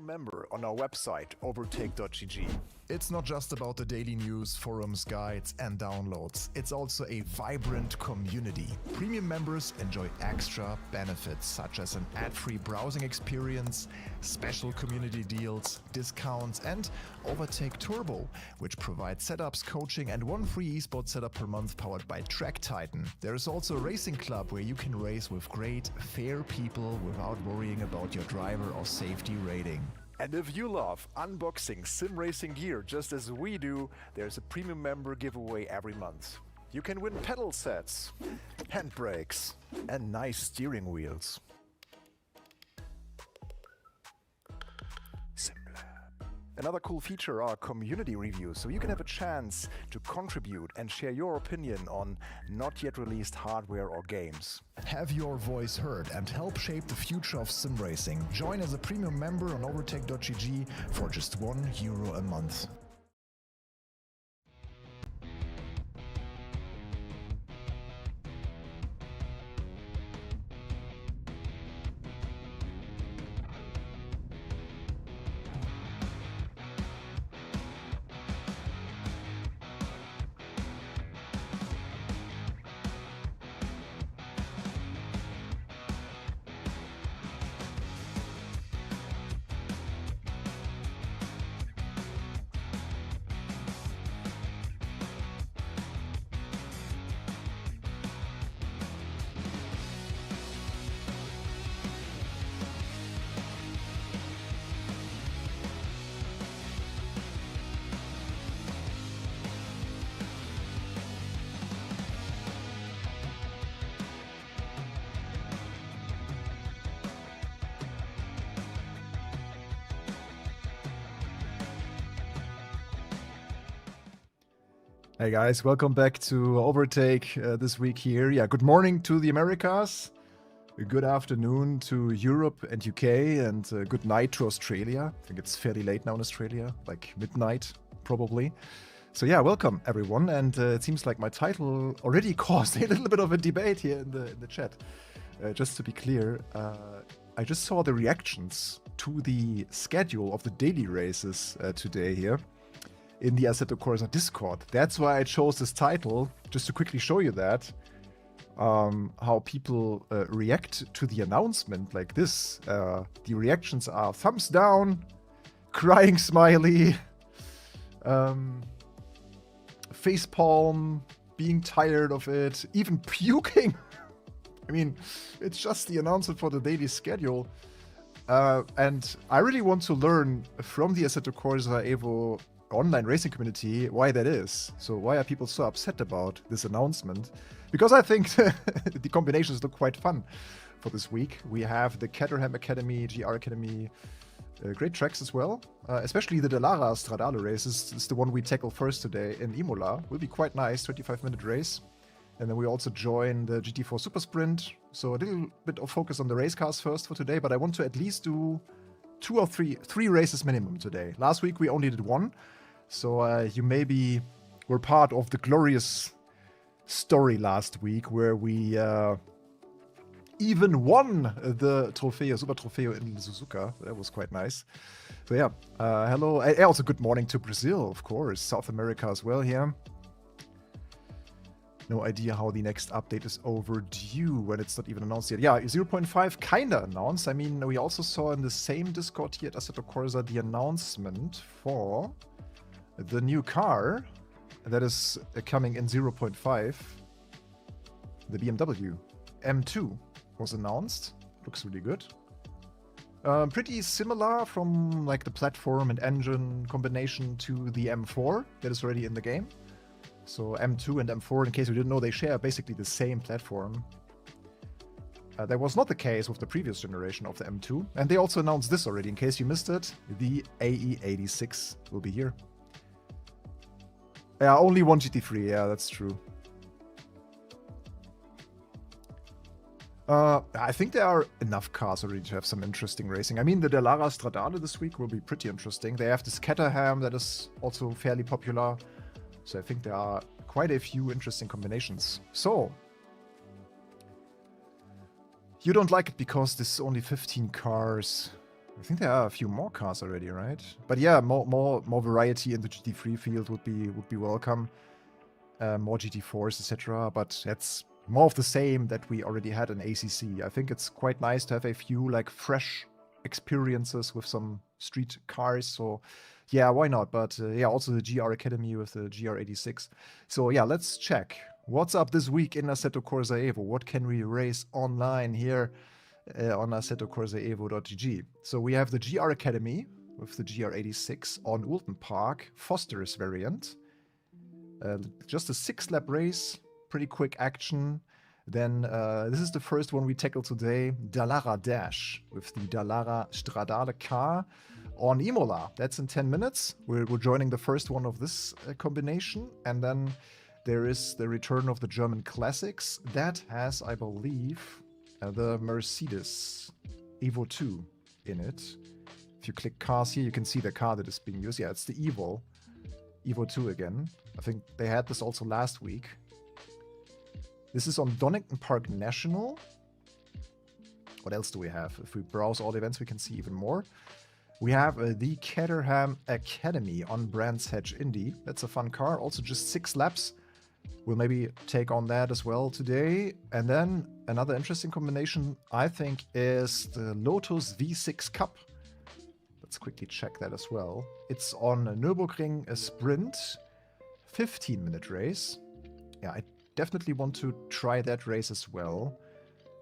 member on our website, overtake.gg. It's not just about the daily news, forums, guides, and downloads. It's also a vibrant community. Premium members enjoy extra benefits such as an ad-free browsing experience, special community deals, discounts, and Overtake Turbo, which provides setups, coaching, and one free esports setup per month powered by Track Titan. There is also a racing club where you can race with great, fair people without worrying about your driver or safety rating. And if you love unboxing sim racing gear just as we do, there's a premium member giveaway every month. You can win pedal sets, handbrakes, and nice steering wheels. Another cool feature are community reviews, so you can have a chance to contribute and share your opinion on not yet released hardware or games. Have your voice heard and help shape the future of sim racing. Join as a premium member on overtake.gg for just €1 a month. Hey guys, welcome back to Overtake this week here. Yeah, good morning to the Americas, good afternoon to Europe and UK, and good night to Australia. I think it's fairly late now in Australia, like midnight probably. So yeah, welcome everyone, and it seems like my title already caused a little bit of a debate here in the chat. Just to be clear, I just saw the reactions to the schedule of the daily races today here in the Assetto Corsa Discord. That's why I chose this title, just to quickly show you that, how people react to the announcement like this. The reactions are thumbs down, crying smiley, facepalm, being tired of it, even puking. I mean, it's just the announcement for the daily schedule. And I really want to learn from the Assetto Corsa EVO online racing community why that is. So why are people so upset about this announcement? Because I think the combinations look quite fun for this week. We have the Caterham Academy, GR Academy, great tracks as well. Especially the Dallara Stradale races. It's the one we tackle first today in Imola. Will be quite nice, 25-minute race. And then we also join the GT4 Super Sprint. So a little bit of focus on the race cars first for today, but I want to at least do three races minimum today. Last week we only did one. So you maybe were part of the glorious story last week where we even won the Trofeo, Super Trofeo in Suzuka. That was quite nice. So yeah, hello. Also good morning to Brazil, of course. South America as well here. No idea how the next update is overdue when it's not even announced yet. Yeah, 0.5 kinda announced. I mean, we also saw in the same Discord here at Assetto Corsa the announcement for the new car that is coming in 0.5. The BMW M2 was announced. Looks really good. Pretty similar from like the platform and engine combination to the M4 that is already in the game. So M2 and M4, in case you didn't know, they share basically the same platform. That was not the case with the previous generation of the M2. And they also announced this already, in case you missed it. The AE86 will be here. Yeah, only one GT3, yeah, that's true. I think there are enough cars already to have some interesting racing. I mean, the Dallara Stradale this week will be pretty interesting. They have this Caterham that is also fairly popular. So I think there are quite a few interesting combinations. So, you don't like it because this is only 15 cars. I think there are a few more cars already, right? But yeah, more variety in the GT3 field would be welcome. More GT4s, etc. But that's more of the same that we already had in ACC. I think it's quite nice to have a few like fresh experiences with some street cars. So yeah, why not? But yeah, also the GR Academy with the GR86. So yeah, let's check. What's up this week in Assetto Corsa EVO? What can we race online here on Assetto Corsa EVO.gg? So we have the GR Academy with the GR86 on Oulton Park, Foster's variant. Just a 6-lap race, pretty quick action. Then this is the first one we tackle today, Dallara Dash with the Dallara Stradale car on Imola. That's in 10 minutes. We're joining the first one of this combination. And then there is the return of the German Classics. That has, I believe, the Mercedes EVO 2 in it. If you click cars here, you can see the car that is being used. Yeah, it's the EVO 2 again. I think they had this also last week. This is on Donington Park National. What else do we have? If we browse all the events, we can see even more. We have the Caterham Academy on Brands Hatch Indy. That's a fun car. Also just 6 laps. We'll maybe take on that as well today. And then another interesting combination, I think, is the Lotus V6 Cup. Let's quickly check that as well. It's on Nuerburgring, a sprint, 15-minute race. Yeah, I definitely want to try that race as well.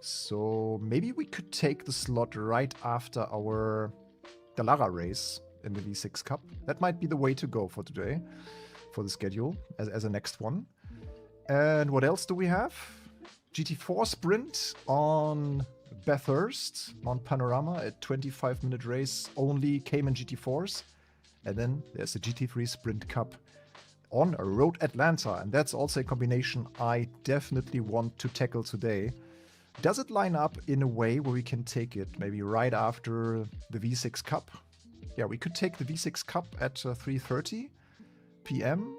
So maybe we could take the slot right after our Dallara race in the V6 Cup. That might be the way to go for today, for the schedule, as a next one. And what else do we have? GT4 sprint on Bathurst, Mount Panorama, a 25-minute race, only Cayman GT4s. And then there's the GT3 Sprint Cup on Road Atlanta. And that's also a combination I definitely want to tackle today. Does it line up in a way where we can take it maybe right after the V6 Cup? Yeah, we could take the V6 Cup at 3:30 p.m.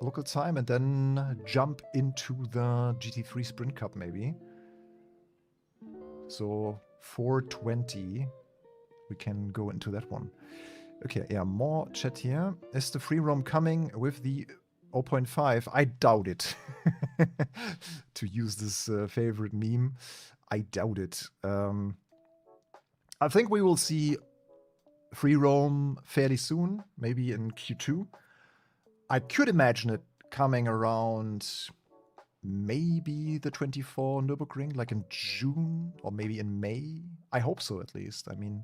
local time and then jump into the GT3 Sprint Cup maybe. So 4:20, we can go into that one. Okay, yeah, more chat here. Is the free roam coming with the 0.5? I doubt it. To use this favorite meme, I doubt it. I think we will see free roam fairly soon, maybe in Q2. I could imagine it coming around maybe the 24 Nürburgring, like in June or maybe in May. I hope so, at least. I mean,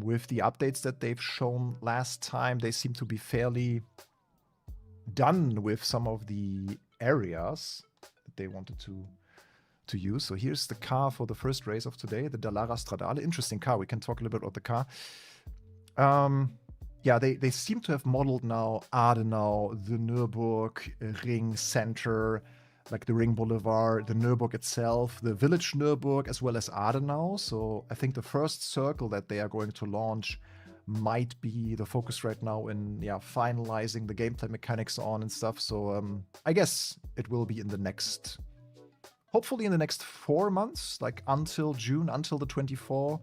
with the updates that they've shown last time, they seem to be fairly done with some of the areas that they wanted to use. So here's the car for the first race of today, the Dallara Stradale. Interesting car. We can talk a little bit about the car. Yeah, they seem to have modeled now Adenau, the Nuerburgring Center, like the Ring Boulevard, the Nürburg itself, the village Nürburg, as well as Adenau. So I think the first circle that they are going to launch might be the focus right now in finalizing the gameplay mechanics on and stuff. So I guess it will be in the next, hopefully in the next 4 months, like until June, until the 24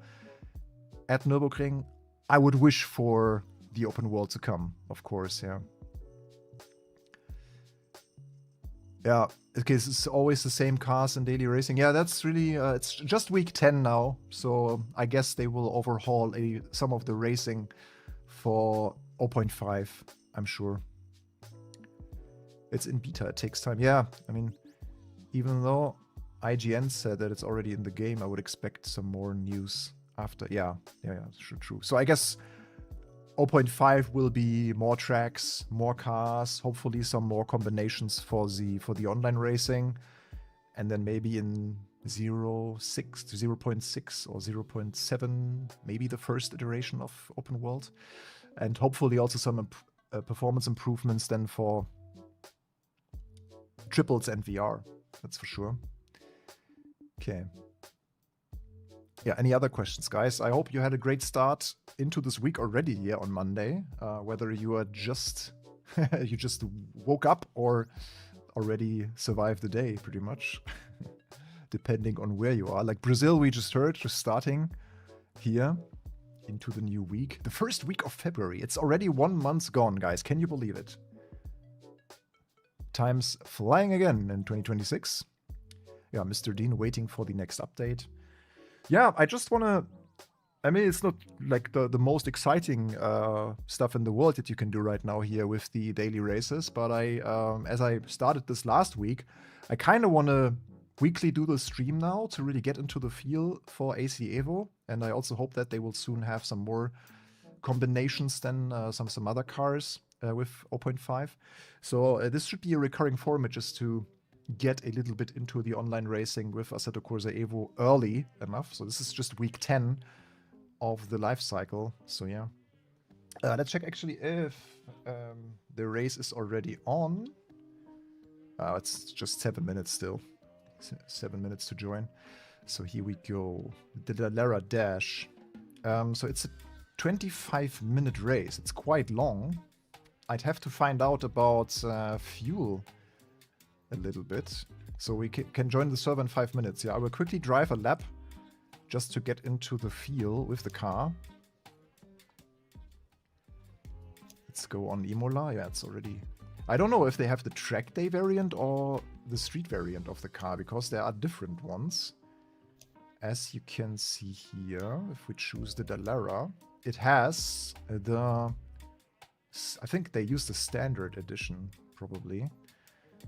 at Nürburgring. I would wish for the open world to come, of course, yeah. Yeah, okay, it's always the same cars in daily racing. Yeah, that's really, it's just week 10 now, so I guess they will overhaul some of the racing for 0.5, I'm sure. It's in beta, it takes time. Yeah, I mean, even though IGN said that it's already in the game, I would expect some more news after. Yeah, true. So I guess 0.5 will be more tracks, more cars, hopefully some more combinations for the online racing, and then maybe in 0.6 or 0.7, maybe the first iteration of open world, and hopefully also some performance improvements then for triples and VR. That's for sure. Okay. Yeah, any other questions, guys? I hope you had a great start into this week already here on Monday. Whether you are just you just woke up or already survived the day, pretty much, depending on where you are. Like Brazil, we just heard, just starting. here into the new week. The first week of February. It's already 1 month gone, guys. Can you believe it? Time's flying again in 2026. Yeah, Mr. Dean waiting for the next update. Yeah, I just want to... I mean, it's not like the most exciting stuff in the world that you can do right now here with the daily races, but as I started this last week, I kind of want to weekly do the stream now to really get into the feel for AC EVO, and I also hope that they will soon have some more combinations than some other cars with 0.5. So this should be a recurring format just to get a little bit into the online racing with Assetto Corsa EVO early enough. So this is just week 10 of the life cycle. So yeah, let's check actually if the race is already on. It's just 7 minutes still. 7 minutes to join. So here we go. The Dallara Dash. So it's a 25-minute race. It's quite long. I'd have to find out about fuel a little bit. So we can join the server in 5 minutes. Yeah, I will quickly drive a lap just to get into the feel with the car. Let's go on Imola. Yeah, it's already... I don't know if they have the track day variant or the street variant of the car, because there are different ones. As you can see here, if we choose the Dallara, it has the... I think they use the standard edition, probably.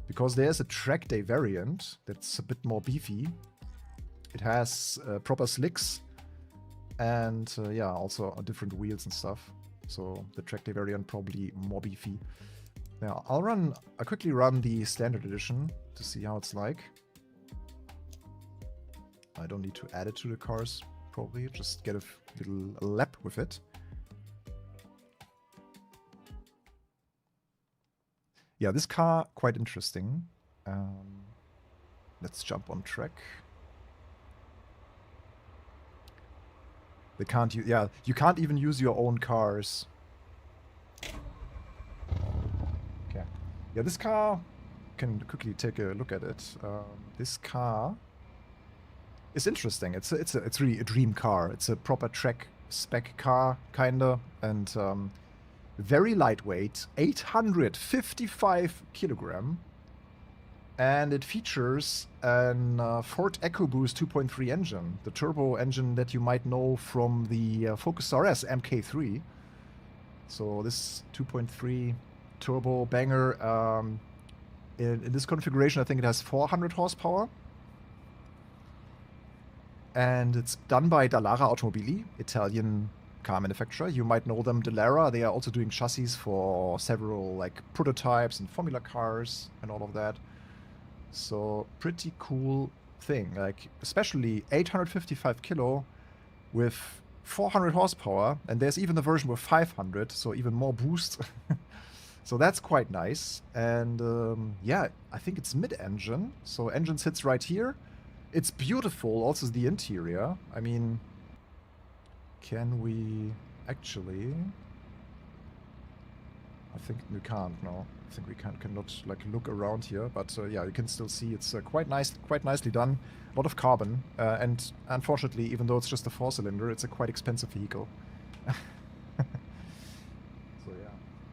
Because there's a track day variant that's a bit more beefy. It has proper slicks and yeah, also different wheels and stuff. So the track day variant probably more beefy. Now I'll quickly run the standard edition to see how it's like. I don't need to add it to the cars, probably just get a little lap with it. Yeah, this car quite interesting. Let's jump on track. They can't use, yeah, you can't even use your own cars. Okay. Yeah, this car, can quickly take a look at it. This car is interesting. It's really a dream car. It's a proper track spec car, kinda, and very lightweight, 855 kilogram. And it features an Ford EcoBoost 2.3 engine, the turbo engine that you might know from the Focus RS MK3. So this 2.3 turbo banger, in this configuration I think it has 400 horsepower. And it's done by Dallara Automobili, Italian car manufacturer. You might know them, Dallara. They are also doing chassis for several like prototypes and formula cars and all of that. So pretty cool thing, like especially 855 kilo with 400 horsepower, and there's even a version with 500, so even more boost. So that's quite nice. And yeah, I think it's mid-engine, so engine sits right here. It's beautiful, also the interior. I mean, can we actually... I think we can't, no. I think we cannot like look around here, but yeah, you can still see it's quite nicely done. A lot of carbon, and unfortunately, even though it's just a 4-cylinder, it's a quite expensive vehicle. So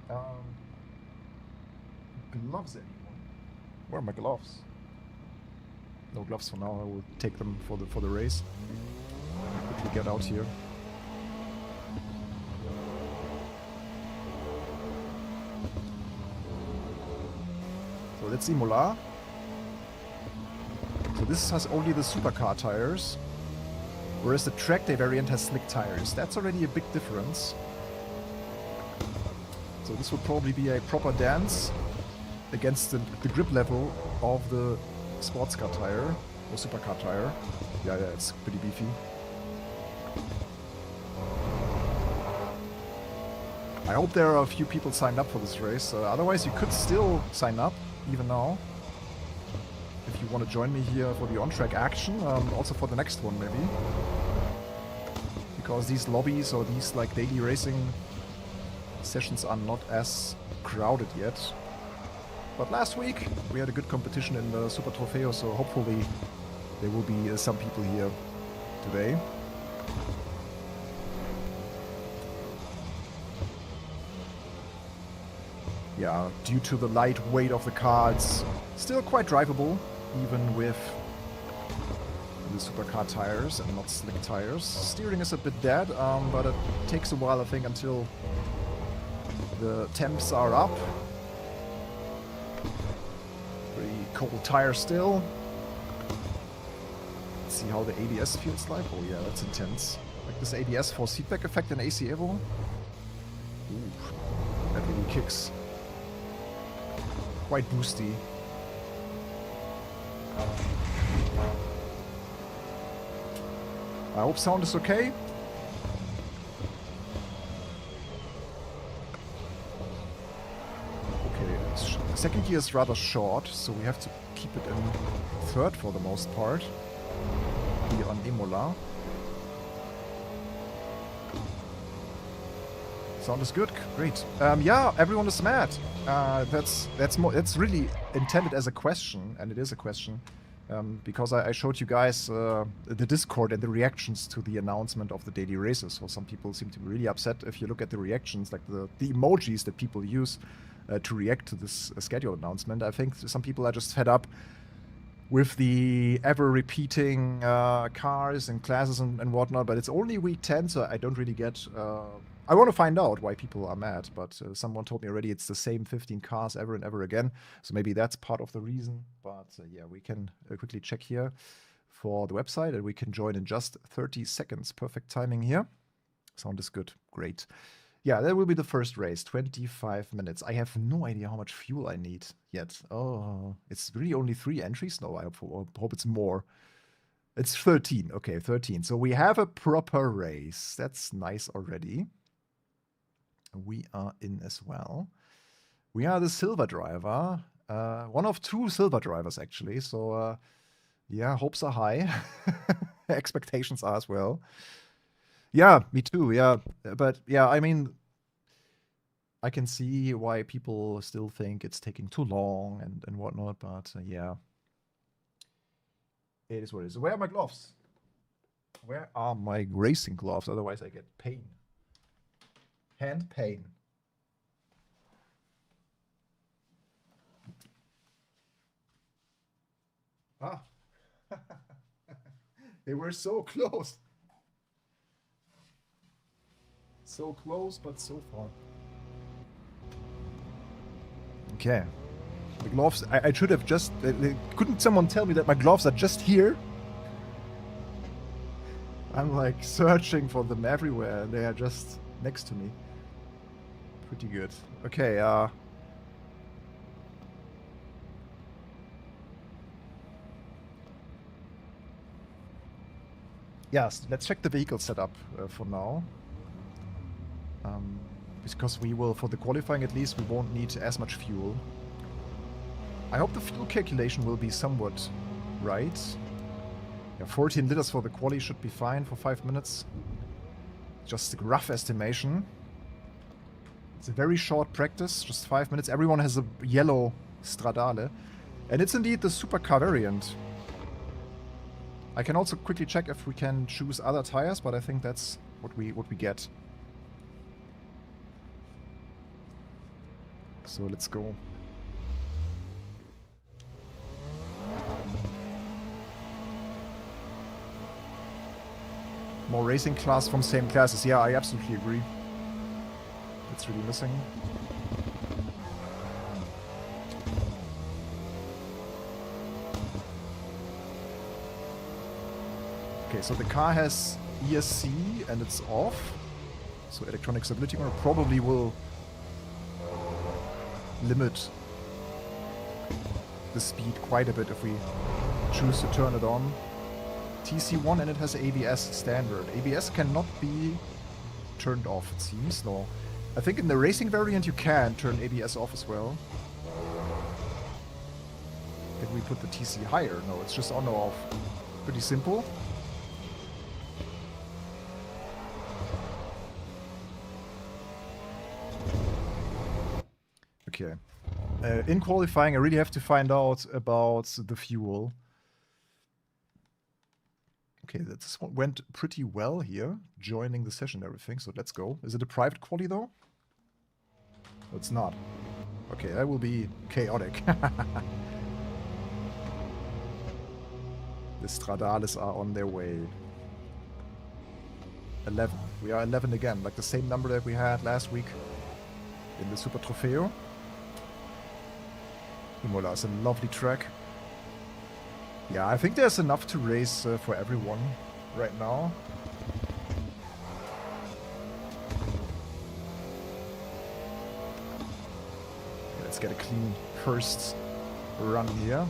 yeah. Gloves anyone? Where are my gloves? No gloves for now. I will take them for the race. Quickly get out here. So that's Imola. So this has only the supercar tires, whereas the track day variant has slick tires. That's already a big difference. So this will probably be a proper dance against the grip level of the sports car tire or supercar tire. Yeah, it's pretty beefy. I hope there are a few people signed up for this race. Otherwise, you could still sign up, even now. If you want to join me here for the on-track action, also for the next one, maybe. Because these lobbies or these like daily racing sessions are not as crowded yet. But last week, we had a good competition in the Super Trofeo, so hopefully there will be some people here today. yeah, due to the light weight of the car, it's still quite drivable, even with the supercar tires and not slick tires. Steering is a bit dead, but it takes a while, I think, until the temps are up. Pretty cold tire still. Let's see how the ABS feels like. Oh yeah, that's intense. Like this ABS force feedback effect in AC EVO. Ooh, that really kicks. Quite boosty. I hope sound is okay. Okay, second gear is rather short, so we have to keep it in third for the most part. Here on Imola. Sound is good, great. Yeah, everyone is mad. That's really intended as a question, and it is a question, because I showed you guys the Discord and the reactions to the announcement of the daily races. So some people seem to be really upset if you look at the reactions, like the emojis that people use to react to this schedule announcement. I think some people are just fed up with the ever-repeating cars and classes and whatnot, but it's only week 10, so I don't really get... I want to find out why people are mad, but someone told me already it's the same 15 cars ever and ever again, so maybe that's part of the reason. But yeah, we can quickly check here for the website, and we can join in just 30 seconds. Perfect timing here. Sound is good. Great. Yeah, that will be the first race, 25 minutes. I have no idea how much fuel I need yet. Oh, it's really only 3 entries? No, I hope it's more. It's 13. Okay, 13. So we have a proper race. That's nice already. We are in as well. We are the silver driver. One of 2 silver drivers, actually. So, yeah, hopes are high. Expectations are as well. Yeah, me too, yeah. But, yeah, I mean, I can see why people still think it's taking too long and whatnot, but, yeah. It is what it is. Where are my gloves? Where are my racing gloves? Otherwise I get pain. Hand pain. Ah. They were so close. So close, but so far. Okay. The gloves, I should have just... couldn't someone tell me that my gloves are just here? I'm like searching for them everywhere, and they are just next to me. Pretty good. Okay, yes, let's check the vehicle setup for now. Because we will, for the qualifying at least, we won't need as much fuel. I hope the fuel calculation will be somewhat right. Yeah, 14 liters for the quali should be fine for 5 minutes. Just a rough estimation. It's a very short practice, just 5 minutes. Everyone has a yellow Stradale. And it's indeed the supercar variant. I can also quickly check if we can choose other tires, but I think that's what we get. So let's go. More racing class from same classes. Yeah, I absolutely agree. That's really missing. Okay, so the car has ESC and it's off. So electronic stability control probably will limit the speed quite a bit if we choose to turn it on. TC1 and it has ABS standard. ABS cannot be turned off, it seems. No. I think in the racing variant you can turn ABS off as well. Can we put the TC higher? No, it's just on or off. Pretty simple. Okay. In qualifying, I really have to find out about the fuel. Okay, this one went pretty well here, joining the session and everything, so let's go. Is it a private quali though? No, it's not. Okay, that will be chaotic. The Stradales are on their way. 11. We are 11 again, like the same number that we had last week in the Super Trofeo. Imola is a lovely track. Yeah, I think there's enough to race for everyone right now. Let's get a clean first run here.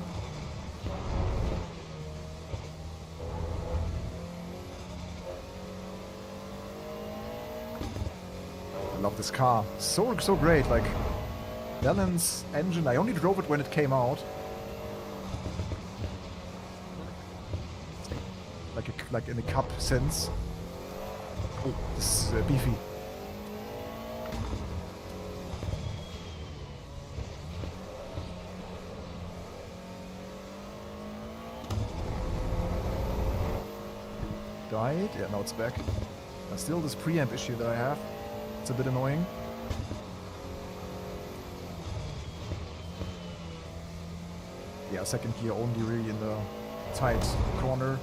I love this car. So great. Like, balance engine. I only drove it when it came out. Like in a cup sense. Oh, this is beefy. Died. Yeah, now it's back. Still this preamp issue that I have. It's a bit annoying. Yeah, second gear only really in the tight corner.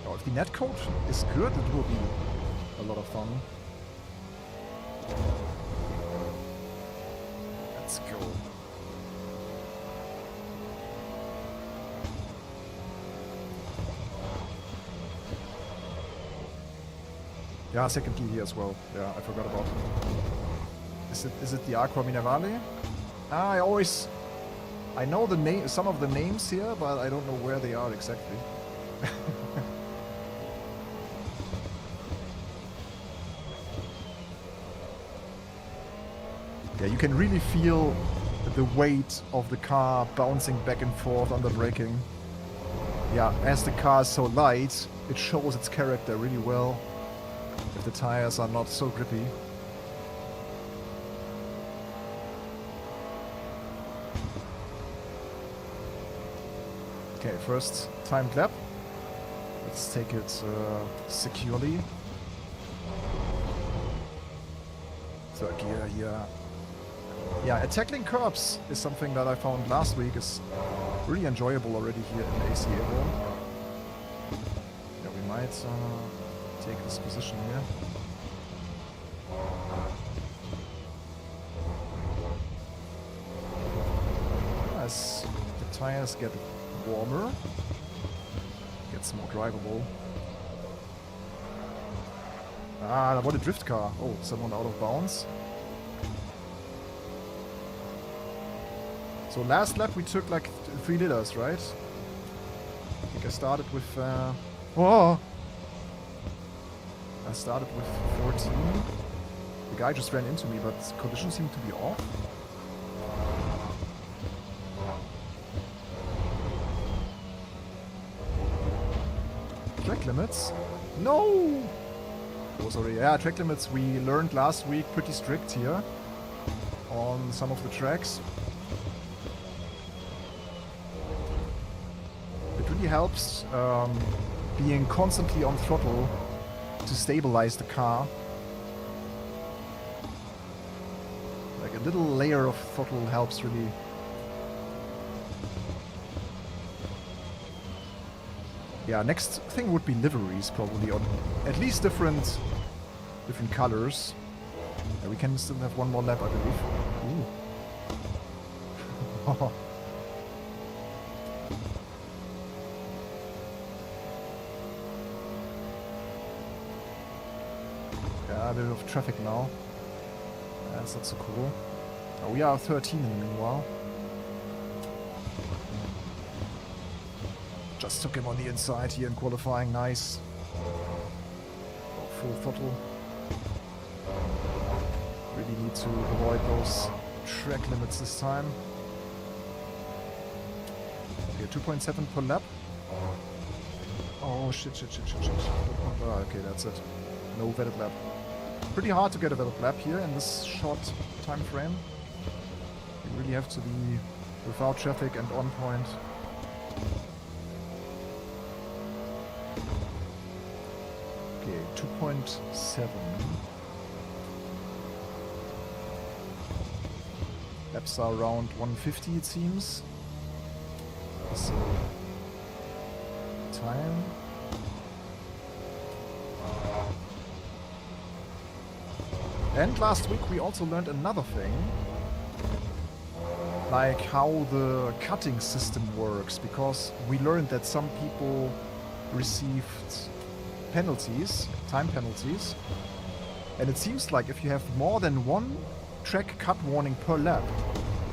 Oh, if the netcode is good, it will be a lot of fun. Let's go. Yeah, second key here as well. Yeah, I forgot about it. Is it the Aqua Minerale? I know the name, some of the names here, but I don't know where they are exactly. Yeah, you can really feel the weight of the car bouncing back and forth under braking. Yeah, as the car is so light, it shows its character really well. If the tires are not so grippy. Okay, first timed lap. Let's take it securely. Third gear here. Yeah, tackling curbs is something that I found last week is really enjoyable already here in the AC EVO. Yeah, we might take this position here. As the tires get warmer, gets more drivable. Ah, what a drift car. Oh, someone out of bounds. So last lap we took like 3 liters, right? I think I started with... oh! I started with 14. The guy just ran into me, but collision seemed to be off. Track limits? No! It was already... Yeah, track limits we learned last week, pretty strict here on some of the tracks. It really helps being constantly on throttle to stabilize the car. Like a little layer of throttle helps really. Yeah, next thing would be liveries probably, on at least different colors. Yeah, we can still have one more lap, I believe. Ooh. A bit of traffic now. That's not so cool. Oh, we are 13 in the meanwhile. Just took him on the inside here in qualifying. Nice. Oh, full throttle. Really need to avoid those track limits this time. Okay, 2.7 per lap. Oh, shit. Oh, okay, that's it. No vetted lap. Pretty hard to get a vetted lap here in this short time frame. You really have to be without traffic and on point. Okay, 2.7. Laps are around 150 it seems. So, time. And last week we also learned another thing. Like how the cutting system works, because we learned that some people received penalties, time penalties, and it seems like if you have more than one track cut warning per lap,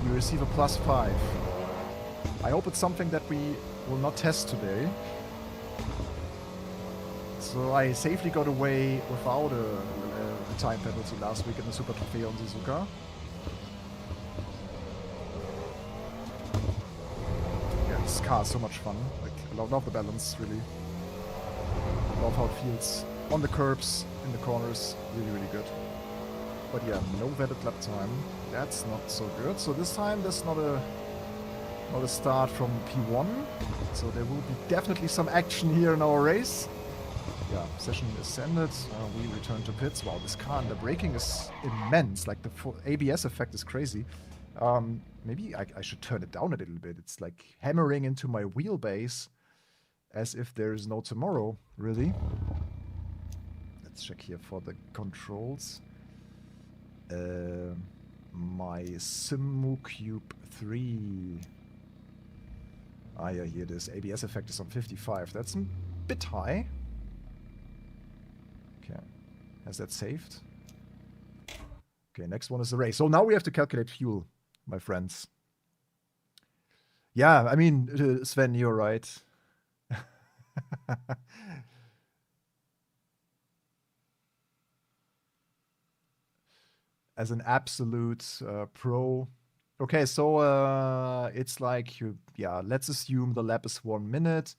you receive a +5. I hope it's something that we will not test today. So I safely got away without a time penalty last week in the Super Trofeo on Suzuka. This car is so much fun. Like, I love the balance, really. Love how it feels on the curbs, in the corners. Really, really good. But yeah, no vetted lap time. That's not so good. So this time there's not a start from P1. So there will be definitely some action here in our race. Yeah, session is ended. We return to pits. Wow, this car and the braking is immense. Like the ABS effect is crazy. Maybe I should turn it down a little bit. It's like hammering into my wheelbase as if there is no tomorrow, really. Let's check here for the controls. My SimmuCube 3. Ah, yeah, here it is. ABS effect is on 55. That's a bit high. Okay. Has that saved? Okay, next one is the race. So now we have to calculate fuel, my friends. Yeah, I mean, Sven, you're right. As an absolute pro. Okay, so it's like, yeah, let's assume the lap is 1 minute.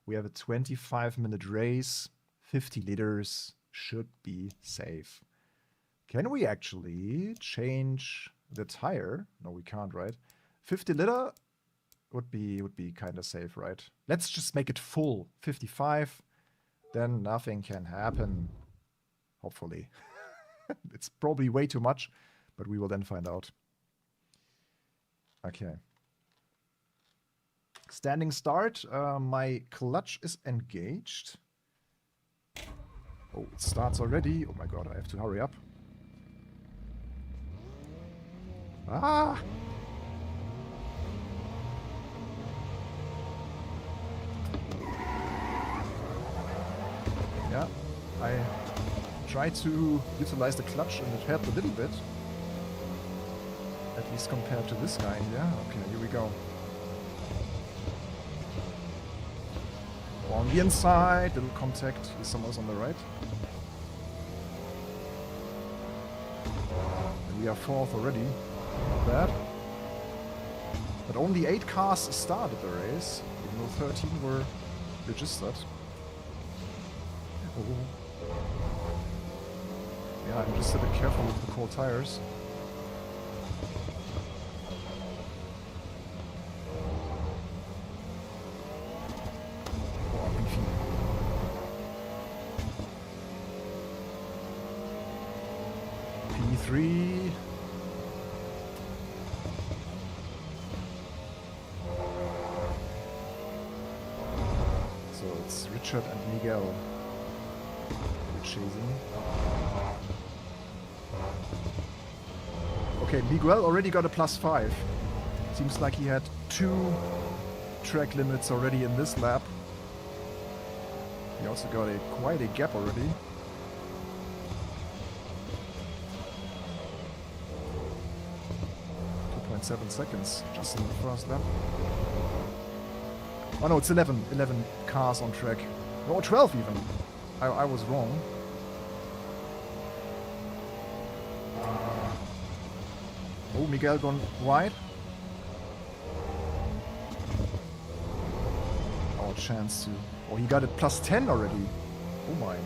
We have a 25-minute race. 50 liters should be safe. Can we actually change the tire? No, we can't, right? 50 liter would be kind of safe, right? Let's just make it full. 55. Then nothing can happen. Hopefully. It's probably way too much, but we will then find out. Okay. Standing start. My clutch is engaged. Oh, it starts already. Oh my god, I have to hurry up. Ah! Yeah, I try to utilize the clutch and it helped a little bit. At least compared to this guy here. Okay, here we go. On the inside, little contact. Here's someone else on the right. And we are 4th already. Not bad. But only 8 cars started the race, even though 13 were registered. Oh. Yeah, I'm just a bit careful with the cold tires. Oh, beefy. P3. So it's Richard and Miguel. Chasing. Okay, Miguel already got a +5. Seems like he had 2 track limits already in this lap. He also got quite a gap already. .7 seconds just in the first lap. Oh no, it's 11 cars on track. Oh, 12 even. I was wrong. Oh, Miguel gone wide. Oh, chance to... Oh, he got it +10 already. Oh my.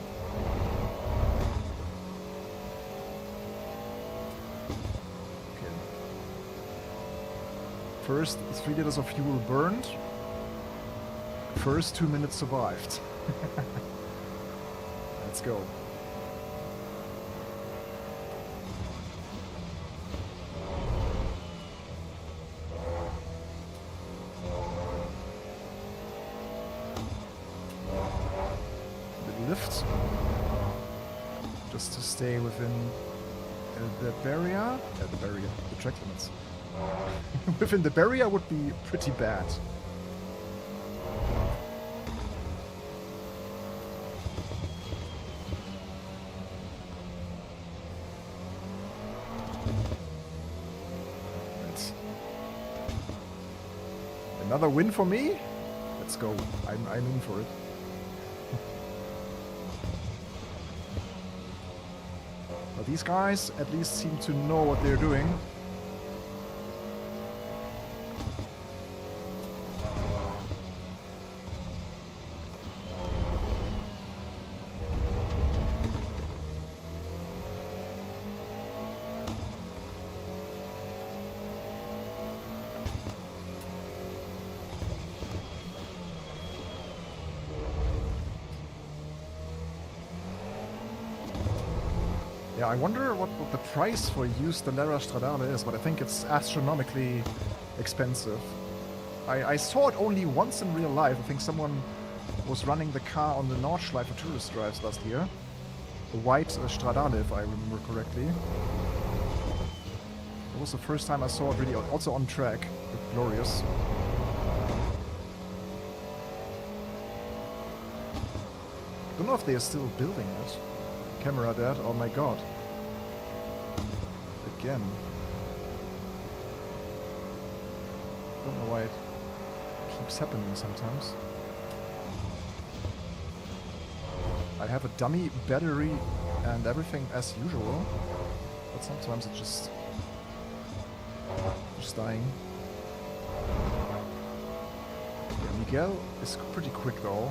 Okay. First 3 liters of fuel burned. First 2 minutes survived. Let's go. The lift. Just to stay within the barrier. The barrier. The track limits. Within the barrier would be pretty bad. Another win for me? Let's go. I'm in for it. But these guys at least seem to know what they're doing. Yeah, I wonder what the price for used Dallara Stradale is, but I think it's astronomically expensive. I saw it only once in real life. I think someone was running the car on the Nordschleife for tourist drives last year. A white Stradale, if I remember correctly. It was the first time I saw it really, also on track. Glorious. I don't know if they are still building it. Camera dead, oh my god. Again. Don't know why it keeps happening sometimes. I have a dummy battery and everything as usual, but sometimes it's just dying. Yeah, Miguel is pretty quick though.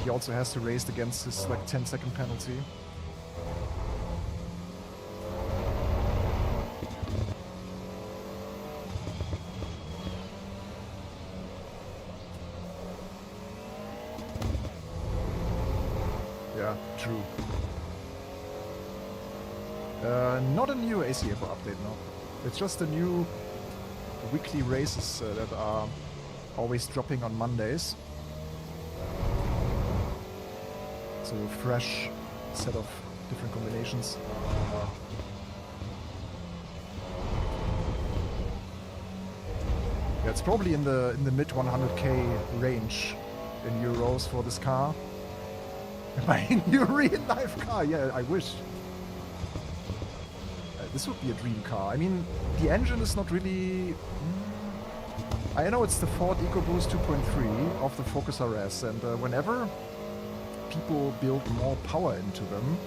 He also has to race against his like 10-second penalty. Yeah, true. Not a new ACFO update, no. It's just the new weekly races that are always dropping on Mondays. So a fresh set of different combinations. Yeah, it's probably in the mid 100k range in euros for this car. My new real life car, yeah, I wish. This would be a dream car. I mean, the engine is not really... I know it's the Ford EcoBoost 2.3 of the Focus RS, and whenever people build more power into them,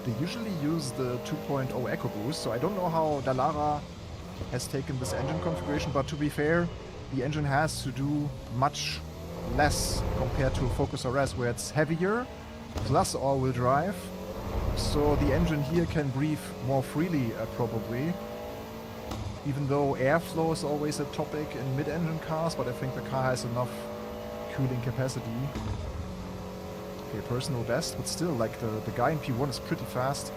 they usually use the 2.0 EcoBoost, so I don't know how Dallara has taken this engine configuration, but to be fair, the engine has to do much less compared to a Focus RS, where it's heavier, plus all-wheel drive, so the engine here can breathe more freely, probably. Even though airflow is always a topic in mid-engine cars, but I think the car has enough cooling capacity. Okay, personal best, but still, like, the guy in P1 is pretty fast.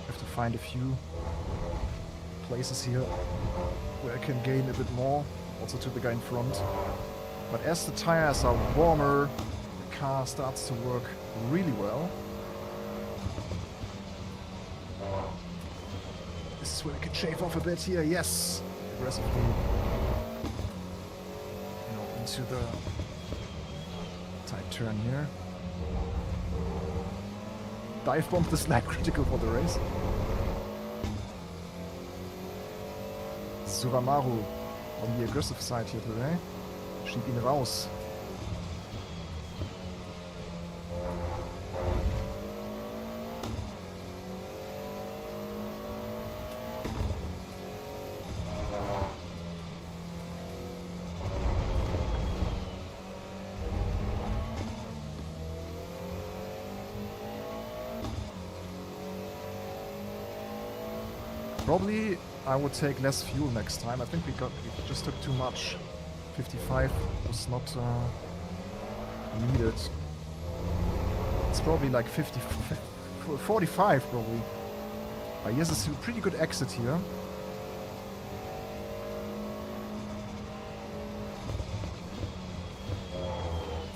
Have to find a few places here where I can gain a bit more, also to the guy in front. But as the tires are warmer, the car starts to work really well. This is where I can shave off a bit here, yes! Aggressively. Into the tight turn here. Dive bomb the slap, critical for the race. Suramaru on the aggressive side here today. Schieb ihn raus. Probably I would take less fuel next time. I think we just took too much. 55 was not needed. It's probably like 45 probably. He has a pretty good exit here.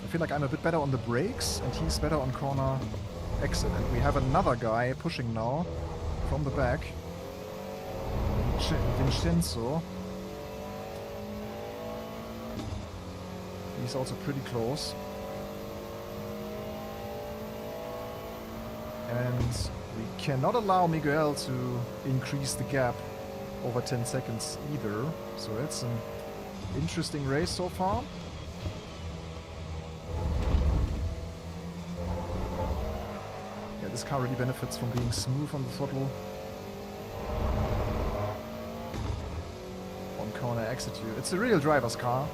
I feel like I'm a bit better on the brakes and he's better on corner exit. And we have another guy pushing now from the back. Vincenzo. He's also pretty close. And we cannot allow Miguel to increase the gap over 10 seconds either. So it's an interesting race so far. Yeah, this car really benefits from being smooth on the throttle. On corner exit here. It's a real driver's car.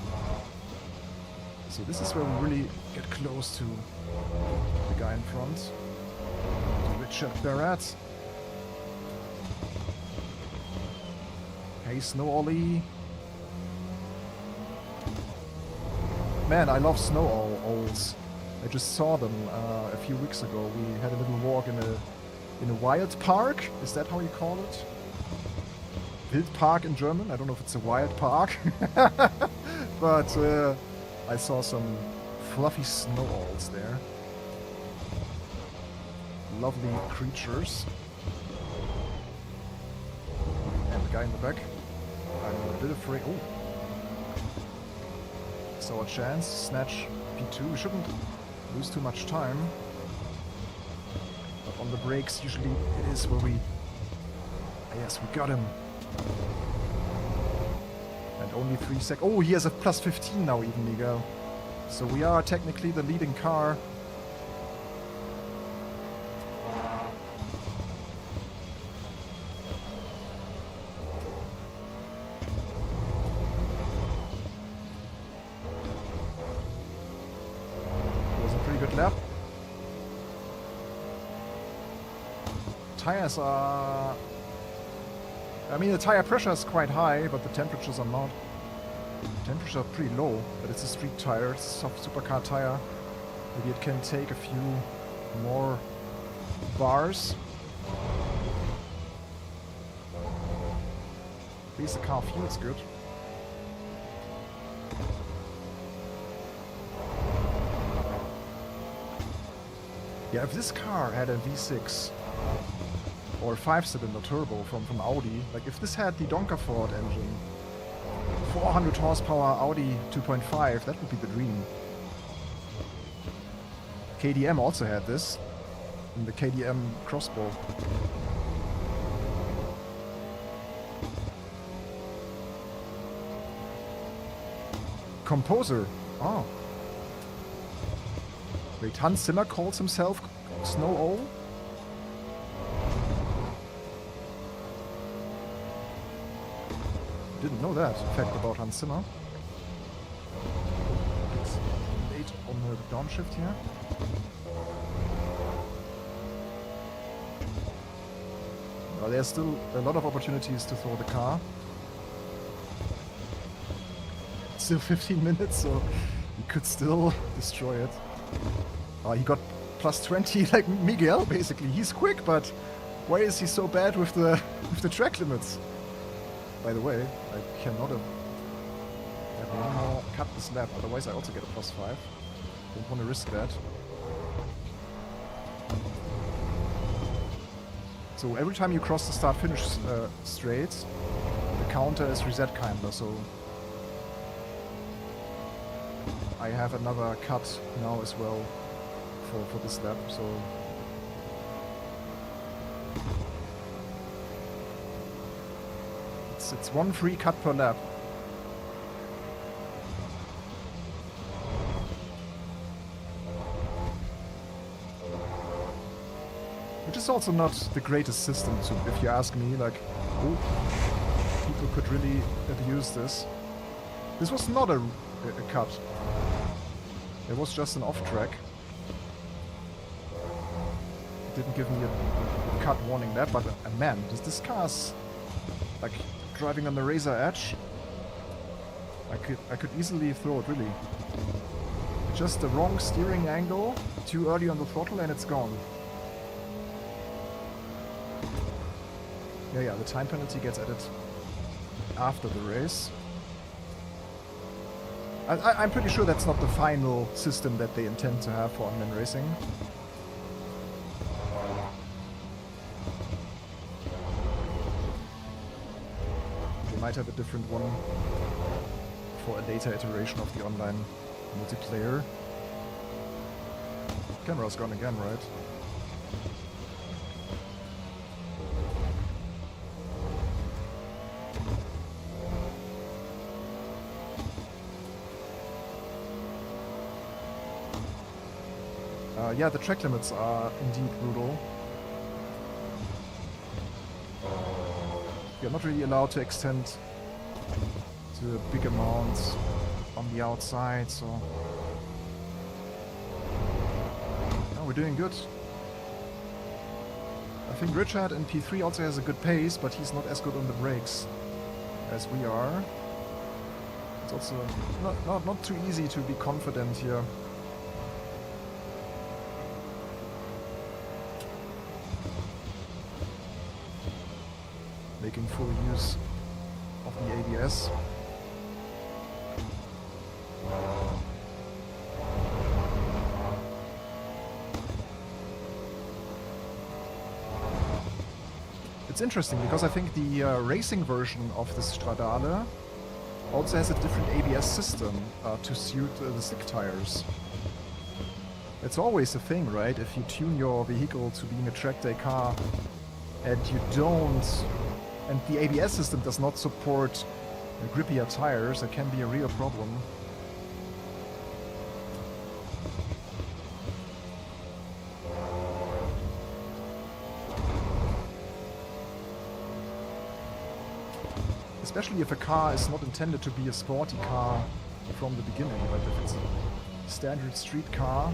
So this is where we really get close to the guy in front. To Richard Barrett. Hey, Snow Ollie. Man, I love snow owls. I just saw them a few weeks ago. We had a little walk in a wild park. Is that how you call it? Wildpark in German. I don't know if it's a wild park. But I saw some fluffy snow owls there. Lovely creatures. And the guy in the back. I'm a bit afraid. Oh. It's our chance. Snatch P2. We shouldn't lose too much time. But on the brakes, usually it is where we... Yes, we got him. And only 3 seconds. Oh, he has a plus 15 now even, Miguel. So we are technically the leading car. It was a pretty good lap. Tires are... I mean, the tire pressure is quite high, but the temperatures are not. Temperatures are pretty low, but it's a street tire, it's a soft supercar tire. Maybe it can take a few more bars. At least the car feels good. Yeah, if this car had a V6 or 5-cylinder turbo from Audi, like if this had the Donkerford engine, 400 horsepower Audi 2.5, that would be the dream. KDM also had this in the KDM Crossbow. Composer. Oh. Wait, Hans Zimmer calls himself Snow Owl? Didn't know that fact about Hans Zimmer. It's late on the downshift here. Well, there's still a lot of opportunities to throw the car. It's still 15 minutes, so he could still destroy it. He got plus 20 like Miguel, basically. He's quick, but why is he so bad with the track limits? By the way, I cannot have one more cut this lap, otherwise I also get a plus 5. Don't want to risk that. So every time you cross the start-finish straight, the counter is reset kinda, so I have another cut now as well for this lap, so it's one free cut per lap. Which is also not the greatest system, so if you ask me, like, oh, people could really abuse this. This was not a cut. It was just an off-track. It didn't give me a cut warning that, but man, this car's like driving on the razor edge. I could easily throw it, really. Just the wrong steering angle, too early on the throttle, and it's gone. Yeah, the time penalty gets added after the race. I'm pretty sure that's not the final system that they intend to have for online racing. They might have a different one for a later iteration of the online multiplayer. Camera's gone again, right? Yeah, the track limits are indeed brutal. You're not really allowed to extend to a big amount on the outside, so... No, we're doing good. I think Richard in P3 also has a good pace, but he's not as good on the brakes as we are. It's also not too easy to be confident here. Making full use of the ABS. It's interesting because I think the racing version of the Stradale also has a different ABS system to suit the slick tires. It's always a thing, right? If you tune your vehicle to being a track day car and you don't, and the ABS system does not support grippier tires, it can be a real problem. Especially if a car is not intended to be a sporty car from the beginning, right? If it's a standard street car,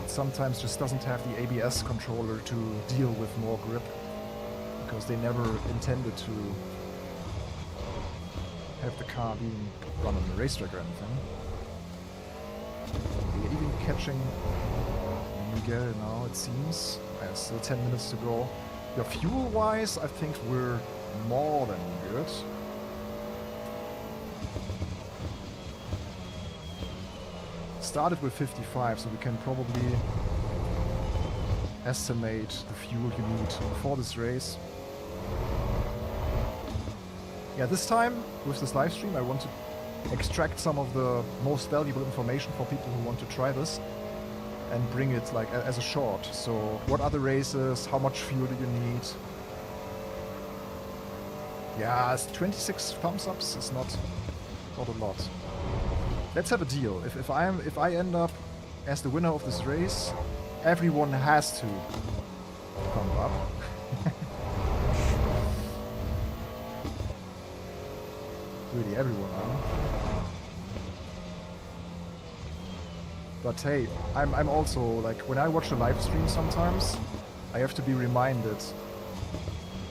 it sometimes just doesn't have the ABS controller to deal with more grip, because they never intended to have the car being run on the racetrack or anything. We're even catching Miguel now, it seems. Still 10 minutes to go. Yeah, fuel-wise, I think we're more than good. Started with 55, so we can probably estimate the fuel you need for this race. Yeah, this time, with this live stream, I want to extract some of the most valuable information for people who want to try this and bring it like as a short. So, what are the races? How much fuel do you need? Yeah, 26 thumbs ups is not a lot. Let's have a deal. If I end up as the winner of this race, everyone has to thumb up. Really, everyone, huh? But hey, I'm also, like, when I watch the live stream sometimes, I have to be reminded.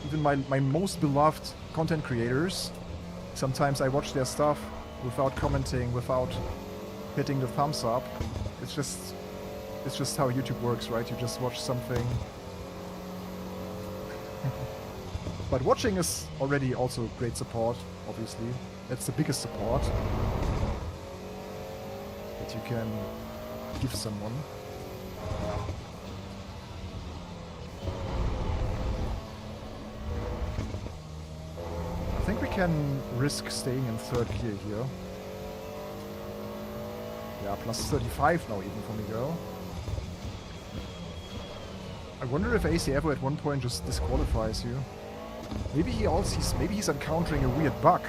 Even my most beloved content creators, sometimes I watch their stuff without commenting, without hitting the thumbs up. It's just how YouTube works, right? You just watch something. But watching is already also great support, obviously. That's the biggest support that you can give someone. I think we can risk staying in third gear here. Yeah, plus 35 now even for Miguel. I wonder if ACEVO at one point just disqualifies you. Maybe he's encountering a weird bug,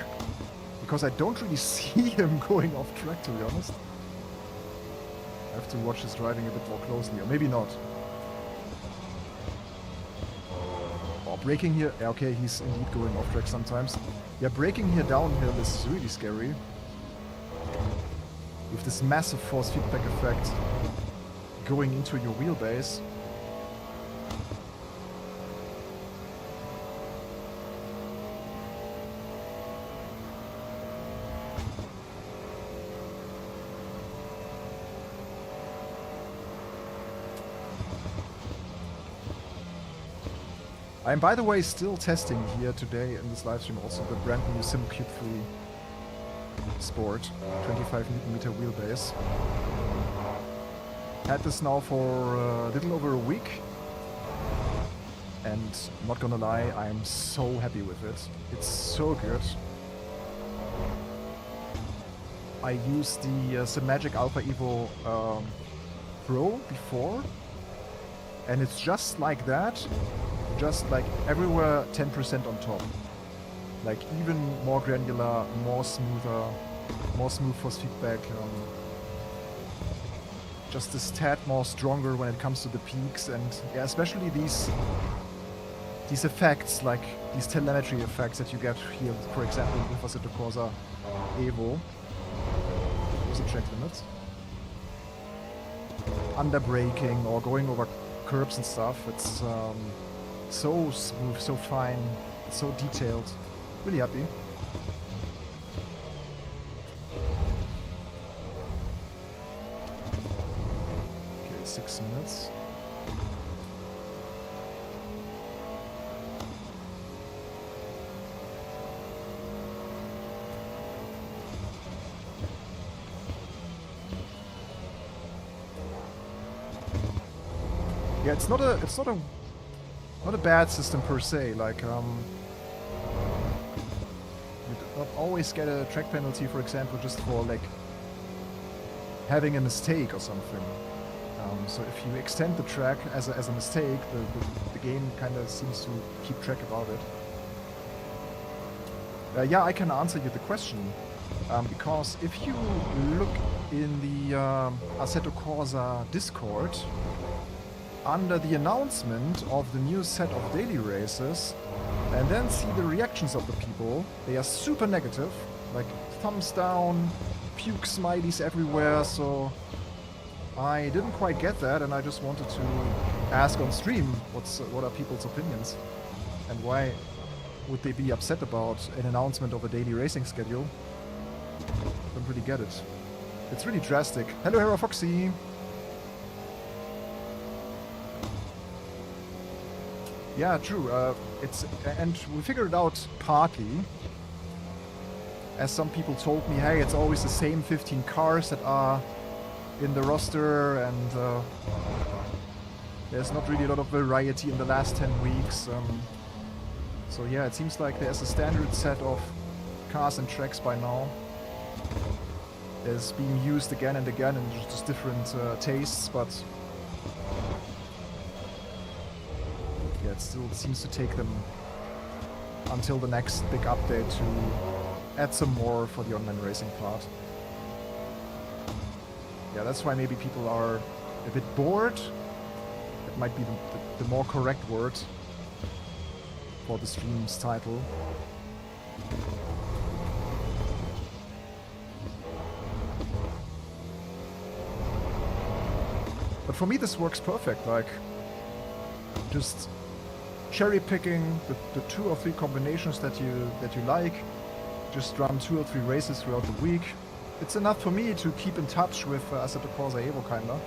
because I don't really see him going off track, to be honest. I have to watch his driving a bit more closely, or maybe not. Oh, braking here. Yeah, okay, he's indeed going off track sometimes. Yeah, braking here downhill is really scary. With this massive force feedback effect going into your wheelbase. I'm, by the way, still testing here today in this live stream also the brand new Sim Cube 3 Sport 25mm wheelbase. Had this now for a little over a week, and I'm not gonna lie, I'm so happy with it. It's so good. I used the Simagic Alpha Evo Pro before, and it's just like that, just like everywhere 10% on top. Like even more granular, more smoother, more smooth force feedback. Just this tad more stronger when it comes to the peaks, and yeah, especially these effects, like these telemetry effects that you get here, for example, with Assetto Corsa EVO. Those are track limits. Under braking or going over curbs and stuff. It's so smooth, so fine, so detailed. Really happy. Okay, 6 minutes. Yeah, it's not a bad system per se. Like, you do not always get a track penalty, for example, just for like having a mistake or something. So if you extend the track as a mistake, the game kind of seems to keep track about it. Yeah, I can answer you the question, because if you look in the Assetto Corsa Discord, under the announcement of the new set of daily races, and then see the reactions of the people, they are super negative, like thumbs down, puke smileys everywhere, so I didn't quite get that, and I just wanted to ask on stream what are people's opinions, and why would they be upset about an announcement of a daily racing schedule? Don't really get it. It's really drastic. Hello, Hero Foxy! Yeah, true. And we figured it out partly, as some people told me, hey, it's always the same 15 cars that are in the roster, and there's not really a lot of variety in the last 10 weeks. So yeah, it seems like there's a standard set of cars and tracks by now. It's being used again and again in just different tastes, but yeah, it still seems to take them until the next big update to add some more for the online racing part. Yeah, that's why maybe people are a bit bored. That might be the more correct word for the stream's title. But for me this works perfect, like just cherry picking the 2 or 3 combinations that you like, just run 2 or 3 races throughout the week. It's enough for me to keep in touch with Assetto Corsa EVO kinda.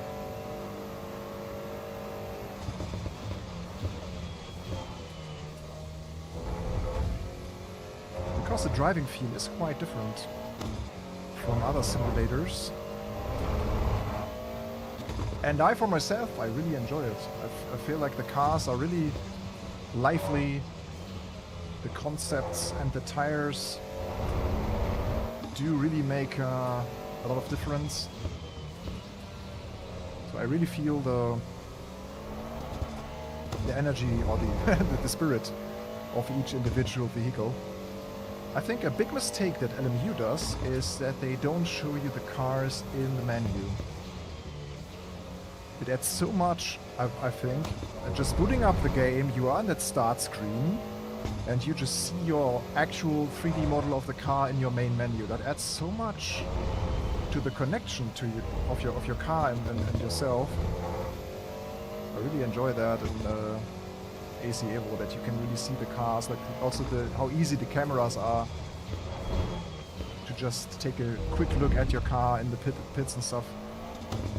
Because the driving feel is quite different from other simulators. And I, for myself, I really enjoy it. I feel like the cars are really lively. The concepts and the tires do really make a lot of difference. So I really feel the energy or the spirit of each individual vehicle. I think a big mistake that LMU does is that they don't show you the cars in the menu. It adds so much, I think. Just booting up the game, you are on that start screen, and you just see your actual 3D model of the car in your main menu. That adds so much to the connection to you, of your car and yourself. I really enjoy that in AC Evo, that you can really see the cars, like also how easy the cameras are to just take a quick look at your car in the pits and stuff.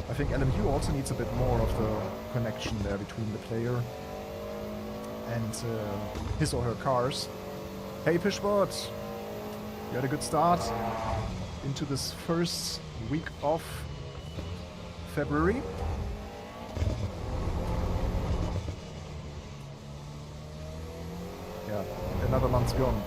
I think LMU also needs a bit more of the connection there between the player and his or her cars. Hey Fishbot, you had a good start into this first week of February. Yeah, another month's gone.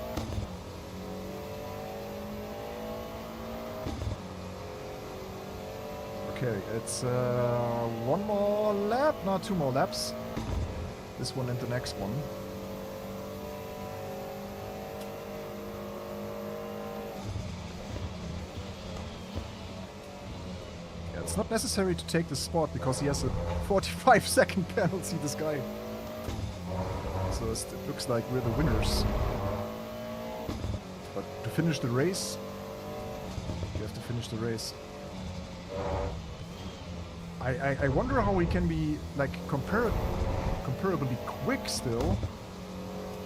Okay, it's one more lap, not two more laps. This one and the next one. Yeah, it's not necessary to take the spot because he has a 45-second penalty, this guy. So it looks like we're the winners. But to finish the race, you have to finish the race. I wonder how we can be like comparably quick still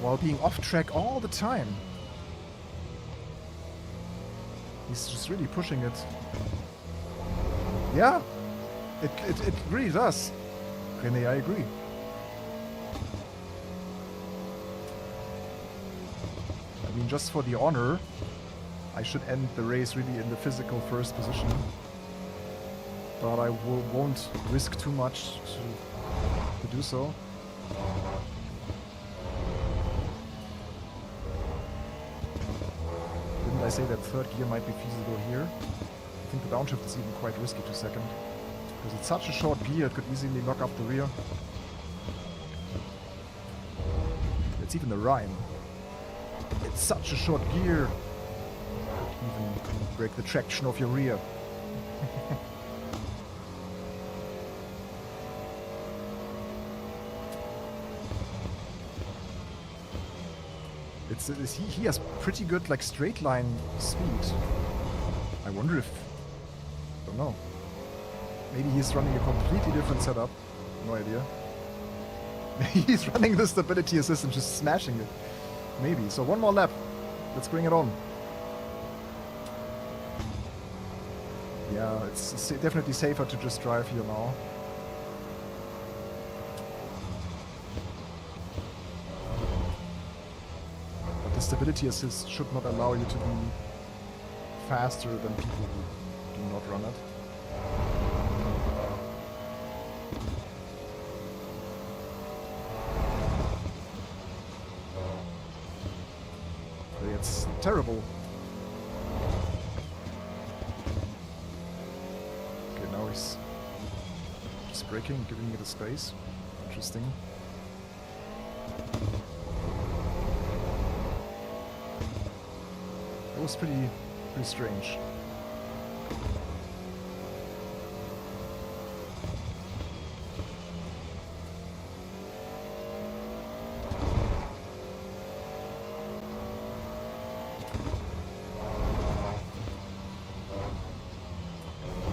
while being off track all the time. He's just really pushing it. Yeah, it really does. René, I agree. I mean, just for the honor, I should end the race really in the physical first position. But I won't risk too much to do so. Didn't I say that third gear might be feasible here? I think the downshift is even quite risky to second. Because it's such a short gear, it could easily lock up the rear. It's even a rhyme. It's such a short gear. Even break the traction of your rear. He has pretty good like straight line speed. I wonder if, I don't know. Maybe he's running a completely different setup. No idea. He's running the stability assist and just smashing it. Maybe. So one more lap. Let's bring it on. Yeah, it's definitely safer to just drive here now. Stability assist should not allow you to be faster than people who do not run it. But it's terrible. Okay, now he's just braking, giving it a space. Interesting. It was pretty strange.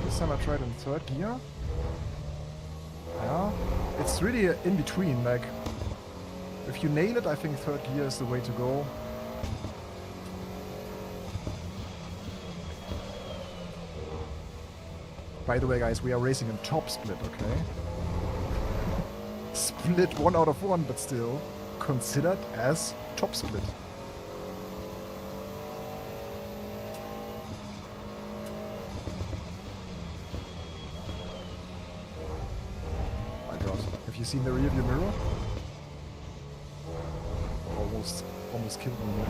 This time I tried in third gear. Yeah, it's really in between. Like, if you nail it, I think third gear is the way to go. By the way, guys, we are racing in top split, okay? Split 1 out of 1, but still considered as top split. My god, have you seen the rear view mirror? Almost killed me here.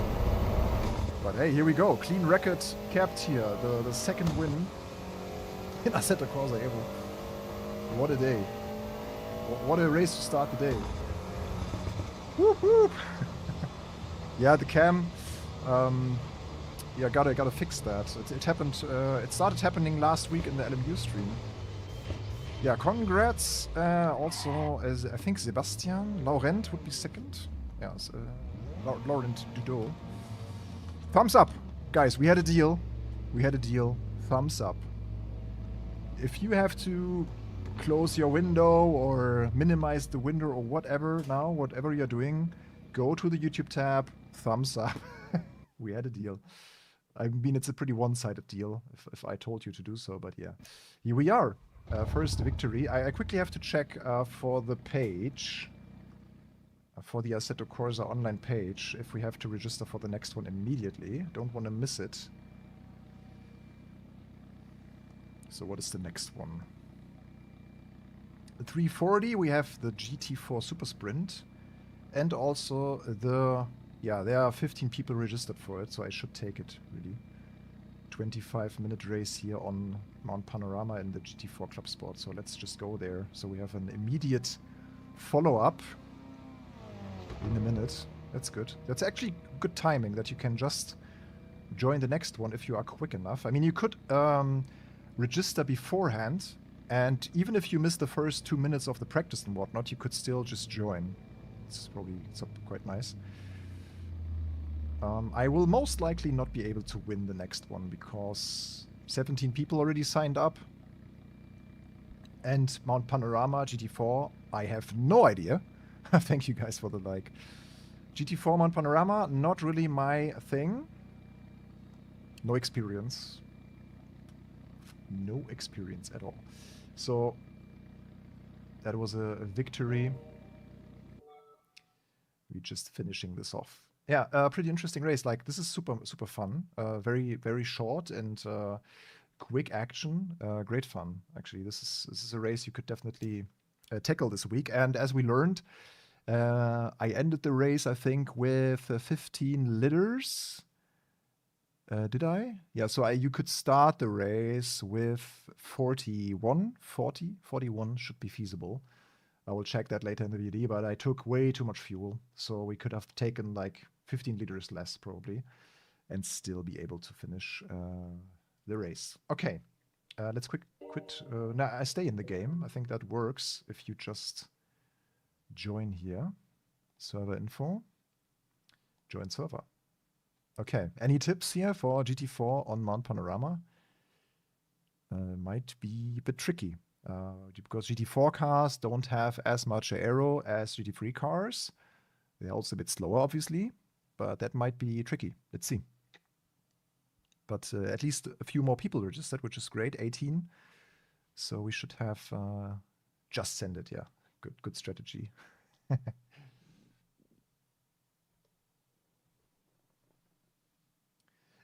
But hey, here we go. Clean record capped here. The second win in Assetto Corsa EVO. What a day. What a race to start the day. Whoop whoop. Yeah, the cam. Yeah, gotta fix that. It happened. It started happening last week in the LMU stream. Yeah, congrats. Also, as I think Sebastian Laurent would be second. Yeah, Laurent Dudo. Thumbs up, guys. We had a deal. We had a deal. Thumbs up. If you have to close your window or minimize the window or whatever now, whatever you're doing, go to the YouTube tab, thumbs up. We had a deal. I mean, it's a pretty one-sided deal if I told you to do so, but yeah. Here we are. First victory. I quickly have to check for the page. for the Assetto Corsa online page if we have to register for the next one immediately. Don't want to miss it. So what is the next one? The 340, we have the GT4 Super Sprint. And also the... Yeah, there are 15 people registered for it, so I should take it, really. 25-minute race here on Mount Panorama in the GT4 Club Sport. So let's just go there. So we have an immediate follow-up in a minute. That's good. That's actually good timing that you can just join the next one if you are quick enough. I mean, you could register beforehand, and even if you miss the first 2 minutes of the practice and whatnot, you could still just join. It's quite nice. I will most likely not be able to win the next one because 17 people already signed up. And Mount Panorama GT4, I have no idea. Thank you guys for the like. GT4 Mount Panorama, not really my thing. No experience. No experience at all. So that was a victory. We're just finishing this off. Yeah, pretty interesting race. Like, this is super fun. Very, very short and quick action. Great fun, actually. This is a race you could definitely tackle this week. And as we learned, I ended the race, I think, with 15 liters. Did I? Yeah, so you could start the race with 41 should be feasible. I will check that later in the VD, but I took way too much fuel, so we could have taken like 15 liters less probably and still be able to finish the race. Okay, let's quit. Now I stay in the game. I think that works if you just join here. Server info. Join server. Okay, any tips here for GT4 on Mount Panorama? Might be a bit tricky. Because GT4 cars don't have as much aero as GT3 cars. They're also a bit slower, obviously, but that might be tricky. Let's see. But at least a few more people registered, which is great, 18. So we should have just send it, yeah. Good strategy.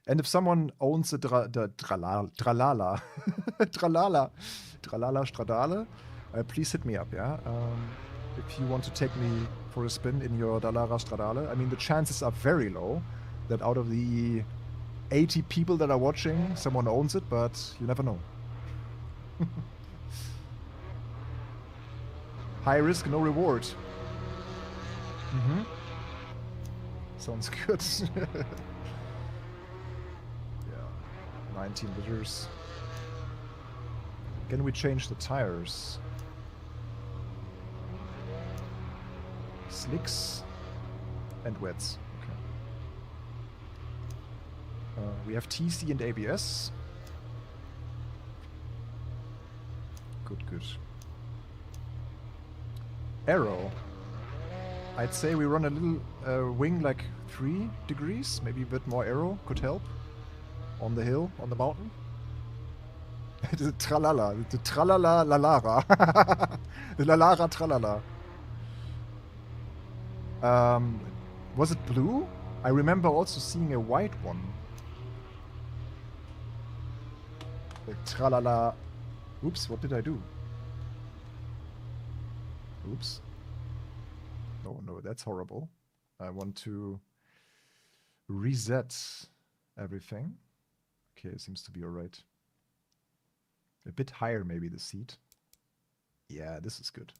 And if someone owns the Dallara Stradale, please hit me up, yeah? If you want to take me for a spin in your Dallara Stradale. I mean, the chances are very low that out of the 80 people that are watching, someone owns it, but you never know. High risk, no reward. Sounds good. 19 liters. Can we change the tires? Slicks and wets. Okay. We have TC and ABS. Good. Aero. I'd say we run a little wing like 3 degrees. Maybe a bit more aero could help. On the hill, on the mountain. The tralala. The tralala lalara. The lalara tralala. Was it blue? I remember also seeing a white one. The tralala. Oops, what did I do? Oops. No, that's horrible. I want to reset everything. Okay, it seems to be alright. A bit higher, maybe, the seat. Yeah, this is good.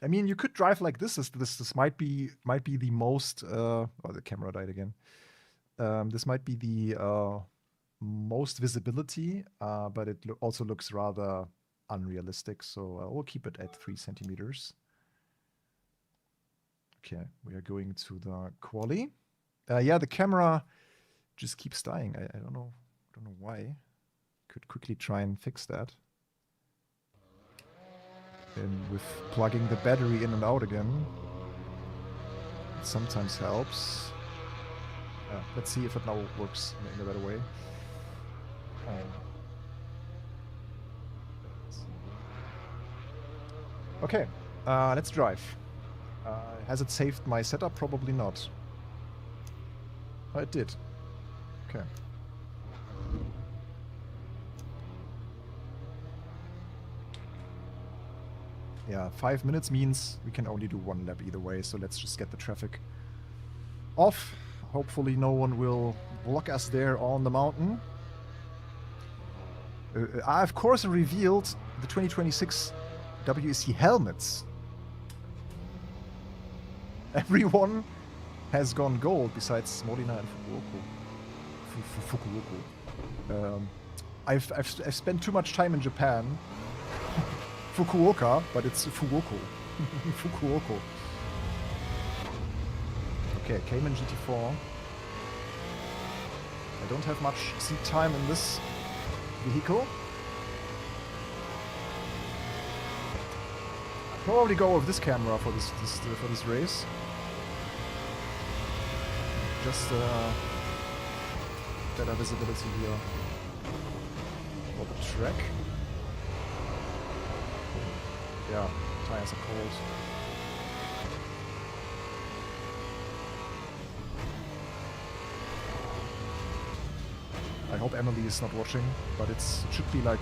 I mean, you could drive like this. This might be the most. Oh, the camera died again. This might be the most visibility, but it also looks rather unrealistic. So we'll keep it at 3 centimeters. Okay, we are going to the quali. Yeah, the camera just keeps dying. I don't know why. Could quickly try and fix that. And with plugging the battery in and out again, it sometimes helps. Let's see if it now works in a better way. Okay, let's drive. Has it saved my setup? Probably not. Oh, it did. Okay. Yeah, 5 minutes means we can only do 1 lap either way, so let's just get the traffic off. Hopefully no one will block us there on the mountain. I, of course, revealed the 2026 WEC helmets. Everyone has gone gold besides Modena and Fukuoka. I've spent too much time in Japan. Fukuoka, but it's Fukuoka. Fukuoka. Okay, Cayman GT4. I don't have much seat time in this vehicle. I'll probably go with this camera for this race. Just better visibility here for the track. Yeah, tires are cold. I hope Emily is not watching, but it should be like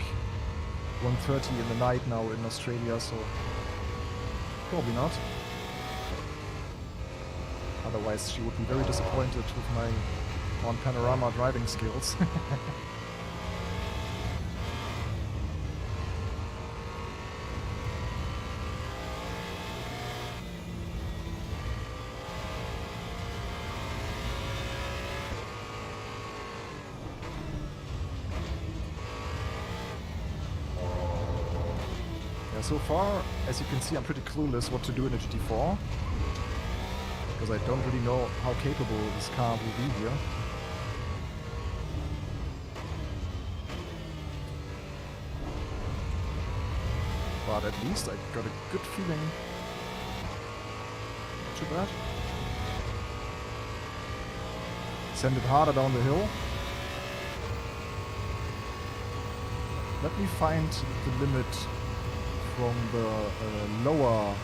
1:30 in the night now in Australia, so probably not. Otherwise she would be very disappointed with my on-panorama driving skills. So far, as you can see, I'm pretty clueless what to do in a GT4, because I don't really know how capable this car will be here. But at least I got a good feeling. Not too bad. Send it harder down the hill. Let me find the limit from the lower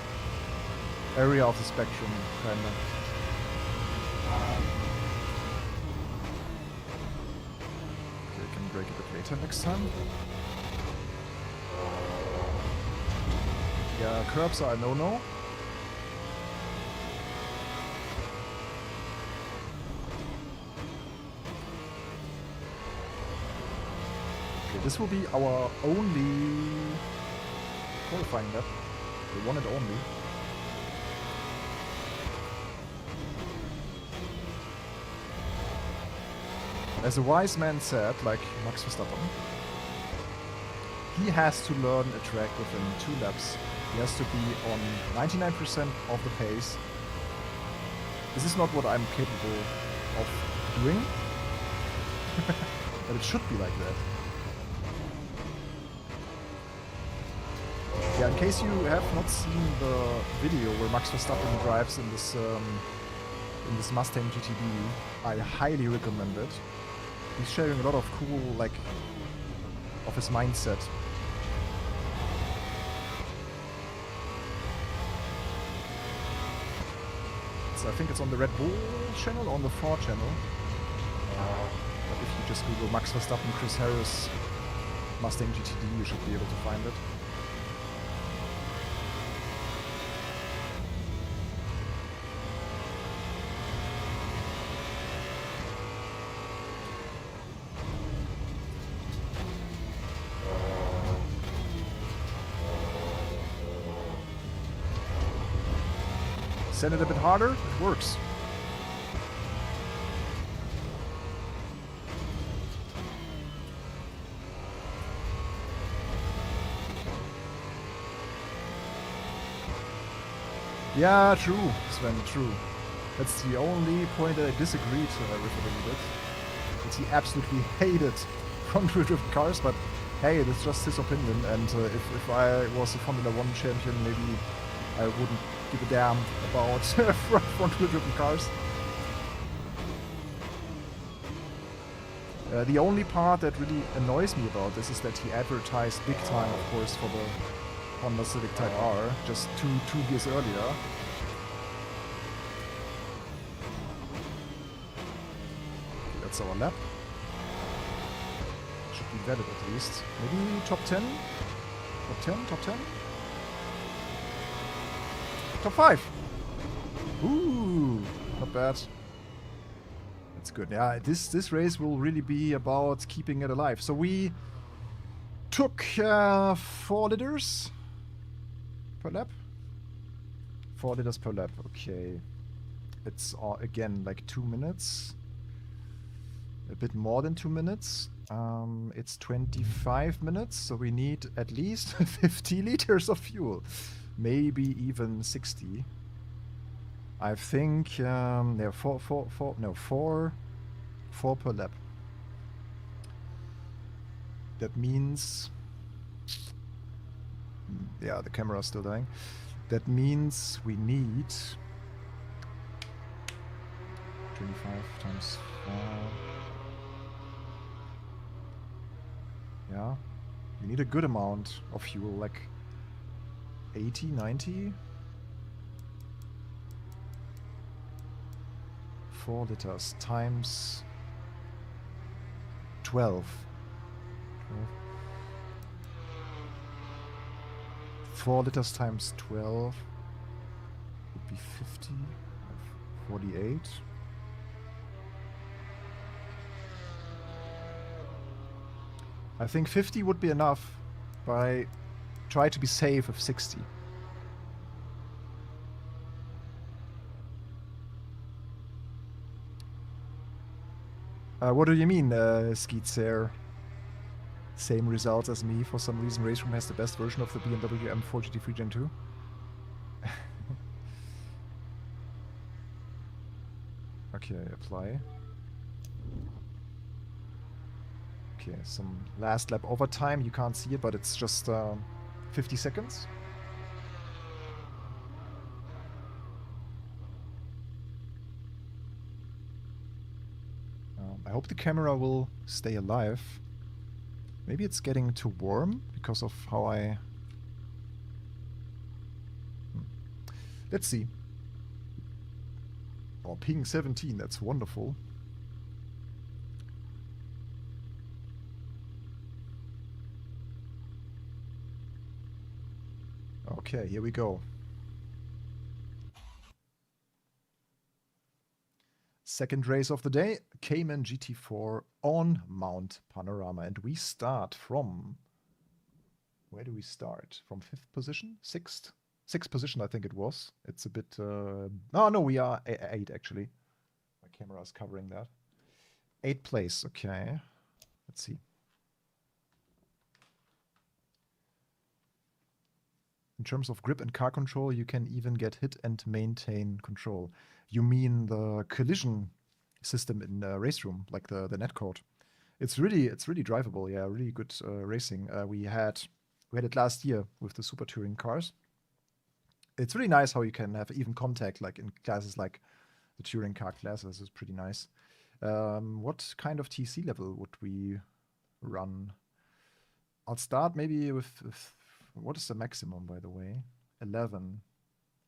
area of the spectrum, kinda. Okay, I can break it a bit later next time. Yeah, curbs are a no-no. Okay, this will be our only qualifying lap, the one and only. As a wise man said, like Max Verstappen, he has to learn a track within 2 laps. He has to be on 99% of the pace. This is not what I'm capable of doing, but it should be like that. Yeah, in case you have not seen the video where Max Verstappen drives in this Mustang GTD, I highly recommend it. He's sharing a lot of cool, like, of his mindset. So I think it's on the Red Bull channel or on the 4 channel. But if you just Google Max Verstappen, Chris Harris, Mustang GTD, you should be able to find it. Send it a bit harder, it works. Yeah, true, Sven, true. That's the only point that I disagreed with a little bit. That he absolutely hated front-wheel driven cars, but hey, that's just his opinion, and if I was a Formula 1 champion, maybe I wouldn't give a damn about front-wheel driven cars. The only part that really annoys me about this is that he advertised big time, of course, for the Honda Civic Type R just two years earlier. That's our lap. Should be valid at least. Maybe top 10? Top 10? Top 10? Top 5! Ooh, not bad. That's good. Yeah, this race will really be about keeping it alive. So we took 4 liters per lap. 4 liters per lap. Okay. It's again like 2 minutes. A bit more than 2 minutes. It's 25 minutes, so we need at least 50 liters of fuel. Maybe even 60. I think there are 4 per lap. That means, yeah, the camera is still dying. That means we need 25 times 4. Yeah, we need a good amount of fuel, like 80, 90. 4 liters times 12. 4 liters times 12 would be 50. 48. I think 50 would be enough, but I try to be safe with 60. What do you mean, Skeetser? Same results as me. For some reason, Raceroom has the best version of the BMW M4 GT3 Gen 2. Okay, apply. Okay, some last lap overtime. You can't see it, but it's just 50 seconds. I hope the camera will stay alive. Maybe it's getting too warm because of how I... Let's see. Oh, ping 17, that's wonderful. Okay, here we go. Second race of the day, Cayman GT4 on Mount Panorama. And we start from... Where do we start? From 5th position? 6th? 6th position, I think it was. It's a bit... Oh, no, we are 8, actually. My camera is covering that. 8th place, okay. Let's see. In terms of grip and car control, you can even get hit and maintain control. You mean the collision system in Raceroom, like the netcode? It's really drivable. Yeah, really good racing. We had it last year with the Super Touring cars. It's really nice how you can have even contact, like in classes like the touring car classes. Is pretty nice. What kind of TC level would we run? I'll start maybe with what is the maximum, by the way? 11.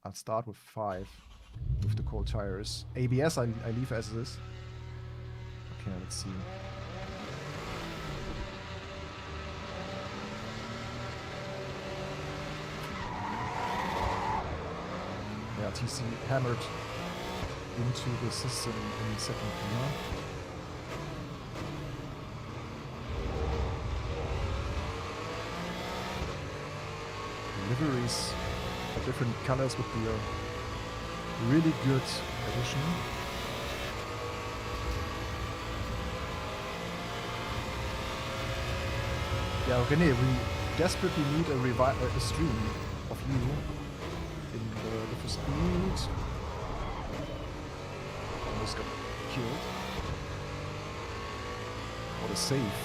I'll start with 5 with the cold tires. ABS, I leave as is. Okay, let's see. Yeah, TC hammered into the system in the second gear. Liveries of different colors would be a really good addition. Yeah, René, we desperately need a stream of you in the Need for Speed. Almost got killed. What a save.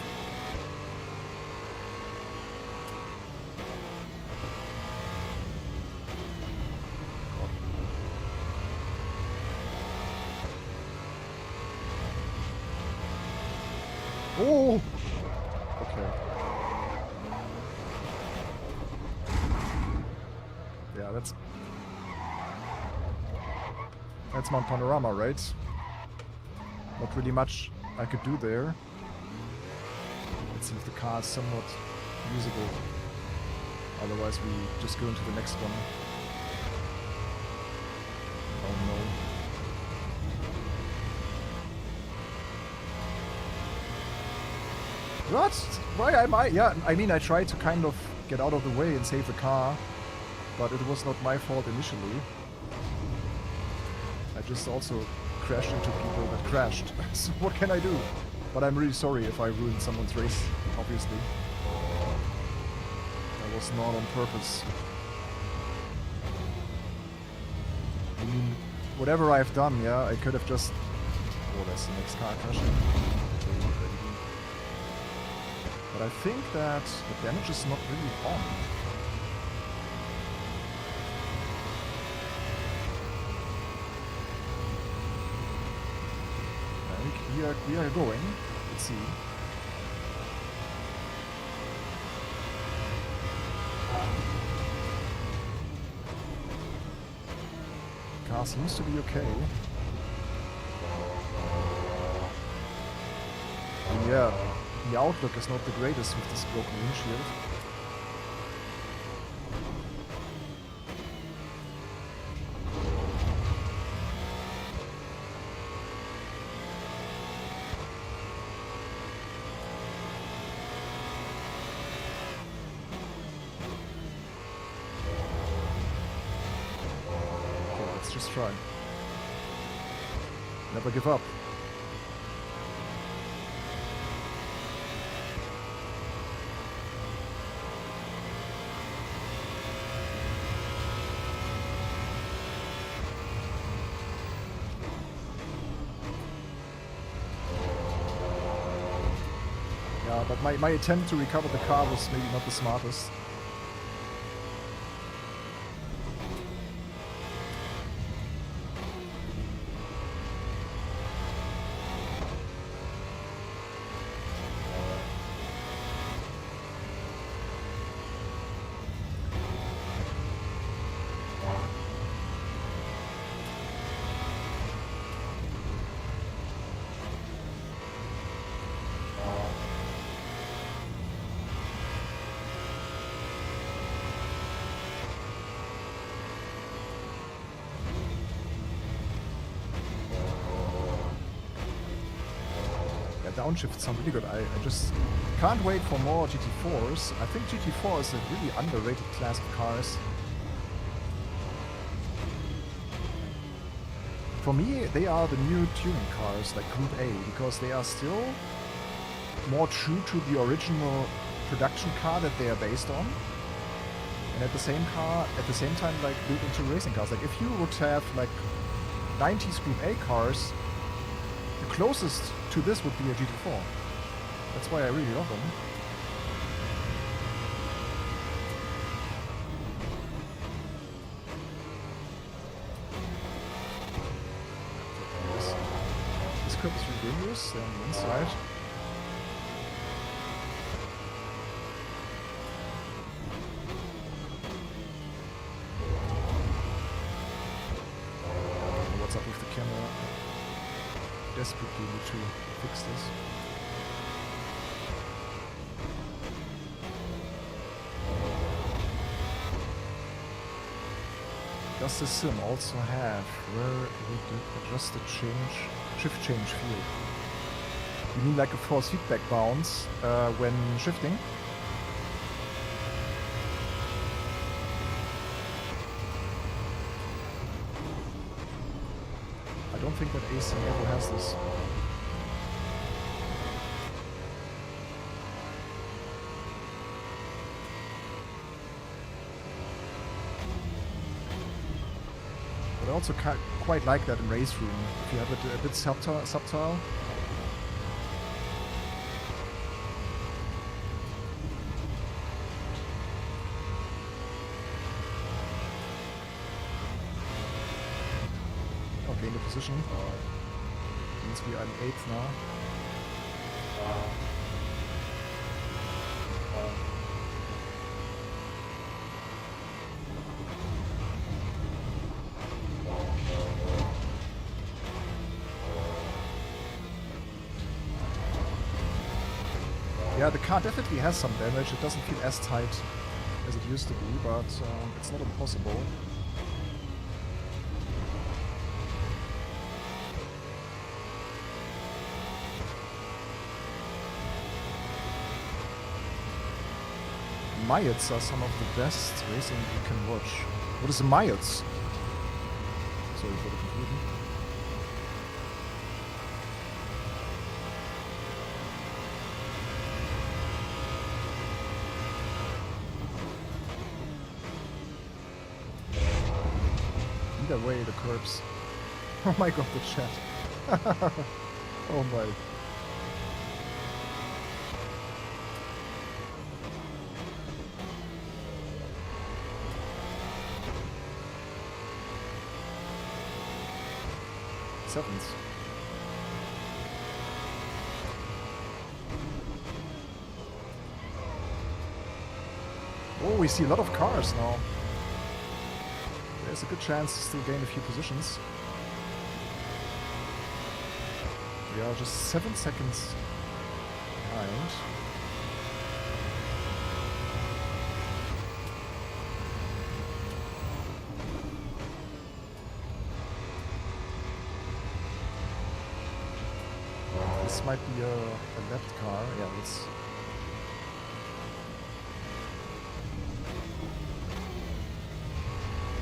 Oh! Okay. Yeah, that's Mount Panorama, right? Not really much I could do there. Let's see if the car is somewhat usable. Otherwise we just go into the next one. Oh no. What? Why am I? Yeah, I mean I tried to kind of get out of the way and save the car, but it was not my fault initially. I just also crashed into people that crashed. So what can I do? But I'm really sorry if I ruined someone's race, obviously. That was not on purpose. I mean, whatever I've done, yeah, I could have just... Oh, that's the next car crashing. But I think that the damage is not really on. We are going. Let's see. Car seems to be okay. And yeah, the outlook is not the greatest with this broken windshield. Just try. Never give up. Yeah, but my attempt to recover the car was maybe not the smartest. Downshifts sound really good. I just can't wait for more GT4s. I think GT4 is a really underrated class of cars. For me, they are the new tuning cars, like Group A, because they are still more true to the original production car that they are based on. And at the same time, like built into racing cars. Like if you would have like 90s Group A cars, the closest to this would be a GT4. That's why I really love them. This curb is really dangerous on the inside. What's up with the camera? Desperately need to fix this. Does the sim also have where we did adjust the shift change field? You mean like a force feedback bounce when shifting? I don't think that Acedmy has this. But I also quite like that in Race Room, if you have it a bit subtle. Okay, in the position. Means we are in 8th now. Yeah, the car definitely has some damage. It doesn't feel as tight as it used to be, but it's not impossible. Myots are some of the best racing you can watch. What is a Myots? Sorry for the confusion. Either way, the curbs. Oh my god, the chat. Oh my. Sevens. Oh, we see a lot of cars now. There's a good chance to still gain a few positions. We are just 7 seconds behind. This might be a left car. Yeah, let's...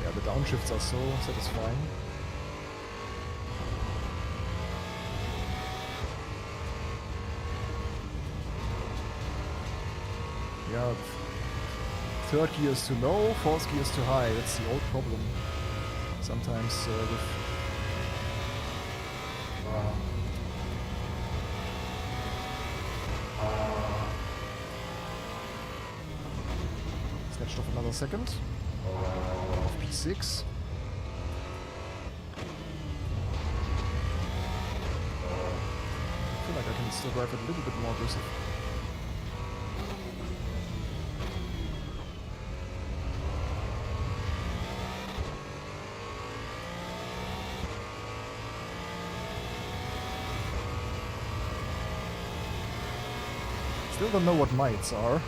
Yeah, the downshifts are so satisfying. Yeah, third gear is too low, fourth gear is too high. That's the old problem. Sometimes with... Snatched off another second. Off P6. I feel like I can still drive it a little bit more aggressive. Still don't know what mites are.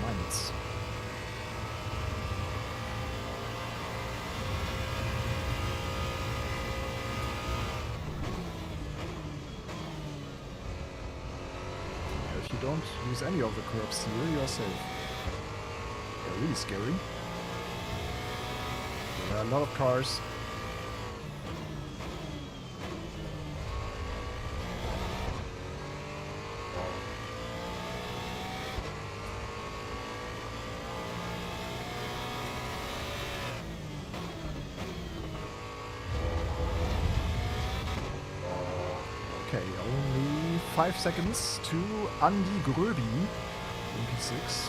Mites. If you don't use any of the curbs here, you are safe. They're really scary. There are a lot of cars. Okay, only 5 seconds to Andy Gröbi in P6.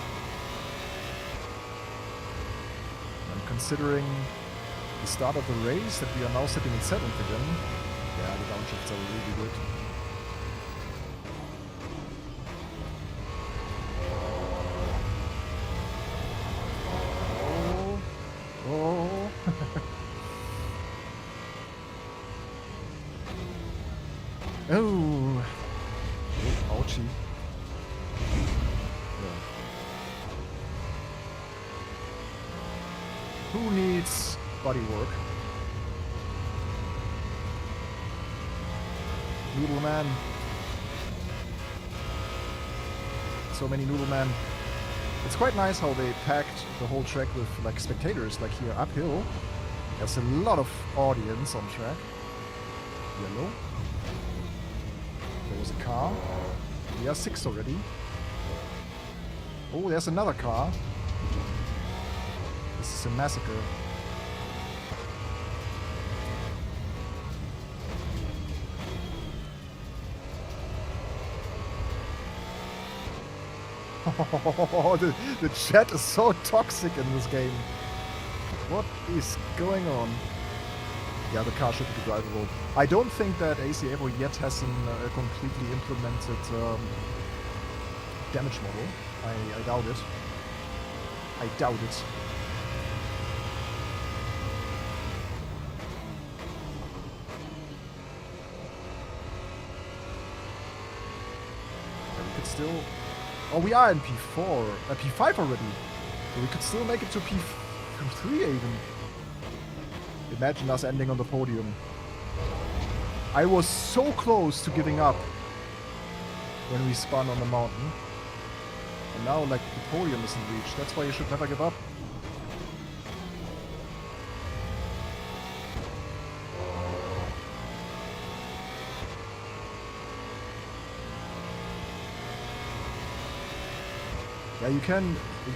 And considering the start of the race, that we are now sitting in 7th again, yeah, the downshifts are really good. Oh, oh. Oh, ouchie. Yeah. Who needs body work? Noodle man. So many noodle men. It's quite nice how they packed the whole track with like spectators, like here uphill. There's a lot of audience on track. Yellow. There was a car. We are 6 already. Oh, there's another car. This is a massacre. Oh, the chat is so toxic in this game. What is going on? Yeah, the car should be drivable. I don't think that AC EVO yet has a completely implemented damage model. I doubt it. I doubt it. still... Oh, we are in P4, P5 already. So we could still make it to P3 even. Imagine us ending on the podium. I was so close to giving up when we spun on the mountain. And now, like, the podium isn't reached. That's why you should never give up. Yeah, you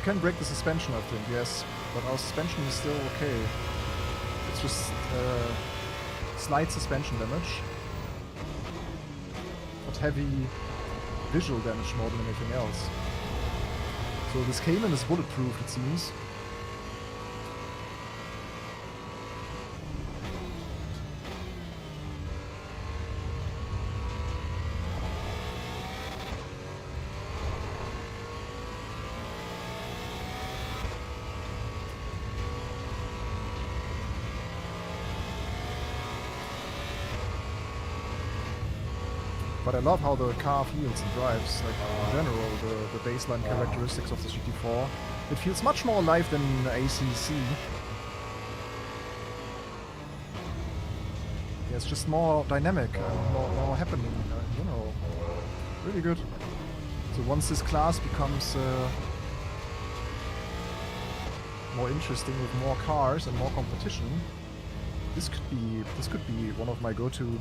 can break the suspension, I think, yes. But our suspension is still okay. It's just slight suspension damage. But heavy visual damage more than anything else. So this Cayman is bulletproof, it seems. But I love how the car feels and drives, like in general, the baseline characteristics of the GT4. It feels much more alive than ACC. Yeah, it's just more dynamic, more happening, you know. Really good. So once this class becomes more interesting with more cars and more competition, this could be one of my go-to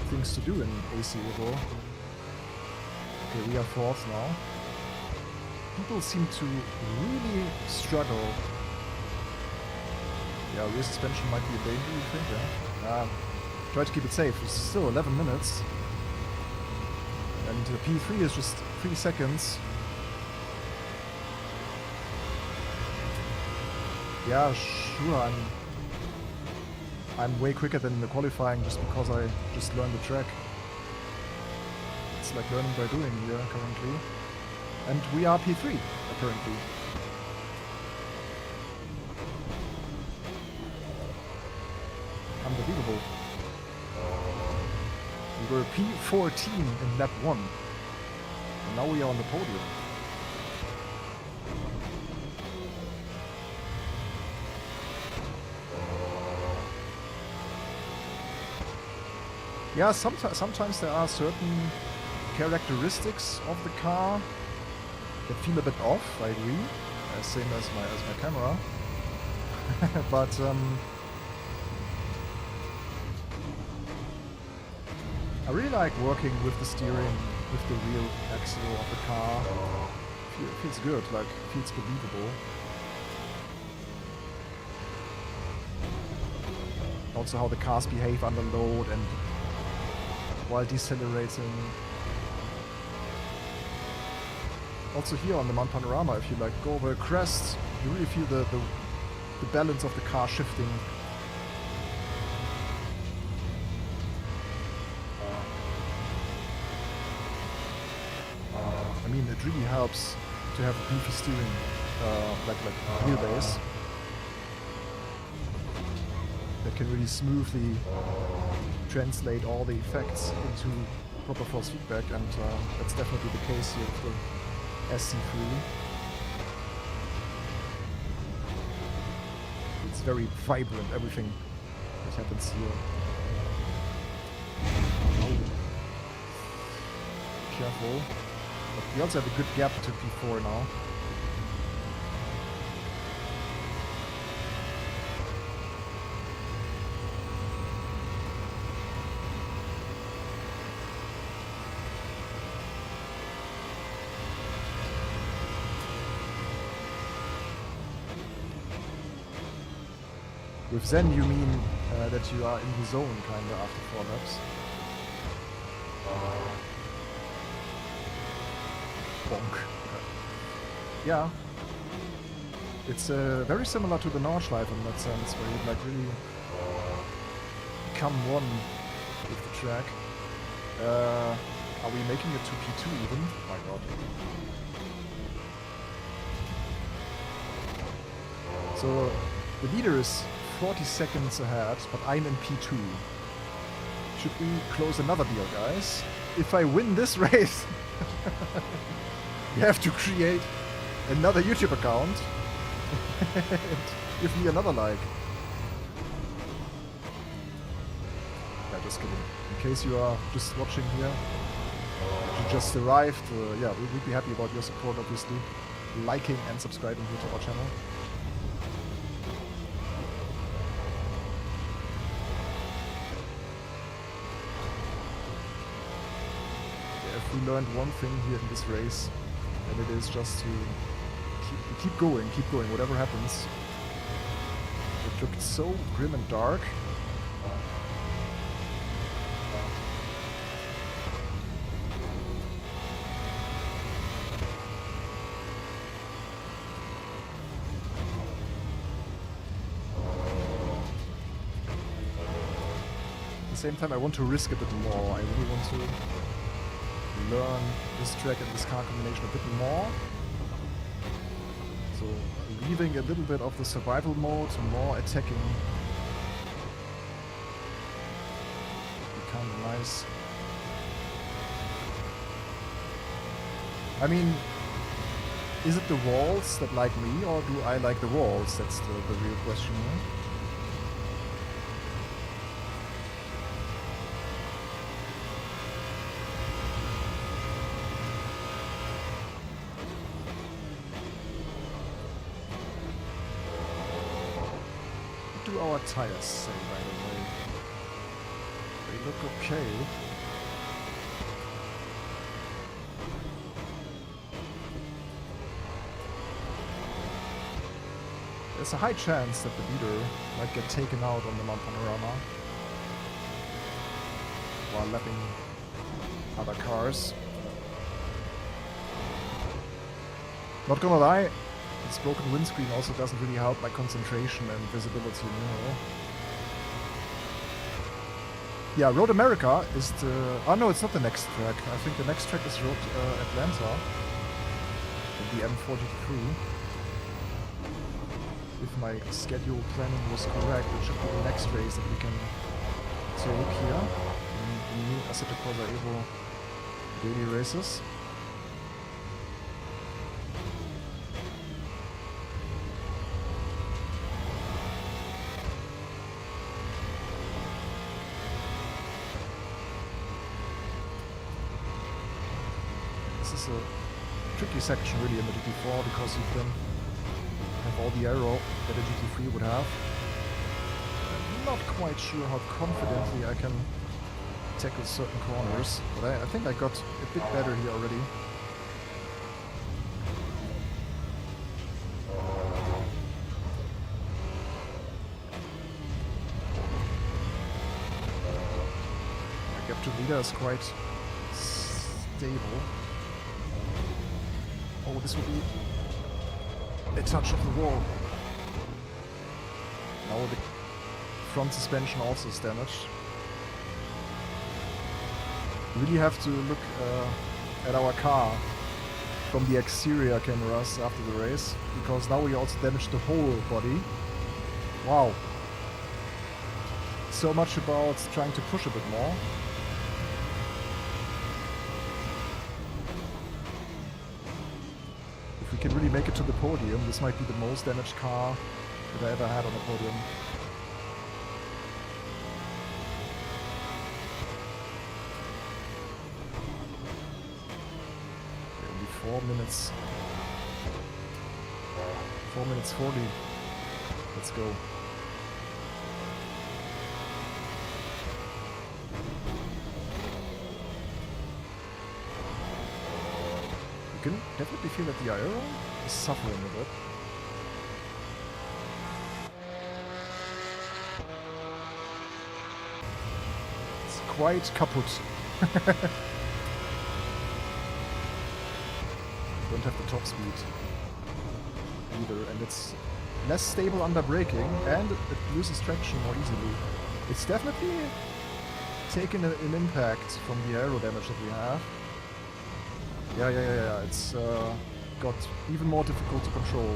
things to do in AC EVO. Okay, we are 4th now. People seem to really struggle. Yeah, rear suspension might be a danger, you think, yeah? Try to keep it safe. It's still 11 minutes. And P3 is just 3 seconds. Yeah, sure, I'm way quicker than the qualifying just because I just learned the track. It's like learning by doing here currently. And we are P3, apparently. Unbelievable. We were P14 in lap 1. And now we are on the podium. Yeah, sometimes there are certain characteristics of the car that feel a bit off, I agree. Same as my camera. But I really like working with the steering, with the real axle of the car. It feels good, like, it feels believable. Also how the cars behave under load and while decelerating. Also here on the Mount Panorama, if you like go over a crest, you really feel the balance of the car shifting. I mean, it really helps to have a beefy steering, like wheelbase that can really smoothly translate all the effects into proper force feedback, and that's definitely the case here with the SC3. It's very vibrant, everything that happens here. Oh. Careful. But we also have a good gap to P4 now. With Zen you mean that you are in the zone kinda after 4 laps. Bonk. Yeah. It's very similar to the Nordschleife in that sense, where you like really become one with the track. Are we making it to P2 even? My god. So the leader is 40 seconds ahead, but I'm in P2. Should we close another deal, guys? If I win this race, You have to create another YouTube account and give me another like. Yeah, just kidding. In case you are just watching here, you just arrived, yeah, we would be happy about your support, obviously. Liking and subscribing here to our channel. Yeah, if we learned one thing here in this race, and it is just to keep going, whatever happens. It looked so grim and dark. At the same time, I want to risk a bit more. I really want to learn this track and this car combination a bit more. So leaving a little bit of the survival mode, more attacking. Be kind of nice. I mean, is it the walls that like me, or do I like the walls? That's the real question here. What do our tires say, by the way? They look okay. There's a high chance that the leader might get taken out on the Mount Panorama while lapping other cars. Not gonna lie, this broken windscreen also doesn't really help my concentration and visibility, you know. Yeah, Road America is the... Oh no, it's not the next track. I think the next track is Road Atlanta. In the M43. If my schedule planning was correct, it should be the next race that we can take here in the new Assetto Corsa EVO daily races. This is a tricky section really in the GT4 because you can have all the aero that a GT3 would have. I'm not quite sure how confidently I can tackle certain corners, but I think I got a bit better here already. My gap to leader is quite stable. Oh, this will be a touch of the wall. Now the front suspension also is damaged. Really have to look at our car from the exterior cameras after the race, because now we also damaged the whole body. Wow. So much about trying to push a bit more. If we can really make it to the podium, this might be the most damaged car that I ever had on the podium. Okay, only 4 minutes. 4 minutes 40. Let's go. You can definitely feel that the aero is suffering a bit. It's quite kaputt. Don't have the top speed either, and it's less stable under braking, and it loses traction more easily. It's definitely taken an impact from the aero damage that we have. Yeah. It's got even more difficult to control.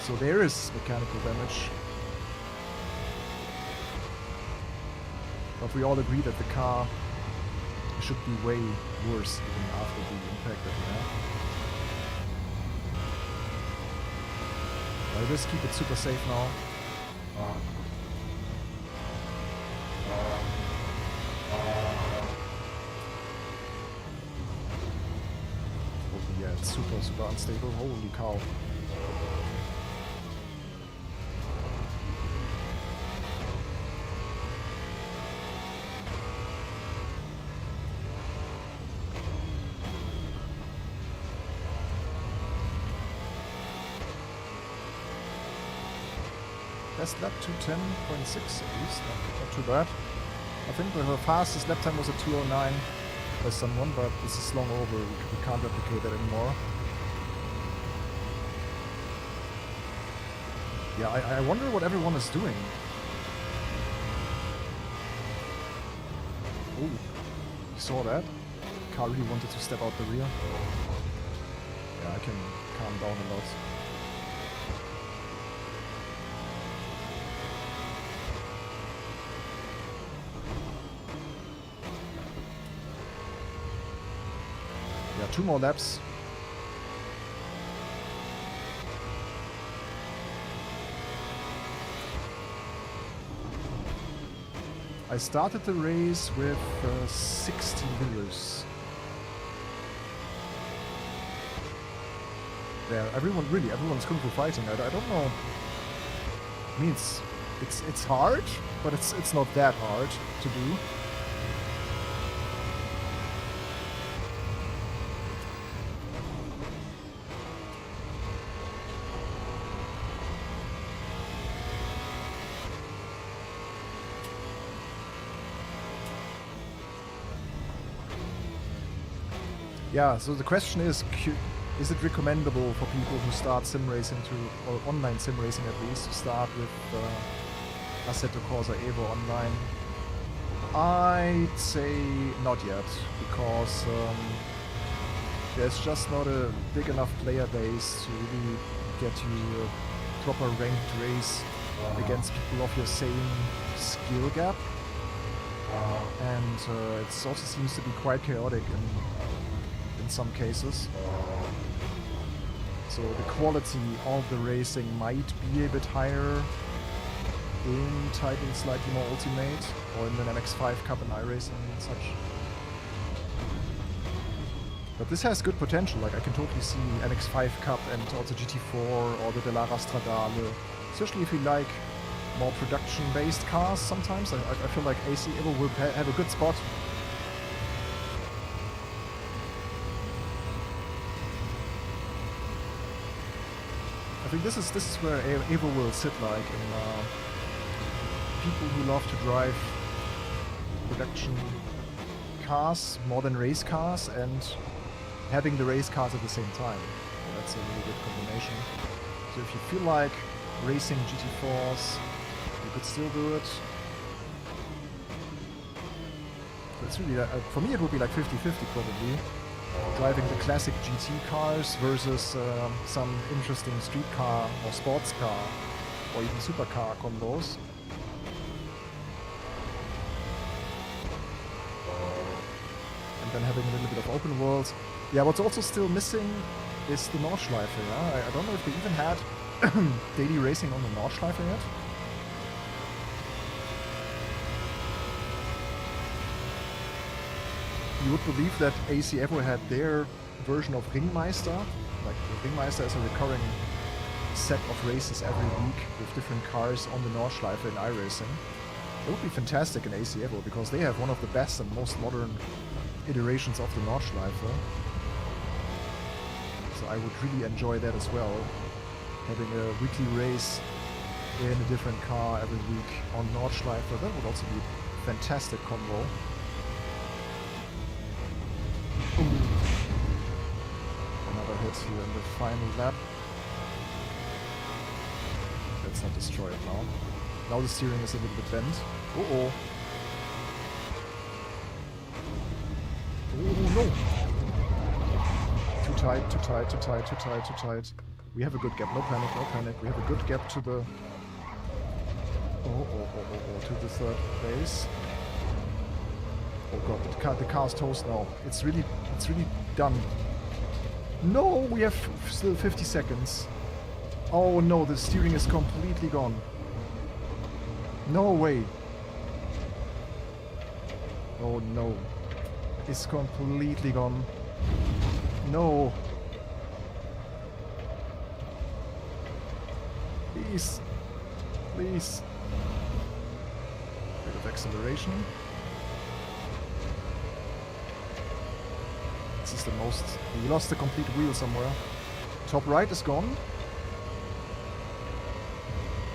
So there is mechanical damage. But we all agree that the car should be way worse even after the impact that we had. I'll just keep it super safe now. Oh yeah, it's super, super unstable. Holy cow. Best lap to 10.6 at least, not too bad. I think the fastest lap time was a 2:09 by someone, but this is long over, we can't replicate that anymore. Yeah, I wonder what everyone is doing. Oh, you saw that? Car really wanted to step out the rear. Yeah, I can calm down a lot. Yeah, 2 more laps. I started the race with 60 liters. Yeah, everyone's kung fu fighting. I don't know. I mean, it's hard, but it's not that hard to do. Yeah, so the question is it recommendable for people who start sim racing or online sim racing at least, to start with Assetto Corsa EVO online? I'd say not yet, because there's just not a big enough player base to really get you a proper ranked race against people of your same skill gap. And it also seems to be quite chaotic in some cases. So the quality of the racing might be a bit higher in typing slightly more ultimate, or in the MX-5 Cup and iRacing and such. But this has good potential. Like, I can totally see MX-5 Cup and also GT4 or the Dallara Stradale, especially if you like more production-based cars sometimes. I feel like AC EVO will have a good spot. I think this is where EVO will sit, like, in people who love to drive production cars more than race cars, and having the race cars at the same time. That's a really good combination. So if you feel like racing GT4s, you could still do it. So it's really, for me it would be like 50-50 probably. Driving the classic GT cars versus some interesting street car or sports car or even supercar combos. And then having a little bit of open world. Yeah, what's also still missing is the Nordschleife. Yeah? I don't know if they even had daily racing on the Nordschleife yet. You would believe that AC EVO had their version of Ringmeister. Like, the Ringmeister is a recurring set of races every week with different cars on the Nordschleife in iRacing. It would be fantastic in AC EVO because they have one of the best and most modern iterations of the Nordschleife. So I would really enjoy that as well. Having a weekly race in a different car every week on Nordschleife, that would also be a fantastic combo. Another hit here in the final lap. Let's not destroy it now. Now the steering is a little bit bent. Oh no! Too tight, too tight, too tight, too tight, too tight. We have a good gap. No panic, no panic. We have a good gap to the... to the third place. Oh god, the car's toast now. It's really done. No, we have still 50 seconds. Oh no, the steering is completely gone. No way. Oh no. It's completely gone. No. Please. Please. Bit of acceleration. This is the most... We lost the complete wheel somewhere. Top right is gone.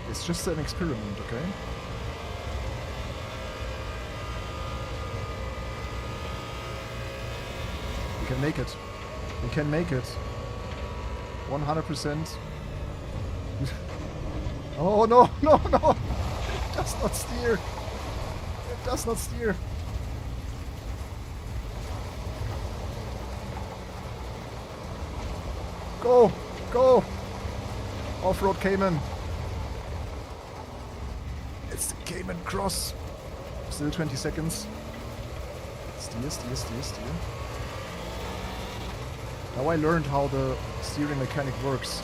It's just an experiment, okay? We can make it. We can make it. 100%. Oh no, no, no! It does not steer. It does not steer. Go! Go! Off-road Cayman. It's the Cayman Cross. Still 20 seconds. Steer, steer, steer, steer. Now I learned how the steering mechanic works.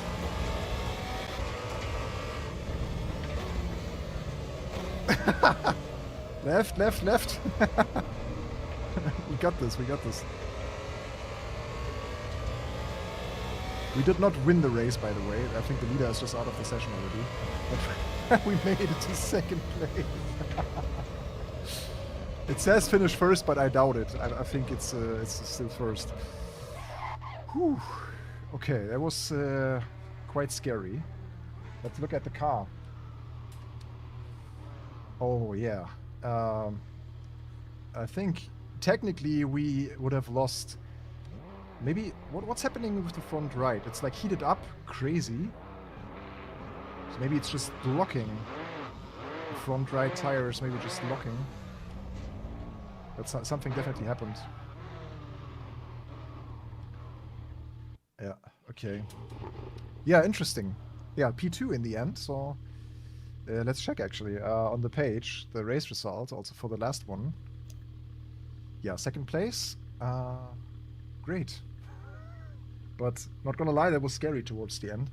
Left, left, left. We got this, we got this. We did not win the race, by the way. I think the leader is just out of the session already. But we made it to second place. It says finish first, but I doubt it. I think it's still first. Whew. Okay, that was quite scary. Let's look at the car. Oh yeah. I think technically we would have lost. Maybe what's happening with the front right? It's like heated up, crazy. So maybe it's just locking. The front right tires maybe just locking. But something definitely happened. Yeah. Okay. Yeah. Interesting. Yeah. P2 in the end. So let's check actually on the page the race result also for the last one. Yeah. Second place. Great. But not gonna lie, that was scary towards the end.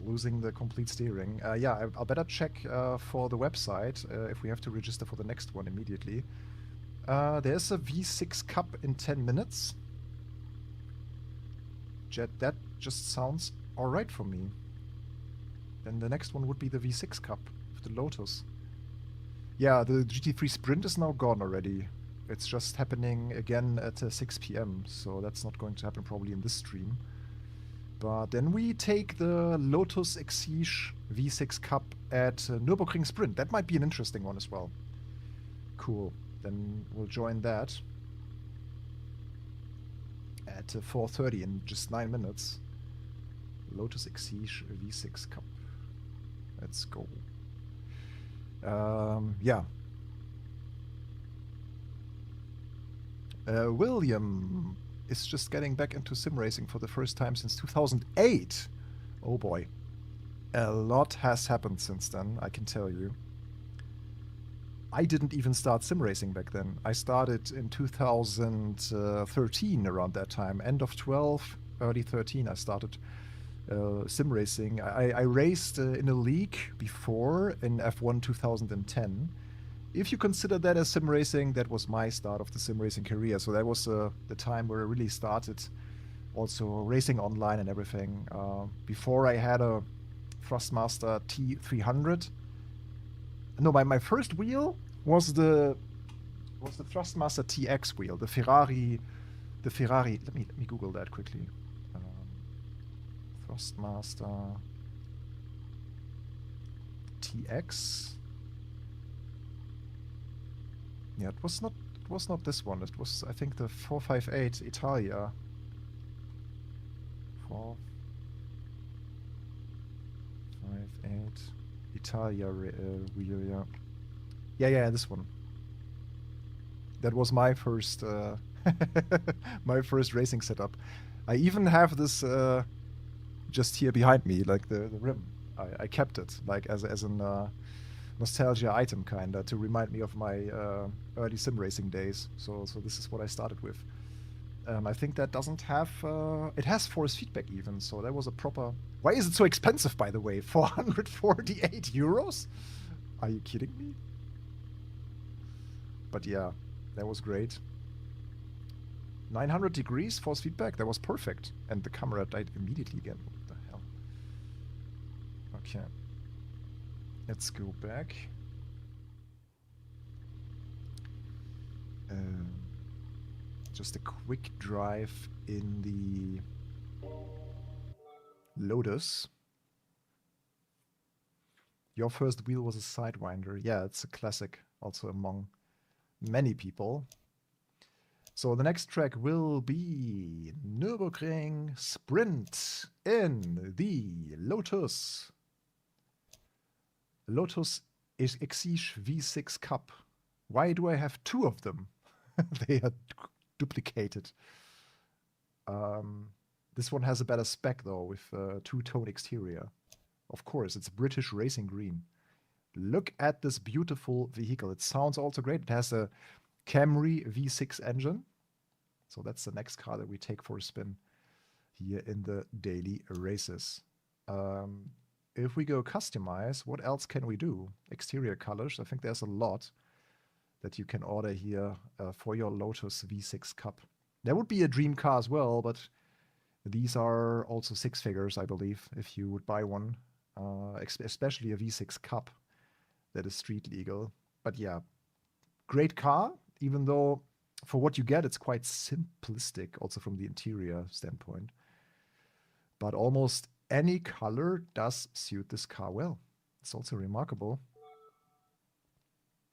Losing the complete steering. Yeah, I'll better check for the website if we have to register for the next one immediately. There's a V6 Cup in 10 minutes. That just sounds alright for me. Then the next one would be the V6 Cup with the Lotus. Yeah, the GT3 Sprint is now gone already. It's just happening again at 6 PM, so that's not going to happen probably in this stream. But then we take the Lotus Exige V6 Cup at Nuerburgring Sprint. That might be an interesting one as well. Cool. Then we'll join that at 4:30 in just 9 minutes. Lotus Exige V6 Cup. Let's go. Yeah. William is just getting back into sim racing for the first time since 2008. Oh boy. A lot has happened since then, I can tell you. I didn't even start sim racing back then. I started in 2013 around that time. End of 12, early 13 I started sim racing. I raced in a league before in F1 2010. If you consider that as sim racing, that was my start of the sim racing career. So that was the time where I really started also racing online and everything. Before I had a Thrustmaster T300. No, my first wheel was the Thrustmaster TX wheel, the Ferrari. Let me Google that quickly. Thrustmaster TX. Yeah, it was not this one. It was, I think, the 458 Italia. 458 Italia wheel, yeah. Yeah, this one. That was my first my first racing setup. I even have this just here behind me, like the rim. I kept it like as an nostalgia item, kinda, to remind me of my early sim racing days. So this is what I started with. I think that doesn't have... it has force feedback even, so that was a proper... Why is it so expensive, by the way? 448 euros? Are you kidding me? But yeah, that was great. 900 degrees force feedback, that was perfect. And the camera died immediately again. What the hell? Okay. Let's go back. Just a quick drive in the Lotus. Your first wheel was a Sidewinder. Yeah, it's a classic also among many people. So the next track will be Nuerburgring Sprint in the Lotus. Lotus is Exige V6 Cup. Why do I have two of them? They are duplicated. This one has a better spec though, with two-tone exterior. Of course, it's British racing green. Look at this beautiful vehicle. It sounds also great. It has a Camry V6 engine. So that's the next car that we take for a spin here in the daily races. If we go customize, what else can we do? Exterior colors. I think there's a lot that you can order here for your Lotus V6 Cup. That would be a dream car as well, but these are also six figures, I believe, if you would buy one. Especially a V6 Cup that is street legal. But yeah, great car, even though for what you get, it's quite simplistic, also from the interior standpoint. But almost any color does suit this car well. It's also remarkable.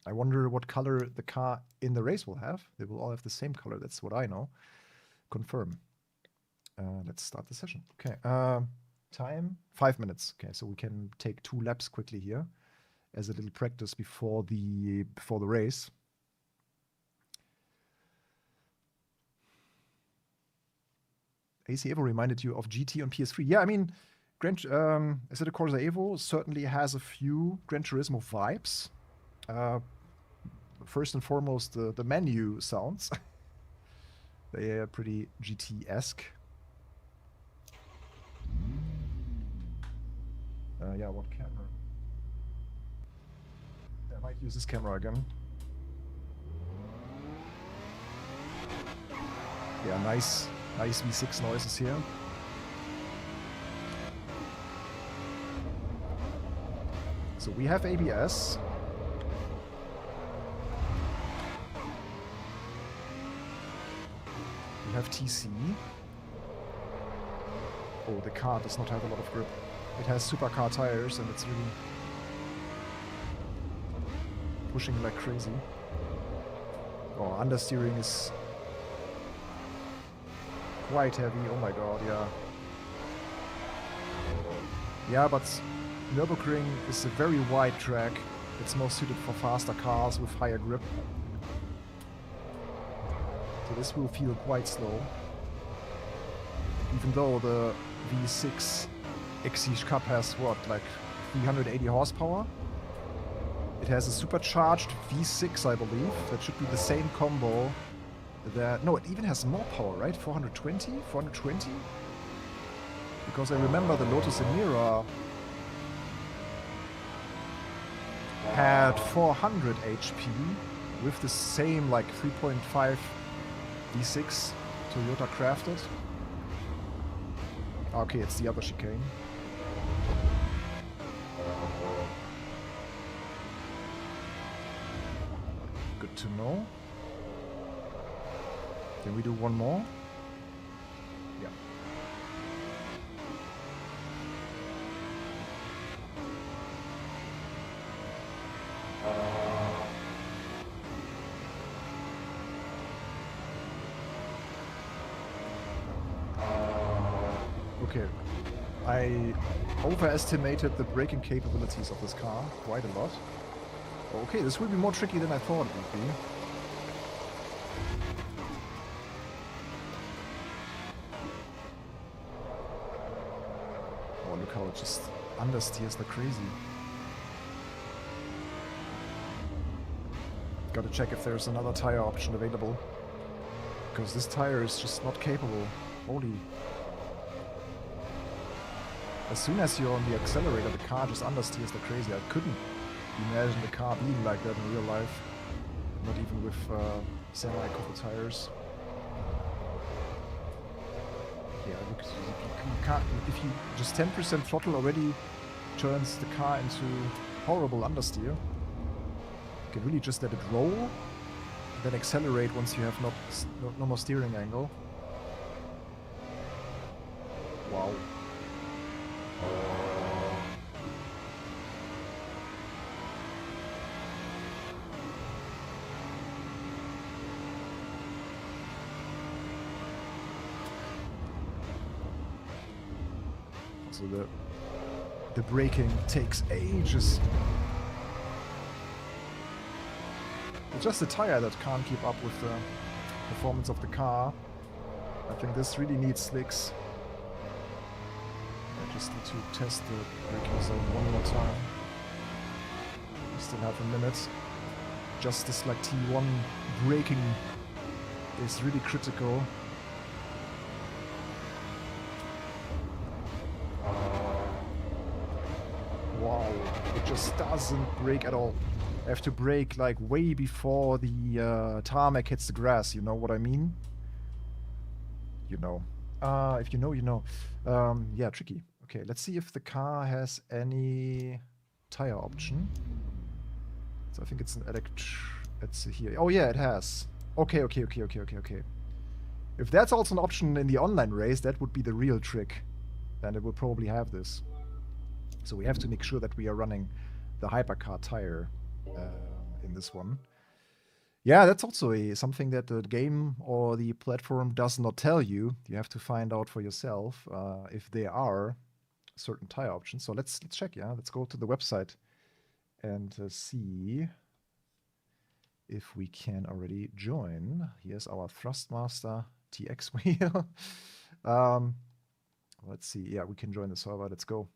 I wonder what color the car in the race will have. They will all have the same color. That's what I know. Confirm. Let's start the session. Okay. Time 5 minutes. Okay, so we can take 2 laps quickly here as a little practice before the race. AC Evo reminded you of GT on PS3. Yeah, I mean, Assetto Corsa EVO certainly has a few Gran Turismo vibes. First and foremost, the menu sounds. They are pretty GT-esque. Yeah, what camera? I might use this camera again. Yeah, nice V6 noises here. So we have ABS. We have TC. Oh, the car does not have a lot of grip. It has supercar tires and it's really pushing like crazy. Oh, understeering is quite heavy. Oh my god, yeah. Yeah, but Nuerburgring is a very wide track. It's more suited for faster cars with higher grip. So this will feel quite slow. Even though the V6 Exige Cup has what, like 380 horsepower? It has a supercharged V6, I believe. That should be the same combo that... No, it even has more power, right? 420? 420? Because I remember the Lotus Emira had 400 HP with the same, like, 3.5 V6 Toyota crafted. Okay, it's the other chicane. Good to know. Can we do one more? Yeah. Okay. I overestimated the braking capabilities of this car quite a lot. Okay, this will be more tricky than I thought it would be. Oh, look how it just understeers like crazy. Gotta check if there's another tire option available. Because this tire is just not capable. Holy. As soon as you're on the accelerator, the car just understeers like crazy. I couldn't imagine the car being like that in real life. Not even with semi-cover tires. Yeah, look, you can't, if you just 10% throttle already turns the car into horrible understeer. You can really just let it roll, and then accelerate once you have no more steering angle. Wow. So the braking takes ages. It's just the tire that can't keep up with the performance of the car. I think this really needs slicks. I just need to test the braking zone one more time. We still have a minute. Just this like T1 braking is really critical. Wow, it just doesn't brake at all. I have to brake like way before the tarmac hits the grass, you know what I mean? You know. If you know, you know. Yeah, tricky. Okay, let's see if the car has any tire option. So I think it's an let's see here. Oh yeah, it has. Okay. If that's also an option in the online race, that would be the real trick. Then it will probably have this. So we have to make sure that we are running the hypercar tire in this one. Yeah, that's also something that the game or the platform does not tell you. You have to find out for yourself if there are certain tire options. So let's check. Yeah, let's go to the website and see if we can already join. Here's our Thrustmaster TX wheel. Let's see. Yeah, we can join the server. Let's go.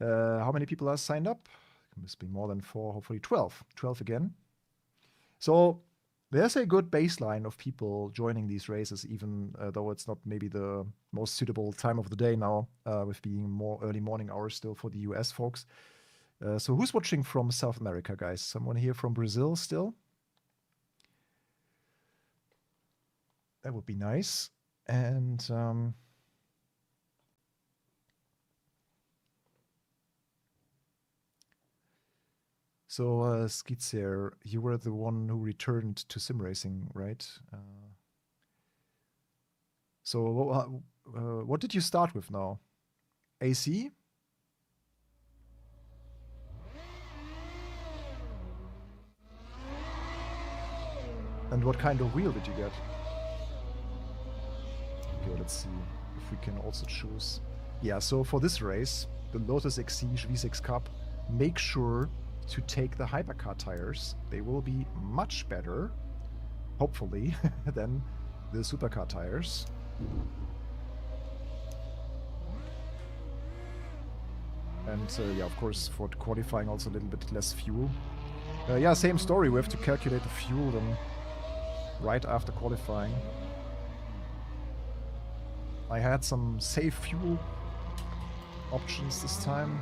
How many people are signed up? It must be more than 4, hopefully 12. 12 again. So there's a good baseline of people joining these races, even though it's not maybe the most suitable time of the day now, with being more early morning hours still for the US folks. So who's watching from South America, guys? Someone here from Brazil still? That would be nice. And so, Skitzer, you were the one who returned to sim racing, right? So, what did you start with now? AC? And what kind of wheel did you get? Okay, let's see if we can also choose. Yeah, so for this race, the Lotus Exige V6 Cup, make sure to take the hypercar tires. They will be much better, hopefully, than the supercar tires. And yeah, of course, for qualifying also a little bit less fuel. Yeah, same story. We have to calculate the fuel then right after qualifying. I had some safe fuel options this time.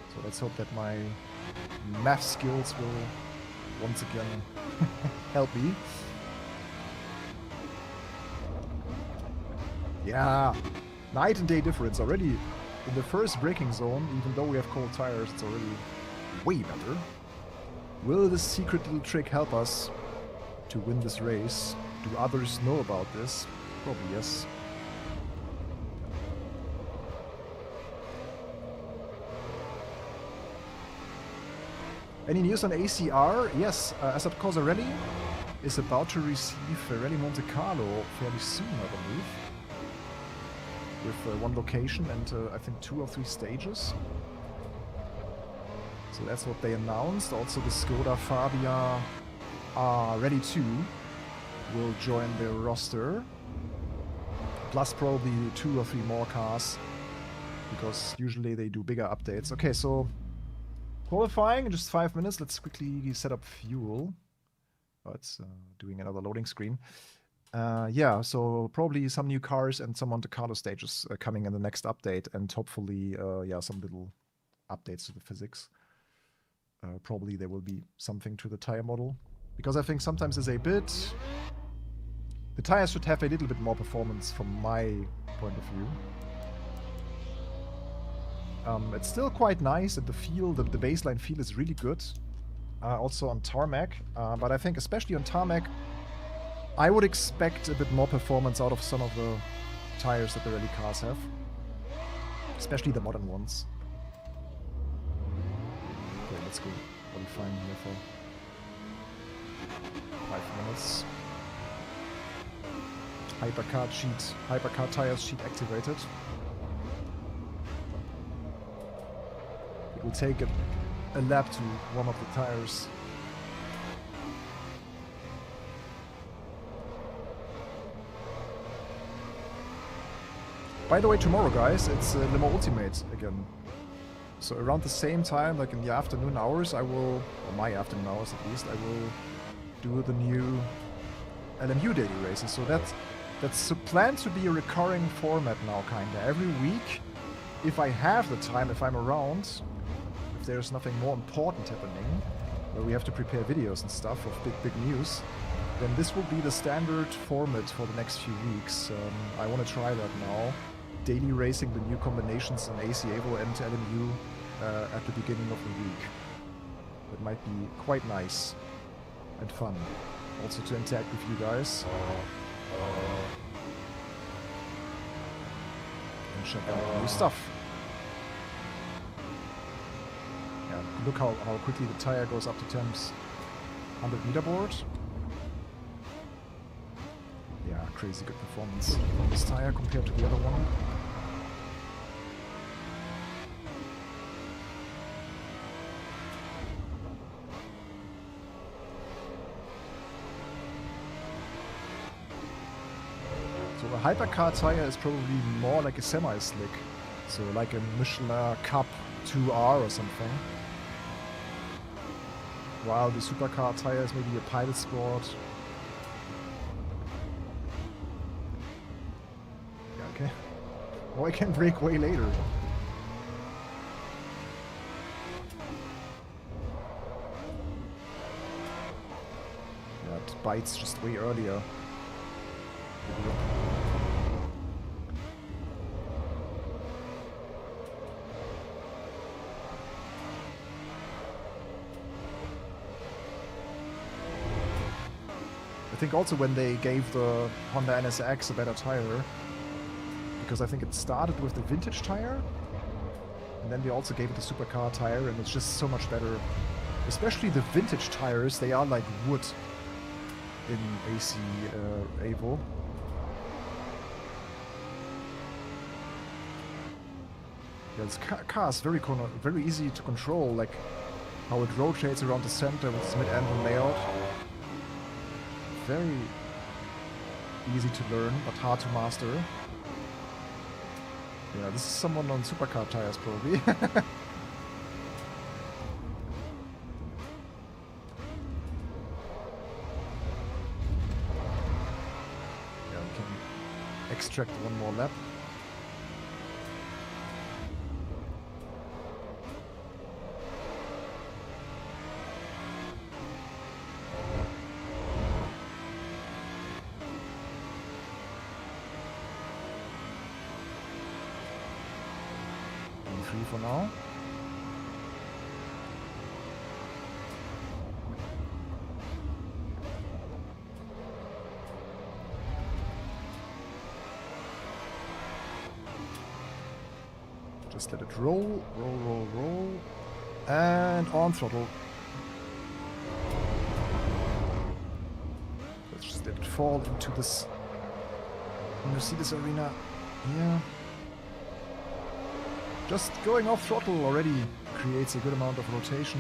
So let's hope that my math skills will once again help me. Yeah, night and day difference already. In the first braking zone, even though we have cold tires, it's already way better. Will this secret little trick help us to win this race? Do others know about this? Probably yes. Any news on ACR? Yes, Assetto Corsa Rally is about to receive Rally Monte Carlo fairly soon, I believe. With one location and I think 2 or 3 stages. So that's what they announced. Also the Skoda Fabia Rally 2 will join their roster. Plus probably 2 or 3 more cars. Because usually they do bigger updates. Okay, so Qualifying in just 5 minutes. Let's quickly set up fuel. Oh, it's doing another loading screen. Yeah, so probably some new cars and some Monte Carlo stages coming in the next update, and hopefully, yeah, some little updates to the physics. Probably there will be something to the tire model, because I think sometimes there's a bit... The tires should have a little bit more performance from my point of view. It's still quite nice, and the feel, the baseline feel is really good. Also on tarmac, but I think especially on tarmac, I would expect a bit more performance out of some of the tires that the rally cars have. Especially the modern ones. Okay, let's go. What are we fine here for 5 minutes. Hypercar tires sheet activated. It will take a lap to warm up the tires. By the way, tomorrow, guys, it's Limo Ultimate again. So around the same time, like in the afternoon hours, I will, or my afternoon hours at least, I will do the new LMU daily races. So that's planned to be a recurring format now, kinda. Every week, if I have the time, if I'm around, if there's nothing more important happening, where we have to prepare videos and stuff of big news, then this will be the standard format for the next few weeks. I want to try that now. Daily racing the new combinations in AC EVO and LMU at the beginning of the week. That might be quite nice and fun. Also to interact with you guys. And check out new stuff. Yeah, look how quickly the tire goes up to temps. 100 meter board. Yeah, crazy good performance on this tire compared to the other one. So a hypercar tire is probably more like a semi-slick. So like a Michelin Cup 2R or something. While the supercar tire is maybe a Pilot Sport. Yeah, okay. Oh, I can break way later. Yeah, it bites just way earlier. I think also when they gave the Honda NSX a better tire, because I think it started with the vintage tire, and then they also gave it a supercar tire, and it's just so much better. Especially the vintage tires, they are like wood in AC EVO. Yeah, this car is very easy to control, like how it rotates around the center with its mid-engine layout. Very easy to learn, but hard to master. Yeah, this is someone on supercar tires, probably. Yeah, we can extract one more lap. For now. Just let it roll, roll, and on throttle. Let's just let it fall into this Mercedes arena. Yeah. Just going off throttle already creates a good amount of rotation.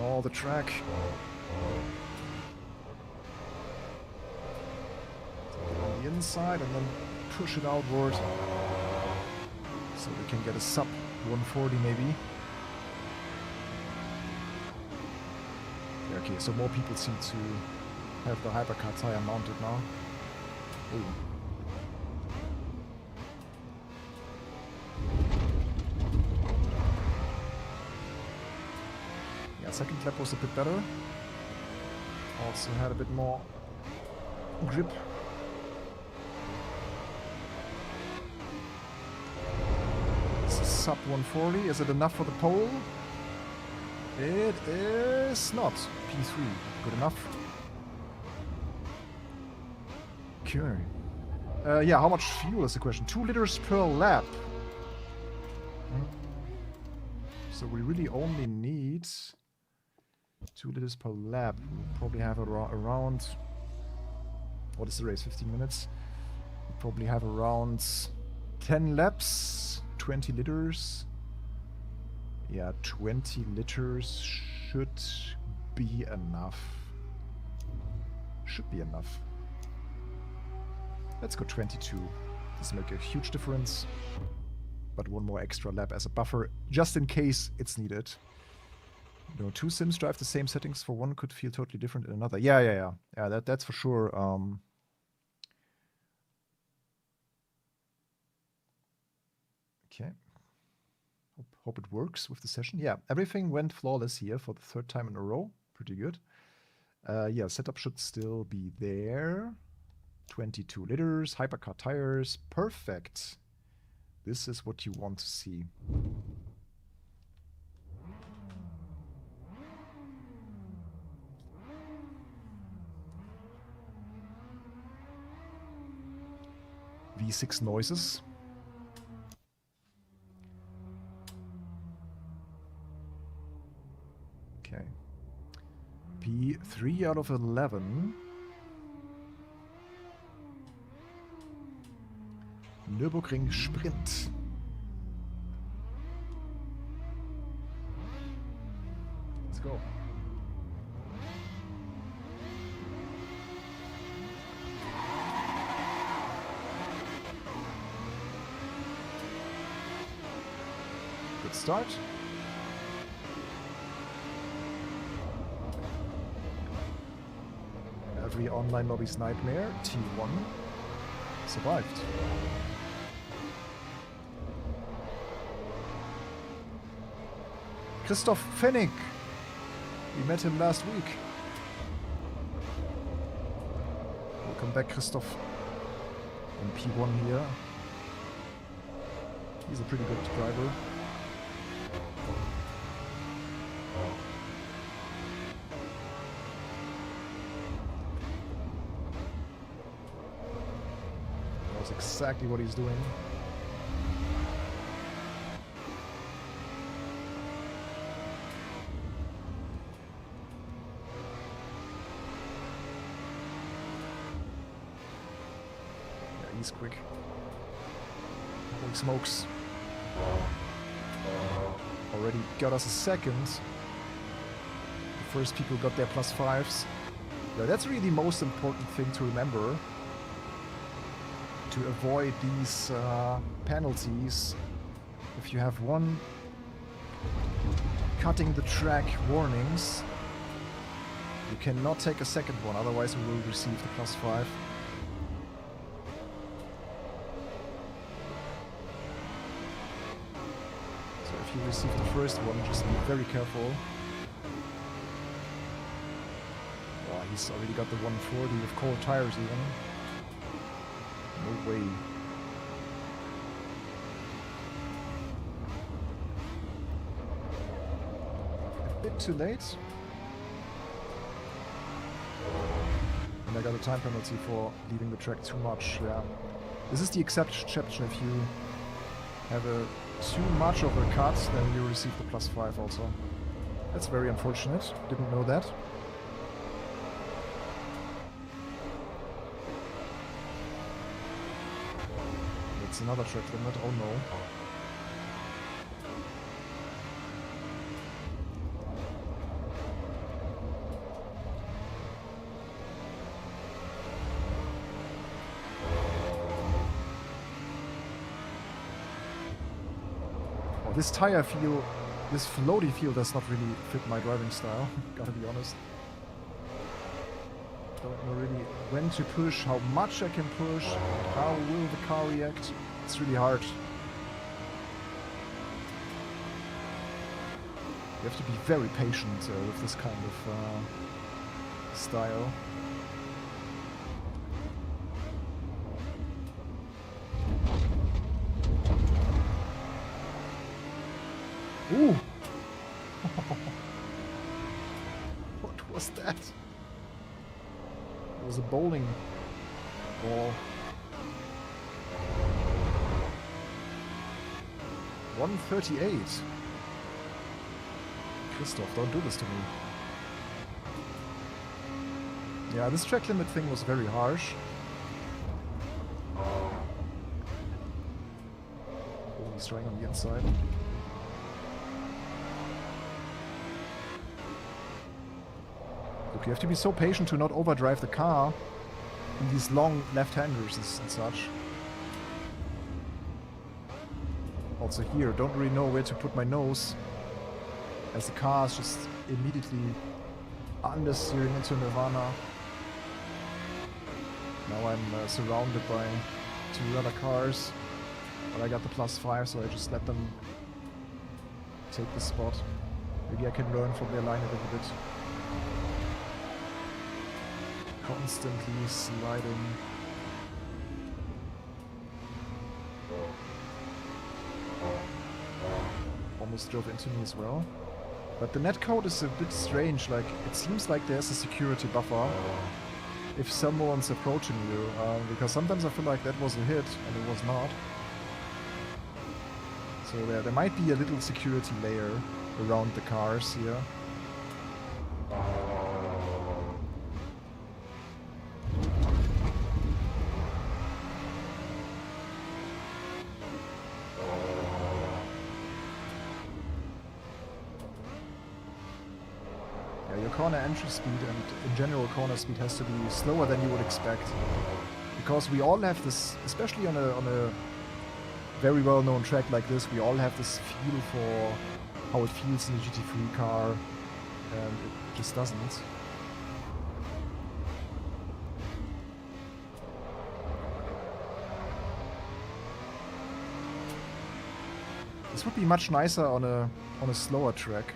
all the track. On the inside and then push it outward. So we can get a sub 140 maybe. Yeah, okay, so more people seem to have the hypercar tire mounted now. Ooh. Yeah, second lap was a bit better. Also had a bit more grip. This is sub 140. Is it enough for the pole? It is not. P3. Good enough. Okay. Yeah, how much fuel is the question? 2 liters per lap. So we really only need 2 liters per lap. We'll probably have around... What is the race? 15 minutes? We'll probably have around 10 laps. 20 liters. Yeah, 20 liters should be enough. Should be enough. Let's go 22. This make a huge difference. But one more extra lap as a buffer, just in case it's needed. You know, 2 sims drive the same settings for one could feel totally different in another. Yeah, that's for sure. Okay. Hope it works with the session. Yeah, everything went flawless here for the 3rd time in a row. Pretty good. Yeah, setup should still be there. 22 liters, hypercar tires. Perfect. This is what you want to see. V6 noises. Okay. P3 out of 11. Nuerburgring Sprint. Let's go. Good start. Every online lobby's nightmare, T1, survived. Christoph Pfennig. We met him last week. Welcome back, Christoph. On P1 here. He's a pretty good driver. Knows exactly what he's doing. He's quick. Holy smokes. Already got us a second. The first people got their +5s. Yeah, that's really the most important thing to remember. To avoid these penalties. If you have one cutting the track warnings, you cannot take a second one, otherwise you will receive the +5. You received the first one, just be very careful. Oh, he's already got the 140 with cold tires even. No way. A bit too late. And I got a time penalty for leaving the track too much, yeah. This is the exception if you have too much of a cut, then you receive the +5 also. That's very unfortunate. Didn't know that. It's another track limit. Oh no. This tire feel, this floaty feel does not really fit my driving style, gotta be honest. Don't know really when to push, how much I can push, how will the car react. It's really hard. You have to be very patient with this kind of style. Ooh! What was that? It was a bowling ball. 138. Christoph, don't do this to me. Yeah, this track limit thing was very harsh. Oh, he's trying on the inside. Look, you have to be so patient to not overdrive the car in these long left-handers and such. Also here, don't really know where to put my nose, as the car is just immediately understeering into Nirvana. Now I'm surrounded by 2 other cars, but I got the +5, so I just let them take the spot. Maybe I can learn from their line a little bit. Constantly sliding. Almost drove into me as well. But the netcode is a bit strange, like it seems like there's a security buffer if someone's approaching you, because sometimes I feel like that was a hit and it was not. So there might be a little security layer around the cars here. Corner entry speed and in general corner speed has to be slower than you would expect, because we all have this, especially on a very well-known track like this, we all have this feel for how it feels in a GT3 car, and it just doesn't. This would be much nicer on a slower track.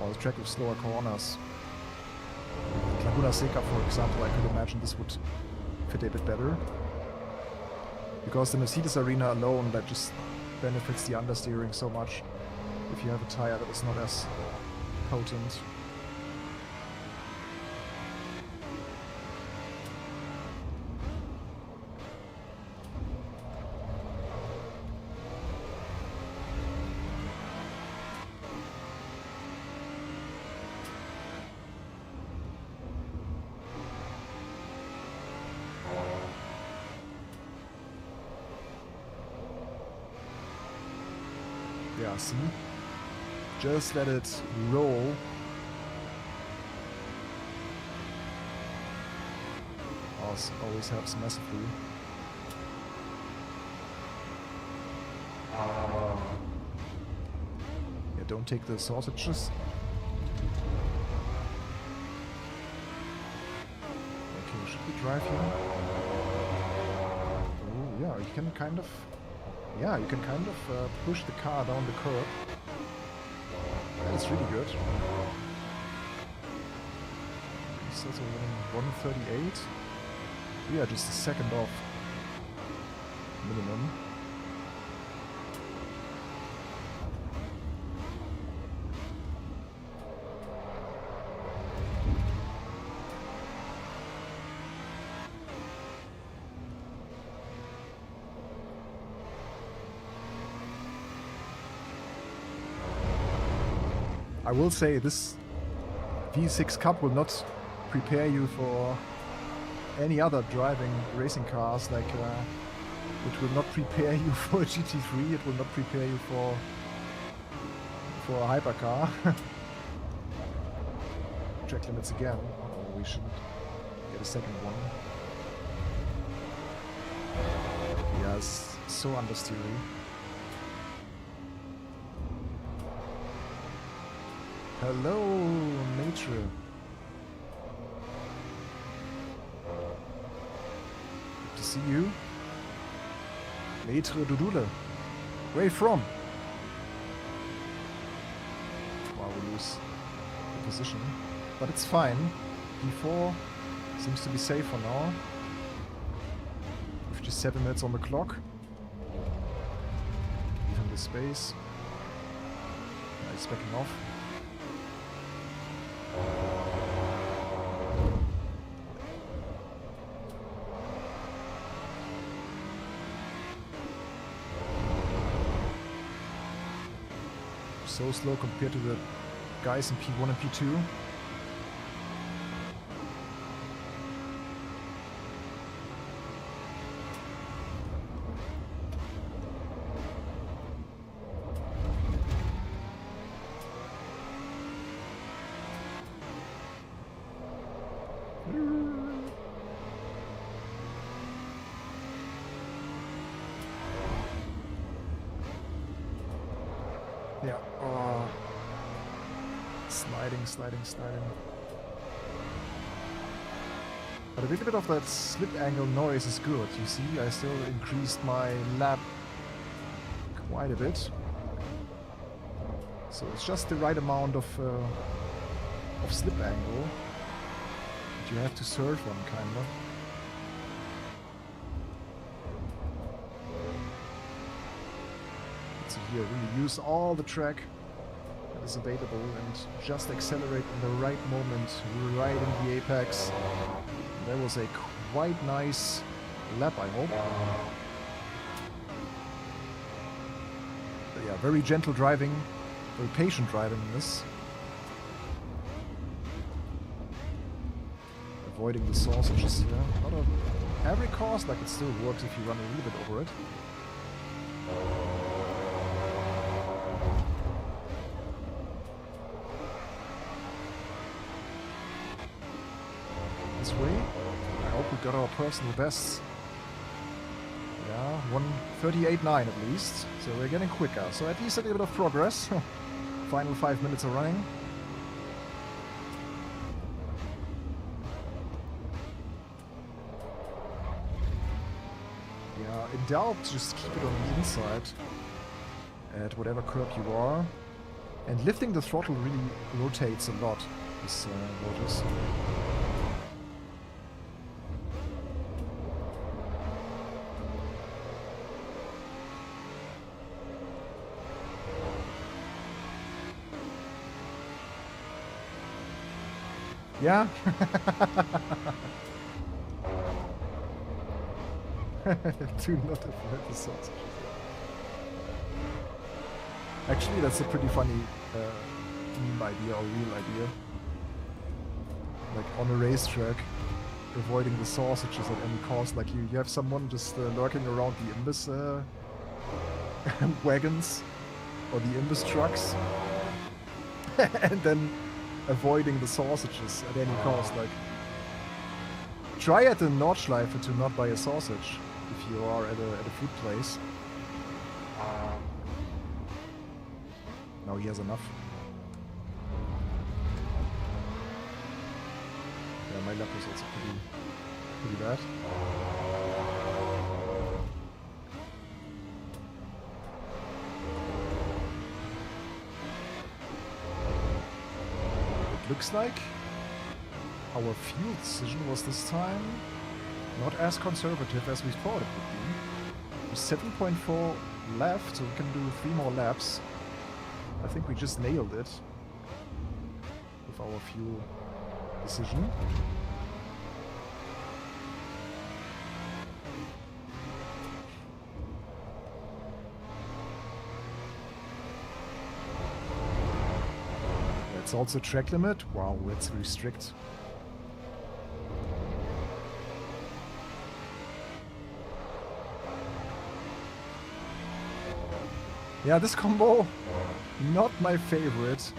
Or a track with slower corners. Laguna Seca, for example, I could imagine this would fit a bit better. Because the Mercedes Arena alone, that just benefits the understeering so much if you have a tire that is not as potent. Yeah, see? Just let it roll. Always helps massively. Yeah, don't take the sausages. Okay, should we drive here? Oh, yeah, you can kind of... Yeah, you can kind of push the car down the curb. That's really good. It's also running 138. Yeah, just a second off minimum. I will say this V6 Cup will not prepare you for any other driving racing cars, like it will not prepare you for a GT3, it will not prepare you for a hypercar. Track limits again. Oh, we should get a second one. Yeah, it's so understeery. Hello, nature. Good to see you. Maitre Dudule. Where are you from? Wow, we lose the position. But it's fine. P4 seems to be safe for now. 57 minutes on the clock. Even the space. Nice backing off. So slow compared to the guys in P1 and P2. Yeah. Oh. Sliding. But a little bit of that slip angle noise is good. You see, I still increased my lap quite a bit. So it's just the right amount of slip angle that you have to surf on, kind of. So here, really use all the track that is available and just accelerate in the right moment, right in the apex. That was a quite nice lap, I hope. But yeah, very gentle driving, very patient driving in this. Avoiding the sausages here. Not a every course, like it still works if you run a little bit over it. This way. I hope we got our personal bests. Yeah, 1:38.9 at least. So we're getting quicker. So at least a little bit of progress. Final 5 minutes of running. Yeah, in doubt, just keep it on the inside at whatever curb you are. And lifting the throttle really rotates a lot, this Lotus. Yeah. Do not avoid the sausages. Actually, that's a pretty funny meme idea or real idea. Like on a racetrack, avoiding the sausages at any cost. Like you have someone just lurking around the imbus wagons or the imbus trucks, and then avoiding the sausages at any cost. Like, try at the Nordschleife to not buy a sausage if you are at a food place. Now he has enough. Yeah, my lap was also pretty bad. Looks like our fuel decision was this time not as conservative as we thought it would be. There's 7.4 left, so we can do 3 more laps. I think we just nailed it with our fuel decision. It's also track limit. Wow, that's very strict. Yeah, this combo, not my favorite.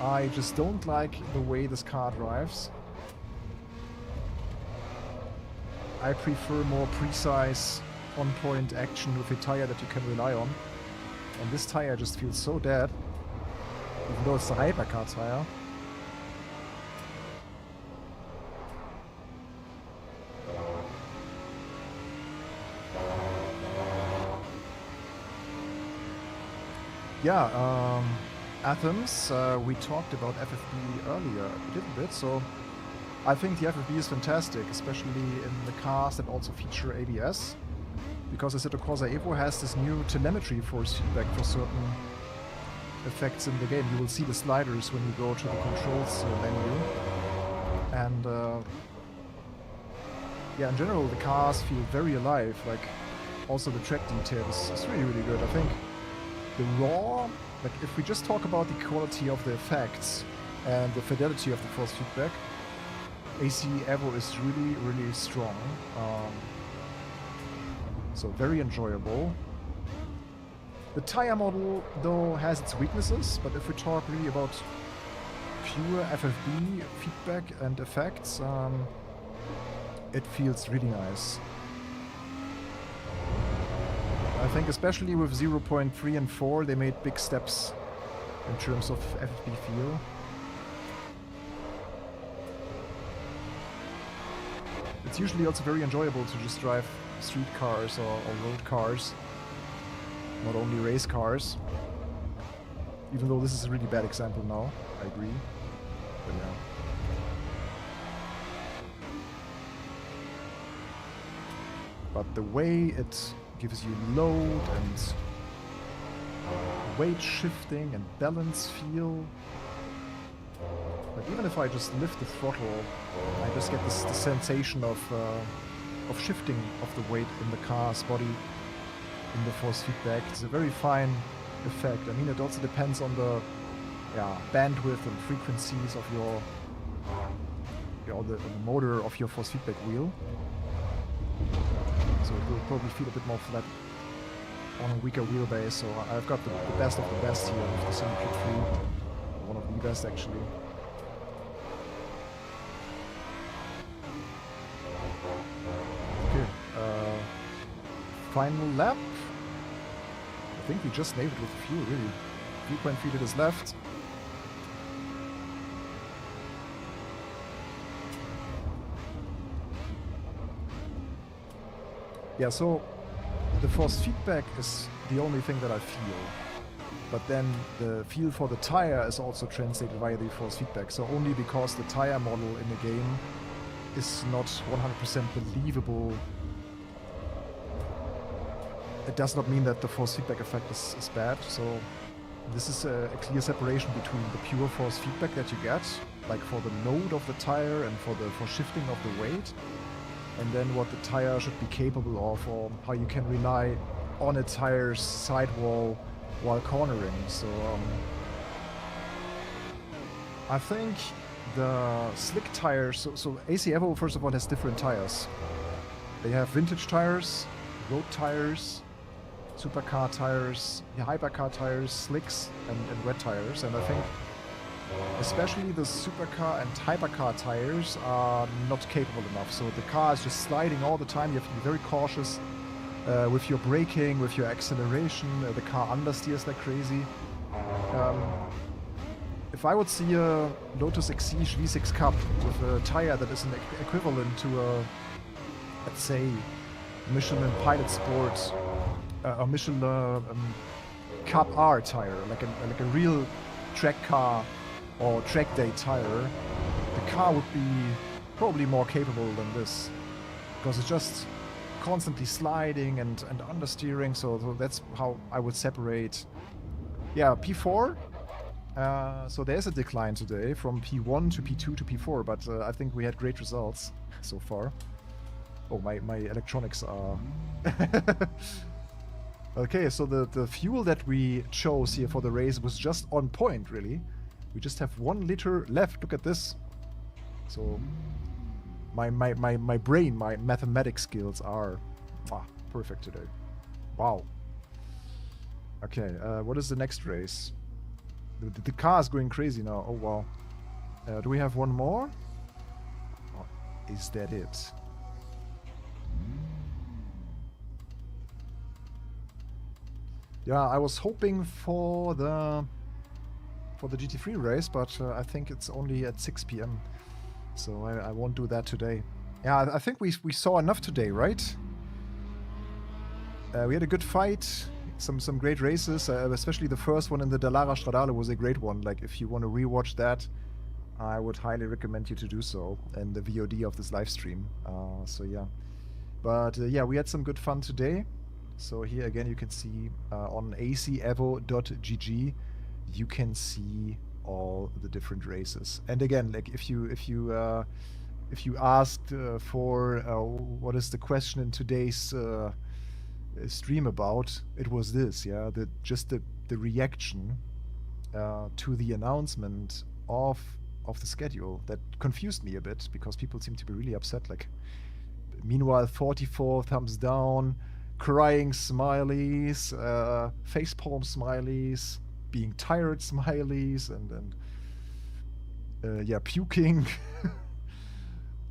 I just don't like the way this car drives. I prefer more precise, on-point action with a tire that you can rely on. And this tire just feels so dead. Even though it's the hypercar tire. Yeah, Athens, we talked about FFB earlier a little bit, so I think the FFB is fantastic, especially in the cars that also feature ABS, because Assetto Corsa EVO has this new telemetry force feedback for certain effects in the game. You will see the sliders when you go to the controls menu, and yeah, in general the cars feel very alive, like also the track details is really, really good. I think the raw, like if we just talk about the quality of the effects and the fidelity of the force feedback, AC EVO is really, really strong. So very enjoyable. The tire model, though, has its weaknesses, but if we talk really about pure FFB feedback and effects, it feels really nice. I think especially with 0.3 and 4 they made big steps in terms of FFB feel. It's usually also very enjoyable to just drive street cars or road cars, not only race cars. Even though this is a really bad example now, I agree. But yeah. But the way it gives you load and weight shifting and balance feel. Like even if I just lift the throttle, I just get the sensation of shifting of the weight in the car's body in the force feedback. It's a very fine effect. I mean, it also depends on the bandwidth and frequencies of your the motor of your force feedback wheel. So it will probably feel a bit more flat on a weaker wheelbase. So I've got the best of the best here with the Syndicate 3. One of the best actually. Okay, final lap. I think we just nailed it with the fuel, really. 3.3 liters left. Yeah, so the force feedback is the only thing that I feel. But then the feel for the tire is also translated via the force feedback. So only because the tire model in the game is not 100% believable, it does not mean that the force feedback effect is bad. So this is a clear separation between the pure force feedback that you get, like for the load of the tire and for shifting of the weight, and then what the tire should be capable of, or how you can rely on a tire's sidewall while cornering. So I think the slick tires, so AC EVO first of all has different tires. They have vintage tires, road tires, supercar tires, hypercar tires, slicks, and wet tires. And I think especially the supercar and hypercar tires are not capable enough. So the car is just sliding all the time. You have to be very cautious with your braking, with your acceleration. The car understeers like crazy. If I would see a Lotus Exige V6 Cup with a tire that is an equivalent to a, let's say, Michelin Pilot Sport, a Michelin Cup R tire, like a real track car or track day tire, the car would be probably more capable than this, because it's just constantly sliding and understeering. So that's how I would separate. Yeah, P4. So there's a decline today from P1 to P2 to P4, but I think we had great results so far. Oh, my electronics are... Okay, so the fuel that we chose here for the race was just on point, really. We just have 1 liter left. Look at this. So my brain, my mathematics skills are perfect today. Wow. Okay, what is the next race? The car is going crazy now. Oh wow. Do we have one more? Or is that it? Yeah, I was hoping for the for the GT3 race, but I think it's only at 6 p.m. So I won't do that today. Yeah, I think we saw enough today, right? We had a good fight, some great races, especially the first one in the Dallara Stradale was a great one. Like, if you want to rewatch that, I would highly recommend you to do so in the VOD of this live stream. So yeah. But yeah, we had some good fun today. So here again, you can see on acevo.gg, you can see all the different races. And again, like if you asked for what is the question in today's stream about, it was this, yeah, just the reaction to the announcement of the schedule that confused me a bit, because people seem to be really upset. Like, meanwhile, 44 thumbs down, crying smileys, facepalm smileys, being tired smileys, and yeah, puking.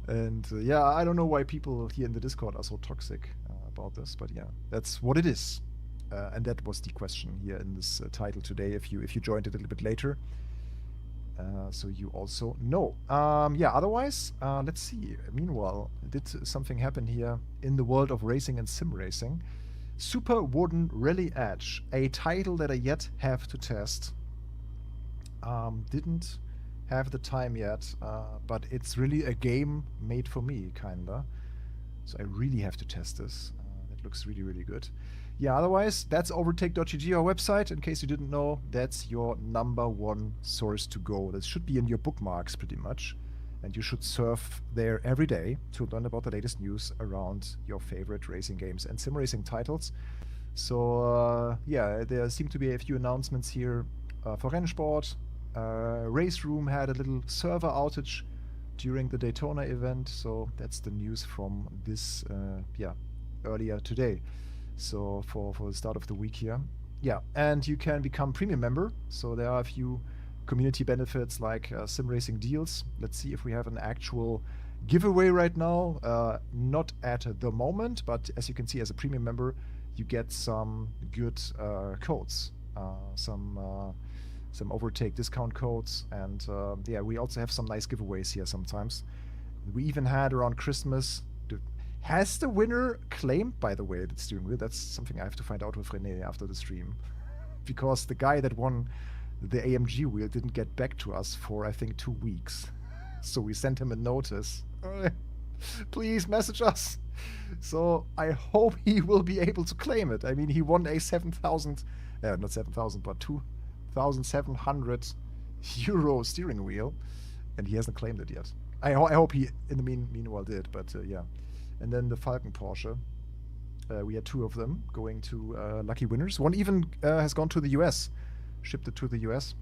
And yeah, I don't know why people here in the Discord are so toxic about this, but yeah, that's what it is. And that was the question here in this title today, if you joined it a little bit later. So you also know. Yeah, otherwise, let's see. Meanwhile, did something happen here in the world of racing and sim racing? Super Wooden Rally Edge, a title that I yet have to test. Didn't have the time yet, but it's really a game made for me, kinda. So I really have to test this. It looks really, really good. Yeah, otherwise, that's overtake.gg, our website. In case you didn't know, that's your #1 source to go. This should be in your bookmarks pretty much. And you should surf there every day to learn about the latest news around your favorite racing games and sim racing titles. So, yeah, there seem to be a few announcements here for Rennsport. Race Room had a little server outage during the Daytona event. So that's the news from this, yeah, earlier today. So for the start of the week here. Yeah, and you can become premium member. So there are a few community benefits like sim racing deals. Let's see if we have an actual giveaway right now. Not at the moment, but as you can see, as a premium member, you get some good codes, some overtake discount codes, and yeah, we also have some nice giveaways here sometimes. We even had around Christmas. Has the winner claimed, by the way, the steering wheel? That's something I have to find out with René after the stream. Because the guy that won the AMG wheel didn't get back to us for, I think, 2 weeks. So we sent him a notice. Please message us. So I hope he will be able to claim it. I mean, he won a 7,000, not 7,000, but 2,700 euro steering wheel, and he hasn't claimed it yet. I hope he, in the meanwhile, did, but yeah. And then the Falcon Porsche. We had 2 of them going to lucky winners. One even has gone to the US. Shipped it to the US.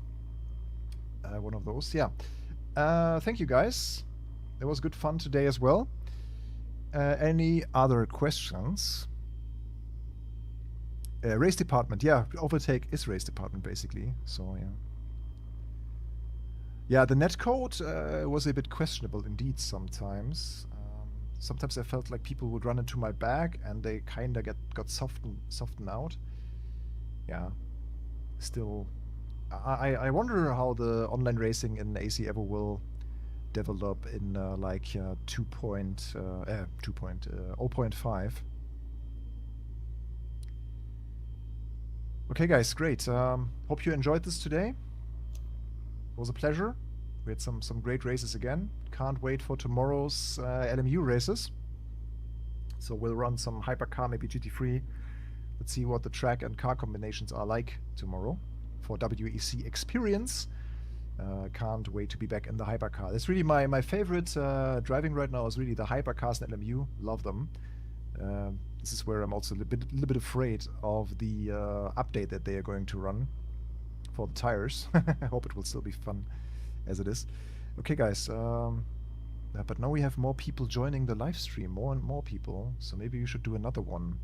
One of those, yeah. Thank you, guys. It was good fun today as well. Any other questions? Race department, yeah. Overtake is race department, basically. So, yeah. Yeah, the netcode was a bit questionable indeed sometimes. Sometimes I felt like people would run into my bag and they kind of got softened out. Yeah. Still, I wonder how the online racing in AC Evo will develop in like 0.5. Okay, guys, great. Hope you enjoyed this today. It was a pleasure. We had some great races again. Can't wait for tomorrow's LMU races. So we'll run some hypercar, maybe GT3. Let's see what the track and car combinations are like tomorrow for WEC experience. Can't wait to be back in the hypercar. That's really my favorite driving right now is really the hypercars in LMU. Love them. This is where I'm also a little bit afraid of the update that they are going to run for the tires. I hope it will still be fun as it is. Okay, guys. But now we have more people joining the live stream, more and more people. So maybe we should do another one.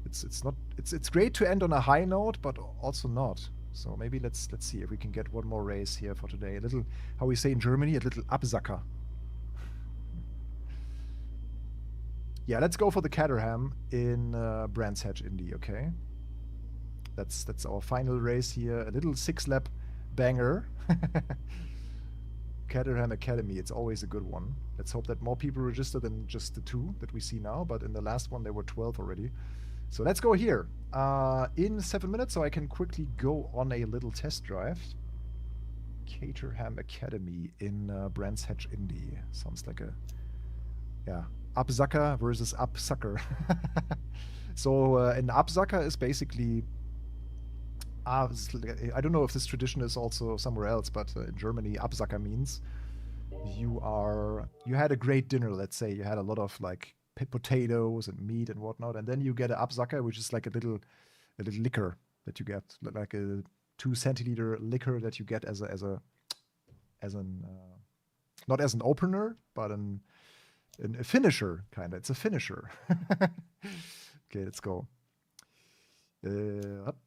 It's great to end on a high note, but also not. So maybe let's see if we can get one more race here for today. A little, how we say in Germany, a little Absacker. Yeah, let's go for the Caterham in Brands Hatch Indy, okay? That's our final race here. A little 6-lap banger. Caterham Academy, it's always a good one. Let's hope that more people register than just the 2 that we see now, but in the last one there were 12 already. So let's go here. In 7 minutes, so I can quickly go on a little test drive. Caterham Academy in Brands Hatch Indy. Sounds like a, yeah, Absacker versus Absucker. So an Absacker is basically, I don't know if this tradition is also somewhere else, but in Germany, Absacker means you had a great dinner, let's say. You had a lot of like potatoes and meat and whatnot, and then you get an Absacker, which is like a little liquor that you get, like a 2 centiliter liquor that you get as an not as an opener, but a finisher, kind of. It's a finisher. Okay, let's go. Up.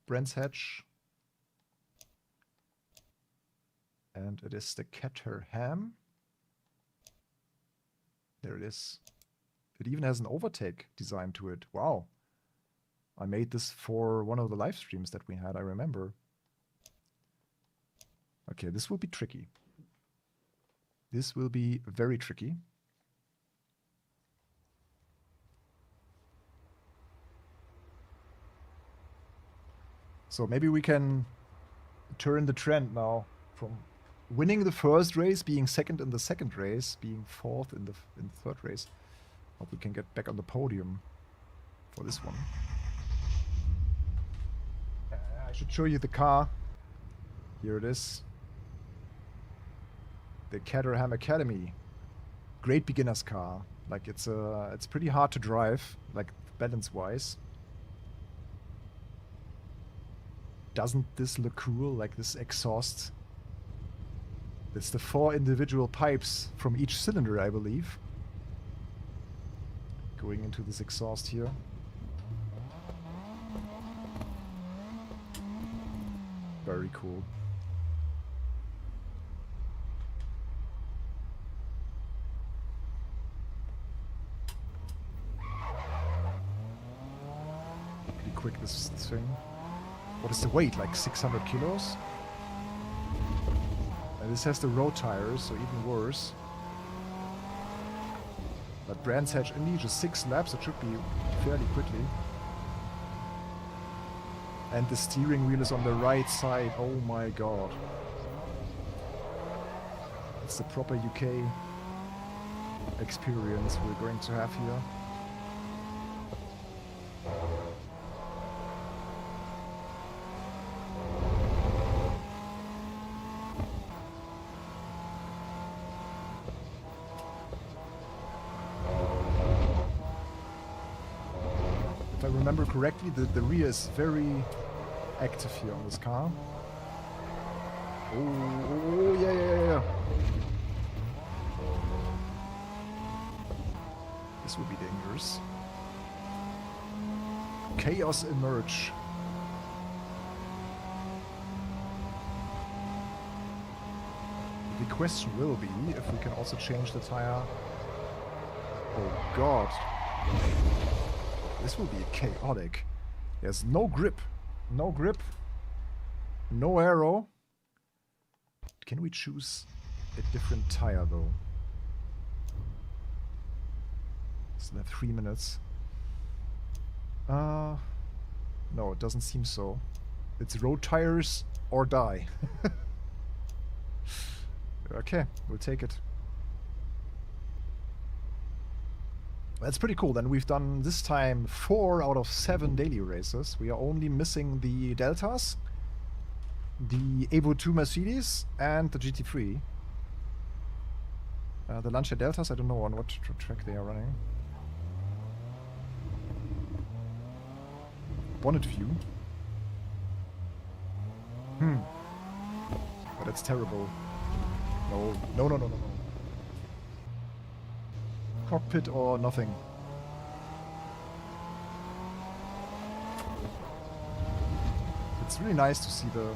Brands Hatch. And it is the Caterham. There it is. It even has an overtake design to it. Wow. I made this for one of the live streams that we had, I remember. Okay, this will be tricky. This will be very tricky. So maybe we can turn the trend now from winning the first race, being second in the second race, being fourth in the third race. Hope we can get back on the podium for this one. I should show you the car. Here it is. The Caterham Academy. Great beginner's car. Like it's pretty hard to drive, like balance-wise. Doesn't this look cool? Like this exhaust. It's the 4 individual pipes from each cylinder, I believe. Going into this exhaust here. Very cool. Pretty quick, this thing. What is the weight? Like 600 kilos? And this has the road tires, so even worse. But Brands Hatch Indy, just 6 laps, it should be fairly quickly. And the steering wheel is on the right side. Oh my god. It's the proper UK experience we're going to have here. If I remember correctly, the rear is very active here on this car. Oh, yeah. This will be dangerous. Chaos emerge. The question will be if we can also change the tire. Oh god. This will be chaotic. There's no grip. No grip. No aero. Can we choose a different tire though? Still have 3 minutes. No, it doesn't seem so. It's road tires or die. Okay, we'll take it. That's pretty cool. Then we've done this time 4 out of 7 daily races. We are only missing the Deltas, the EVO 2 Mercedes, and the GT3. The Lancia Deltas, I don't know on what track they are running. Bonnet view. But that's terrible. No. Cockpit or nothing. It's really nice to see the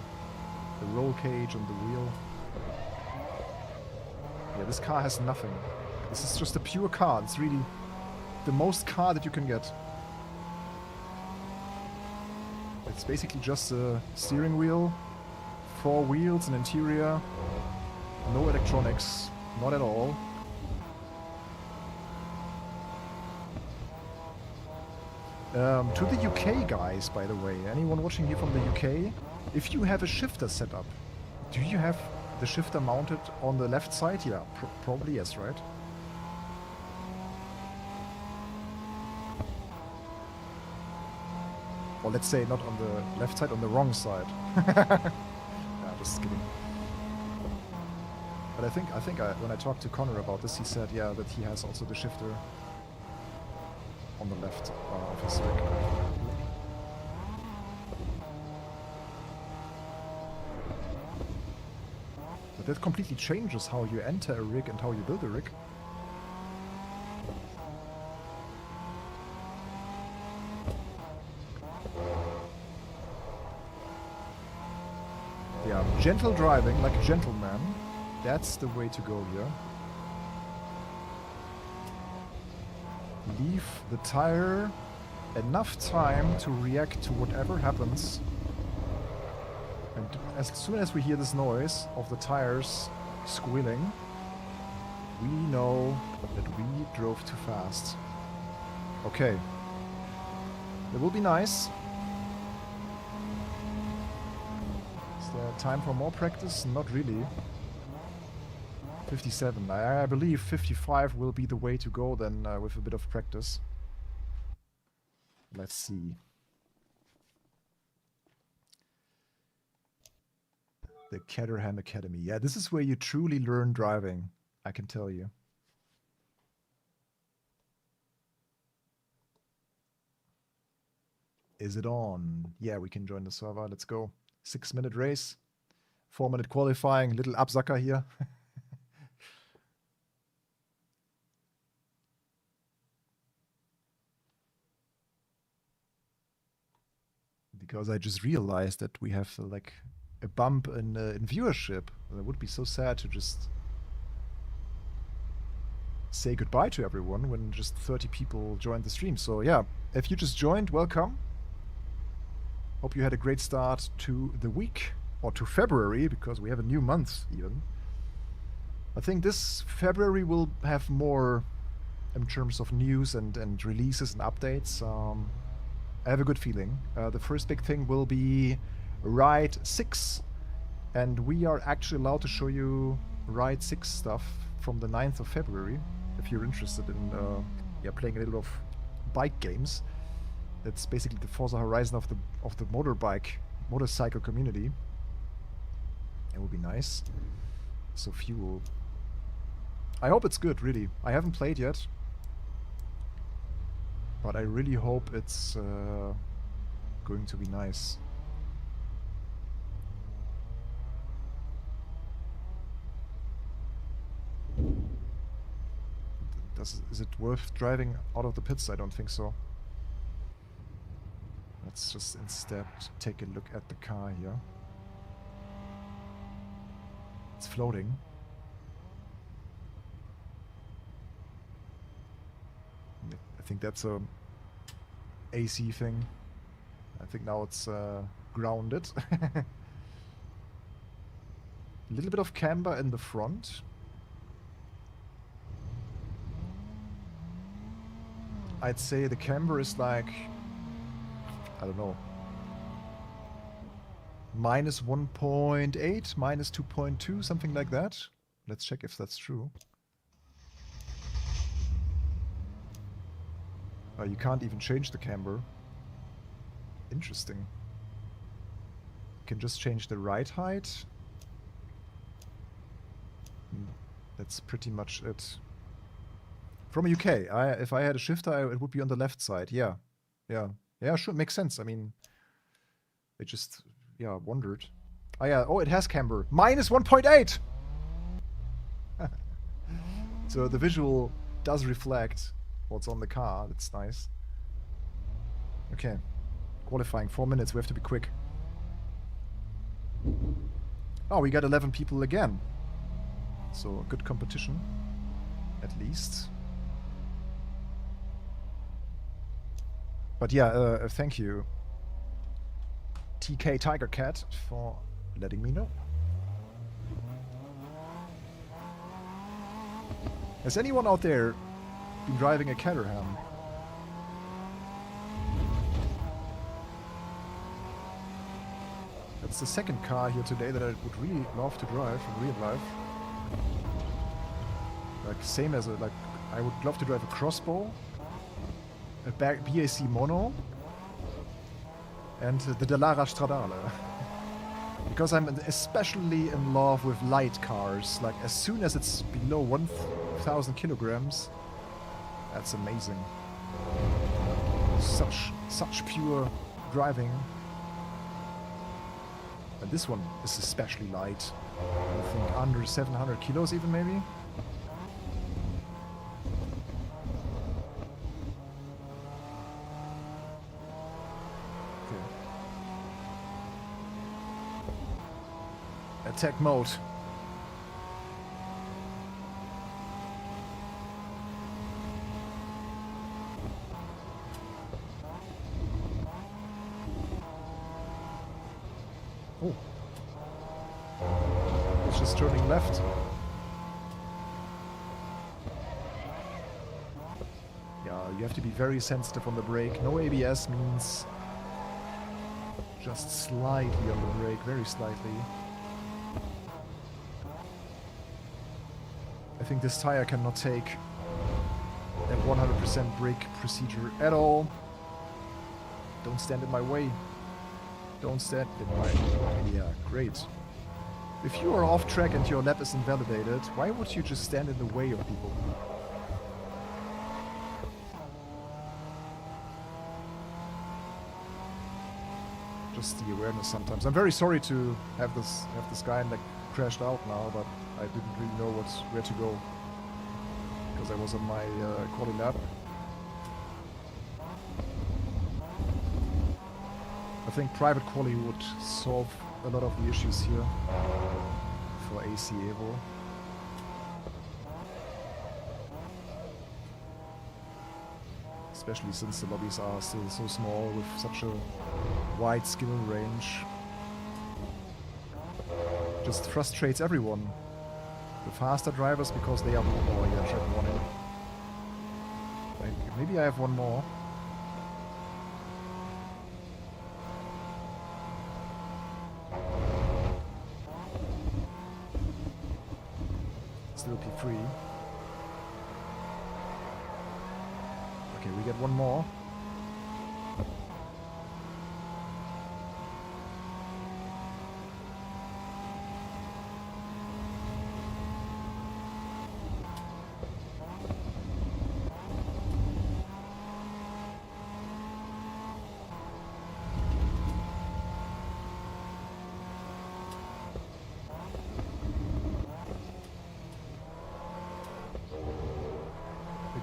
roll cage and the wheel. Yeah, this car has nothing. This is just a pure car. It's really the most car that you can get. It's basically just a steering wheel, 4 wheels, an interior, no electronics, not at all. To the UK guys, by the way, anyone watching here from the UK, if you have a shifter set up, do you have the shifter mounted on the left side? Yeah, probably yes, right? Or let's say not on the left side, on the wrong side. Yeah, just kidding. But I think when I talked to Connor about this, he said, yeah, that he has also the shifter on the left of his rig. But that completely changes how you enter a rig and how you build a rig. Yeah, gentle driving, like a gentleman. That's the way to go here. Leave the tire enough time to react to whatever happens. And as soon as we hear this noise of the tires squealing, we know that we drove too fast. Okay. It will be nice. Is there time for more practice? Not really. 57. I believe 55 will be the way to go then with a bit of practice. Let's see. The Caterham Academy. Yeah, this is where you truly learn driving, I can tell you. Is it on? Yeah, we can join the server. Let's go. 6-minute race. 4-minute qualifying. Little absucker here. Because I just realized that we have like a bump in viewership. That would be so sad to just say goodbye to everyone when just 30 people joined the stream. So yeah, if you just joined, welcome. Hope you had a great start to the week, or to February, because we have a new month even. I think this February will have more in terms of news and releases and updates. I have a good feeling. The first big thing will be Ride 6. And we are actually allowed to show you Ride 6 stuff from the 9th of February. If you're interested in playing a little of bike games. That's basically the Forza Horizon of the motorcycle community. It will be nice. So fuel. I hope it's good, really. I haven't played yet. But I really hope it's going to be nice. Is it worth driving out of the pits? I don't think so. Let's just instead take a look at the car here. It's floating. I think that's a AC thing. I think now it's grounded. A little bit of camber in the front. I'd say the camber is like, I don't know, minus 1.8, minus 2.2, something like that. Let's check if that's true. You can't even change the camber. Interesting. You can just change the ride height. That's pretty much it. From UK, if I had a shifter, it would be on the left side. Yeah, sure, makes sense. I mean, I just, wondered. Oh yeah, it has camber. Minus 1.8! So the visual does reflect what's on the car. That's nice. Okay. Qualifying, 4 minutes. We have to be quick. Oh, we got 11 people again. So, good competition. At least. But yeah, thank you. TK Tiger Cat for letting me know. Has anyone out there been driving a Caterham? That's the second car here today that I would really love to drive in real life. Like same as like I would love to drive a crossbow, a BAC mono, and the Dallara Stradale. Because I'm especially in love with light cars. Like as soon as it's below 1,000 kilograms, that's amazing. Such pure driving. And this one is especially light. I think under 700 kilos even maybe. Attack mode. Oh. It's just turning left. Yeah, you have to be very sensitive on the brake. No ABS means just slightly on the brake, very slightly. I think this tire cannot take that 100% brake procedure at all. Don't stand in my way. Don't stand in my way. Yeah, great. If you are off track and your lap is invalidated, why would you just stand in the way of people? Just the awareness sometimes. I'm very sorry to have this guy like crashed out now, but I didn't really know where to go because I was on my quali lap. I think private quali would solve a lot of the issues here for AC EVO. Especially since the lobbies are still so small with such a wide skill range. Just frustrates everyone. The faster drivers because they are more. Oh yeah, track warning. Maybe I have one more. Still P3. Okay, we get one more.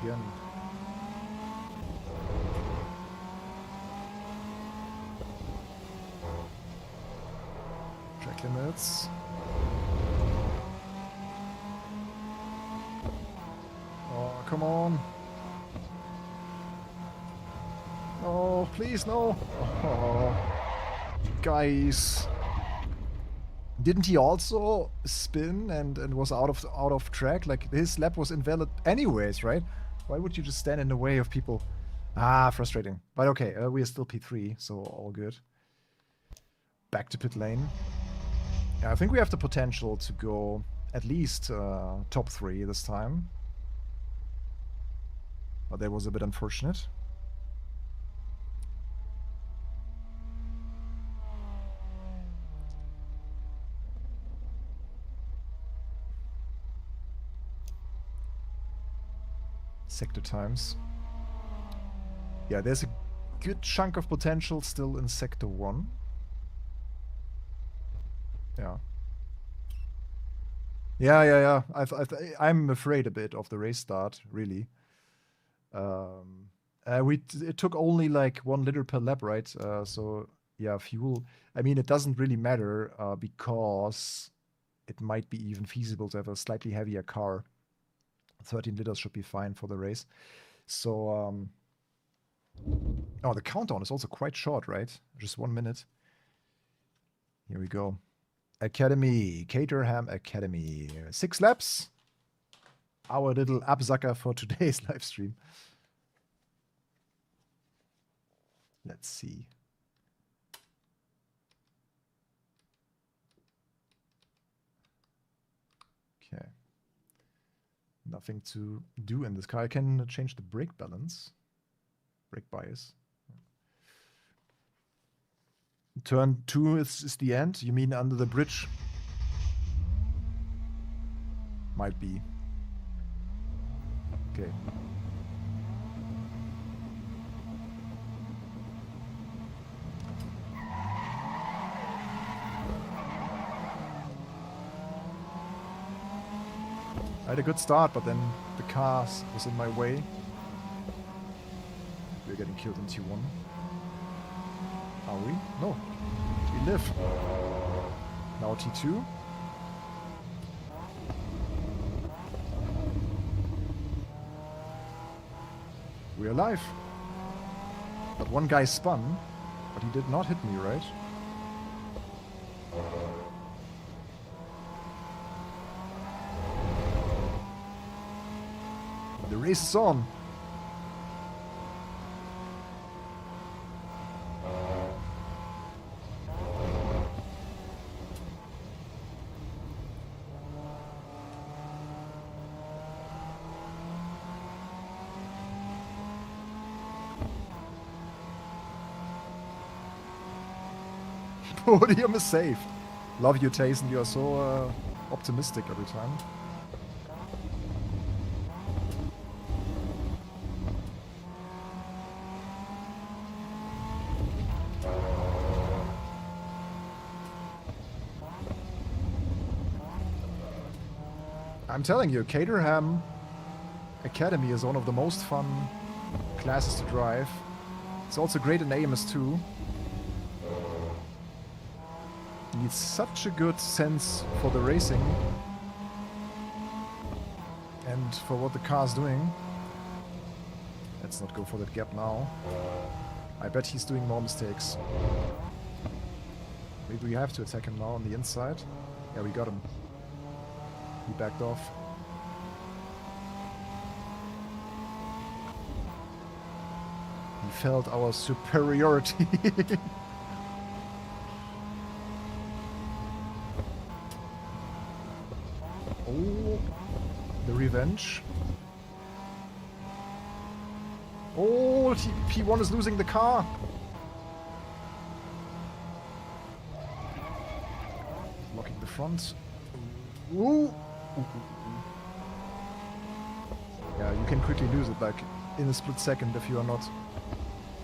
Again. Track limits. Oh, come on. Oh, please, no. Oh, guys. Didn't he also spin and was out of track? Like his lap was invalid anyways, right? Why would you just stand in the way of people? Ah, frustrating. But okay, we are still P3, so all good. Back to pit lane. Yeah, I think we have the potential to go at least top 3 this time. But that was a bit unfortunate. Sector times. Yeah, there's a good chunk of potential still in Sector 1. Yeah. Yeah. I'm afraid a bit of the race start, really. It took only like 1 liter per lap, right? So yeah, fuel. I mean, it doesn't really matter because it might be even feasible to have a slightly heavier car. 13 liters should be fine for the race. So, oh, the countdown is also quite short, right? Just 1 minute. Here we go. Academy, Caterham Academy. 6 laps. Our little absucker for today's live stream. Let's see. Okay. Nothing to do in this car. I can change the brake balance. Brake bias. Turn 2 is the end? You mean under the bridge? Might be. Okay. I had a good start, but then the car was in my way. We're getting killed in T1. Are we? No. We live. Now T2. We're alive. But one guy spun, but he did not hit me, right? The race is on. Podium is safe. Love you, Tayson. You are so optimistic every time. I'm telling you, Caterham Academy is one of the most fun classes to drive. It's also great in AMS2. You need such a good sense for the racing and for what the car's doing. Let's not go for that gap now. I bet he's doing more mistakes. Maybe we have to attack him now on the inside. Yeah, we got him. He backed off. He felt our superiority. Oh, the revenge. Oh, P1 is losing the car. Blocking the front. Ooh. Yeah, you can quickly lose it, like in a split second if you are not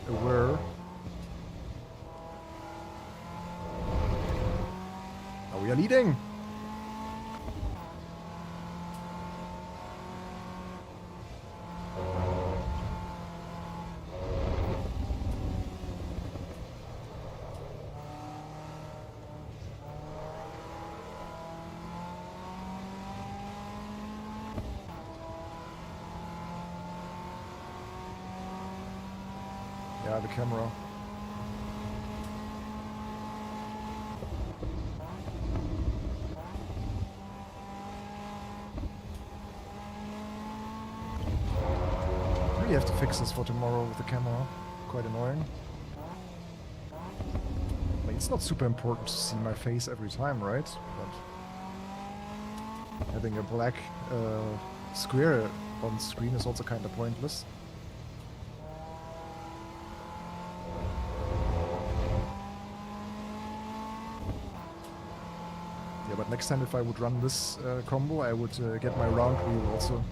aware. Oh, we are leading. Yeah, the camera. Really have to fix this for tomorrow with the camera. Quite annoying. I mean, it's not super important to see my face every time, right? But having a black square on screen is also kind of pointless. Yeah, but next time if I would run this combo, I would get my round wheel also.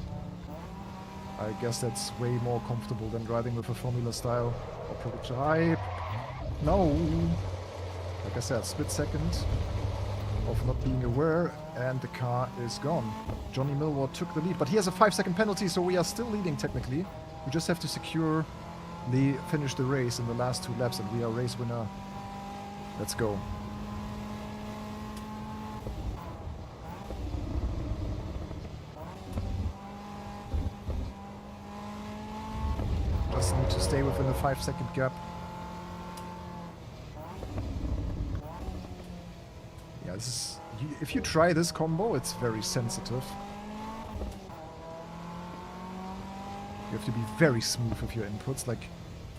I guess that's way more comfortable than driving with a Formula style or prototype. No! Like I said, split second of not being aware, and the car is gone. Johnny Millward took the lead, but he has a 5-second penalty, so we are still leading technically. We just have to secure finish the race in the last 2 laps, and we are race winner. Let's go. Just need to stay within the 5-second gap. this is... if you try this combo, it's very sensitive. You have to be very smooth with your inputs, like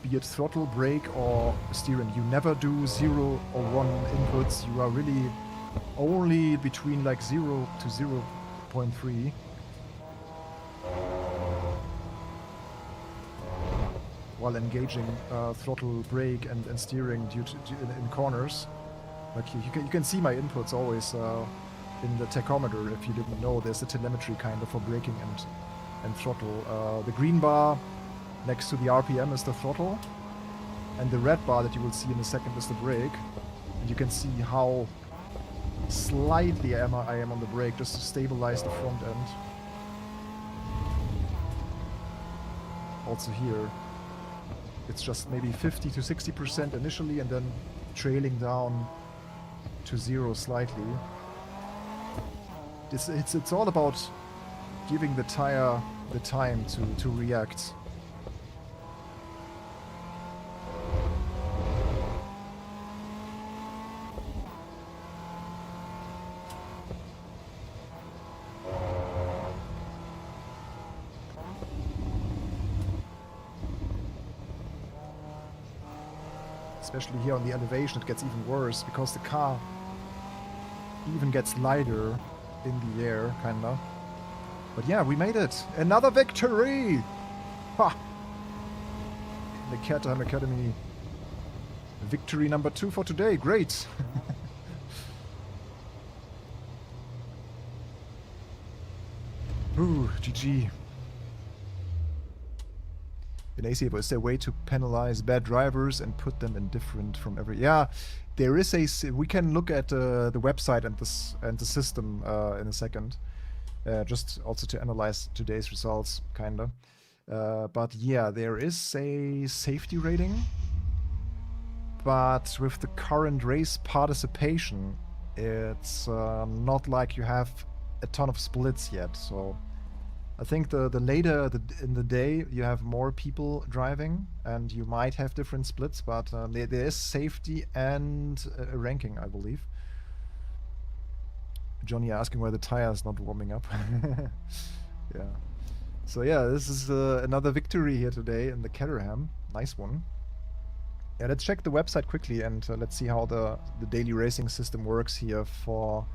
be it throttle, brake, or steering. You never do 0 or 1 inputs. You are really only between like 0 to 0.3. While engaging throttle, brake, and steering in corners. Like you can see my inputs always in the tachometer. If you didn't know, there's a telemetry kind of for braking and throttle. The green bar next to the RPM is the throttle, and the red bar that you will see in a second is the brake. And you can see how slightly I am on the brake just to stabilize the front end. Also here, it's just maybe 50 to 60% initially, and then trailing down to 0 slightly. It's all about giving the tire the time to react. Especially here on the elevation, it gets even worse because the car even gets lighter in the air, kinda. But yeah, we made it! Another victory! Ha! The Caterham Academy. Victory number 2 for today, great! Ooh, GG. In ACEVO, is there a way to penalize bad drivers and put them in different from every... Yeah, there is a... We can look at the website and the system in a second. Just also to analyze today's results, kinda. But yeah, there is a safety rating. But with the current race participation, it's not like you have a ton of splits yet, so... I think the later in the day you have more people driving and you might have different splits, but there is safety and a ranking, I believe. Johnny asking why the tire is not warming up. Yeah. So yeah, this is another victory here today in the Caterham. Nice one. Yeah, let's check the website quickly and let's see how the daily racing system works here for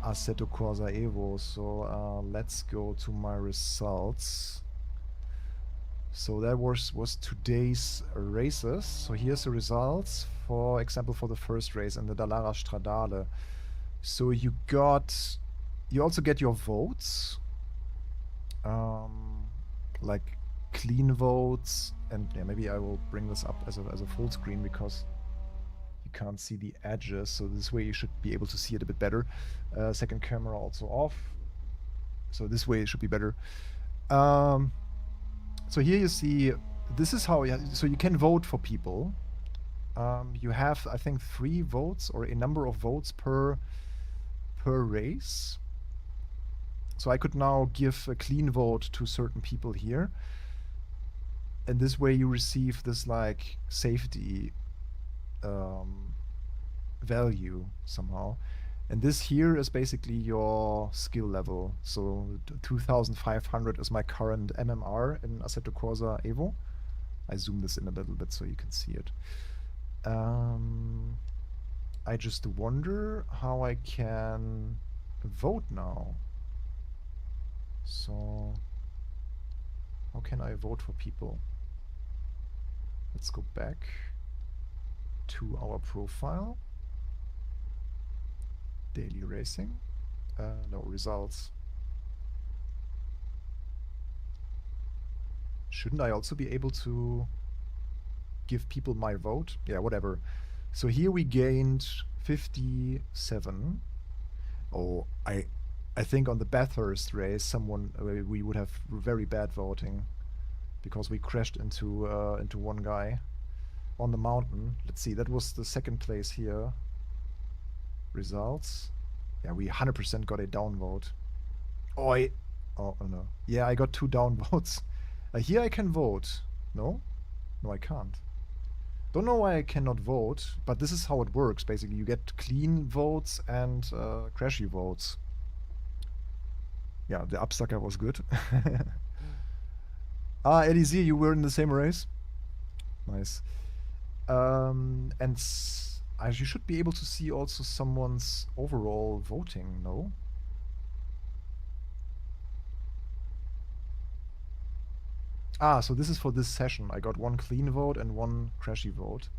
Assetto Corsa EVO. So let's go to my results. So that was today's races. So here's the results, for example, for the first race in the Dallara Stradale. So you also get your votes, like clean votes, and yeah, maybe I will bring this up as a full screen because you can't see the edges, so this way you should be able to see it a bit better. Second camera also off, so this way it should be better. So here you see, this is how so you can vote for people. You have, I think, 3 votes or a number of votes per race. So I could now give a clean vote to certain people here, and this way you receive this like safety value somehow. And this here is basically your skill level. So 2500 is my current MMR in Assetto Corsa EVO. I zoom this in a little bit so you can see it. I just wonder how I can vote now. So how can I vote for people? Let's go back to our profile. Daily racing. No results. Shouldn't I also be able to give people my vote? Yeah, whatever. So here we gained 57. Oh, I think on the Bathurst race, we would have very bad voting because we crashed into one guy on the mountain. Let's see, that was the second place here. Results. Yeah, we 100% got a downvote. Oh no. Yeah, I got 2 downvotes. Here I can vote. No? No, I can't. Don't know why I cannot vote, but this is how it works. Basically, you get clean votes and crashy votes. Yeah, the Absucker was good. Ah, Elise, you were in the same race. Nice. And you should be able to see also someone's overall voting, no? Ah, so this is for this session. I got one clean vote and one crashy vote.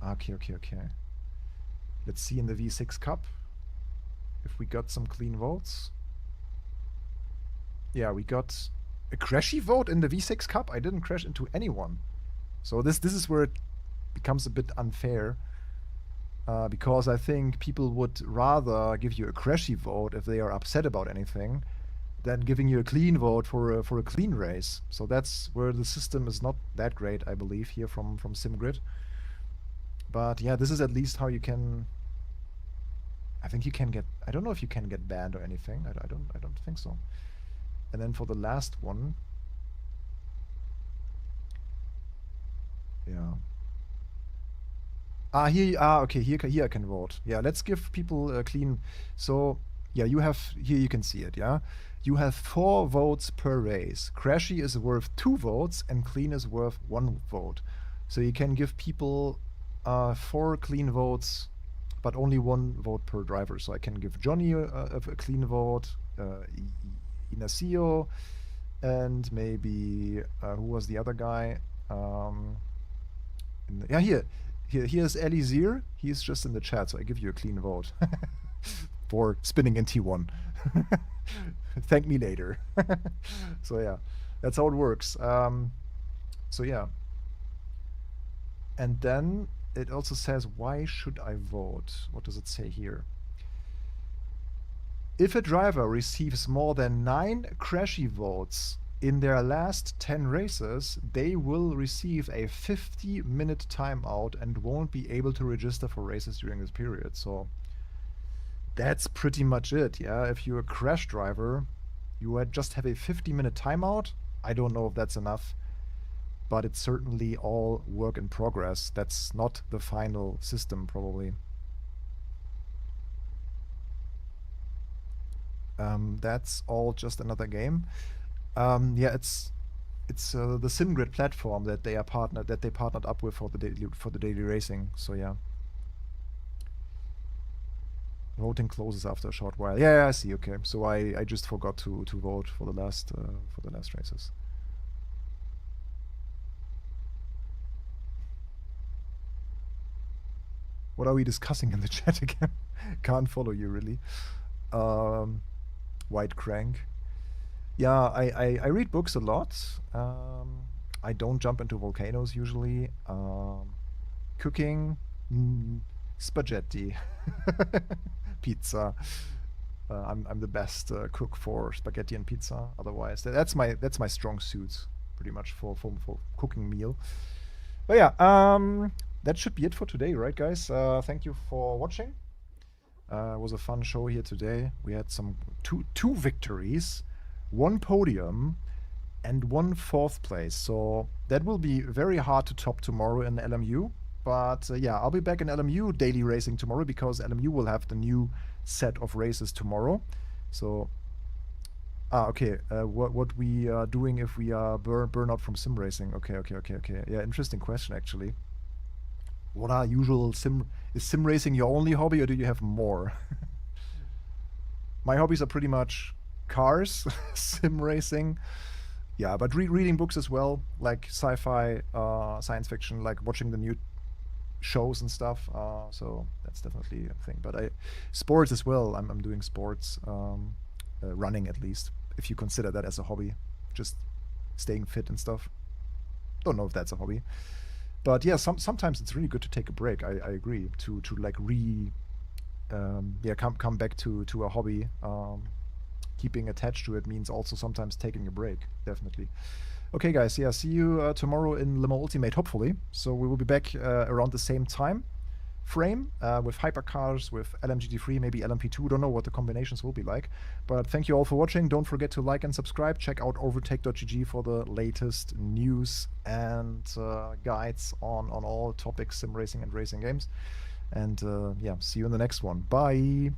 Okay. Let's see in the V6 Cup if we got some clean votes. Yeah, we got a crashy vote in the V6 Cup. I didn't crash into anyone. So this is where it becomes a bit unfair. Because I think people would rather give you a crashy vote if they are upset about anything than giving you a clean vote for a clean race. So that's where the system is not that great, I believe, here from SimGrid. But yeah, this is at least how you can. I think you can get. I don't know if you can get banned or anything. I don't think so. And then for the last one, yeah. Okay. Here I can vote. Yeah, let's give people a clean. So yeah, you have here. You can see it. Yeah, you have 4 votes per race. Crashy is worth 2 votes, and clean is worth 1 vote. So you can give people 4 clean votes, but only 1 vote per driver. So I can give Johnny a clean vote, Inacio, and maybe who was the other guy? Here's Eliezer. He's just in the chat, so I give you a clean vote for spinning in T1. Thank me later. So yeah, that's how it works. So yeah. And then it also says, why should I vote? What does it say here? If a driver receives more than 9 crashy votes in their last 10 races, they will receive a 50-minute timeout and won't be able to register for races during this period. So that's pretty much it. Yeah, if you're a crash driver, you just have a 50-minute timeout. I don't know if that's enough, but it's certainly all work in progress. That's not the final system, probably. That's all just another game. Yeah, it's the SimGrid platform that they partnered up with for the daily racing. So yeah, voting closes after a short while. Yeah, I see. Okay, so I just forgot to vote for the last races. What are we discussing in the chat again? Can't follow you really. White Crank. Yeah, I read books a lot. I don't jump into volcanoes usually. Cooking, spaghetti, pizza. I'm the best cook for spaghetti and pizza. Otherwise, that's my strong suit, pretty much for cooking meal. But yeah, that should be it for today, right, guys? Thank you for watching. It was a fun show here today. We had two victories, 1 podium, and 1 4th place. So that will be very hard to top tomorrow in LMU. But yeah, I'll be back in LMU daily racing tomorrow because LMU will have the new set of races tomorrow. So, okay. What we are doing if we are burn out from sim racing? Okay. Yeah, interesting question actually. What are usual is sim racing your only hobby, or do you have more? My hobbies are pretty much cars, sim racing. Yeah, but reading books as well, like sci-fi, science fiction, like watching the new shows and stuff. So that's definitely a thing. But sports as well. I'm doing sports, running at least, if you consider that as a hobby, just staying fit and stuff. Don't know if that's a hobby. But yeah, sometimes it's really good to take a break. I agree to like come back to a hobby. Keeping attached to it means also sometimes taking a break. Definitely. Okay, guys. Yeah, see you tomorrow in Le Mans Ultimate, hopefully. So we will be back around the same time frame with hypercars, with LMGT3, maybe LMP2. Don't know what the combinations will be like. But thank you all for watching. Don't forget to like and subscribe. Check out overtake.gg for the latest news and guides on all topics sim racing and racing games. And yeah, see you in the next one. Bye.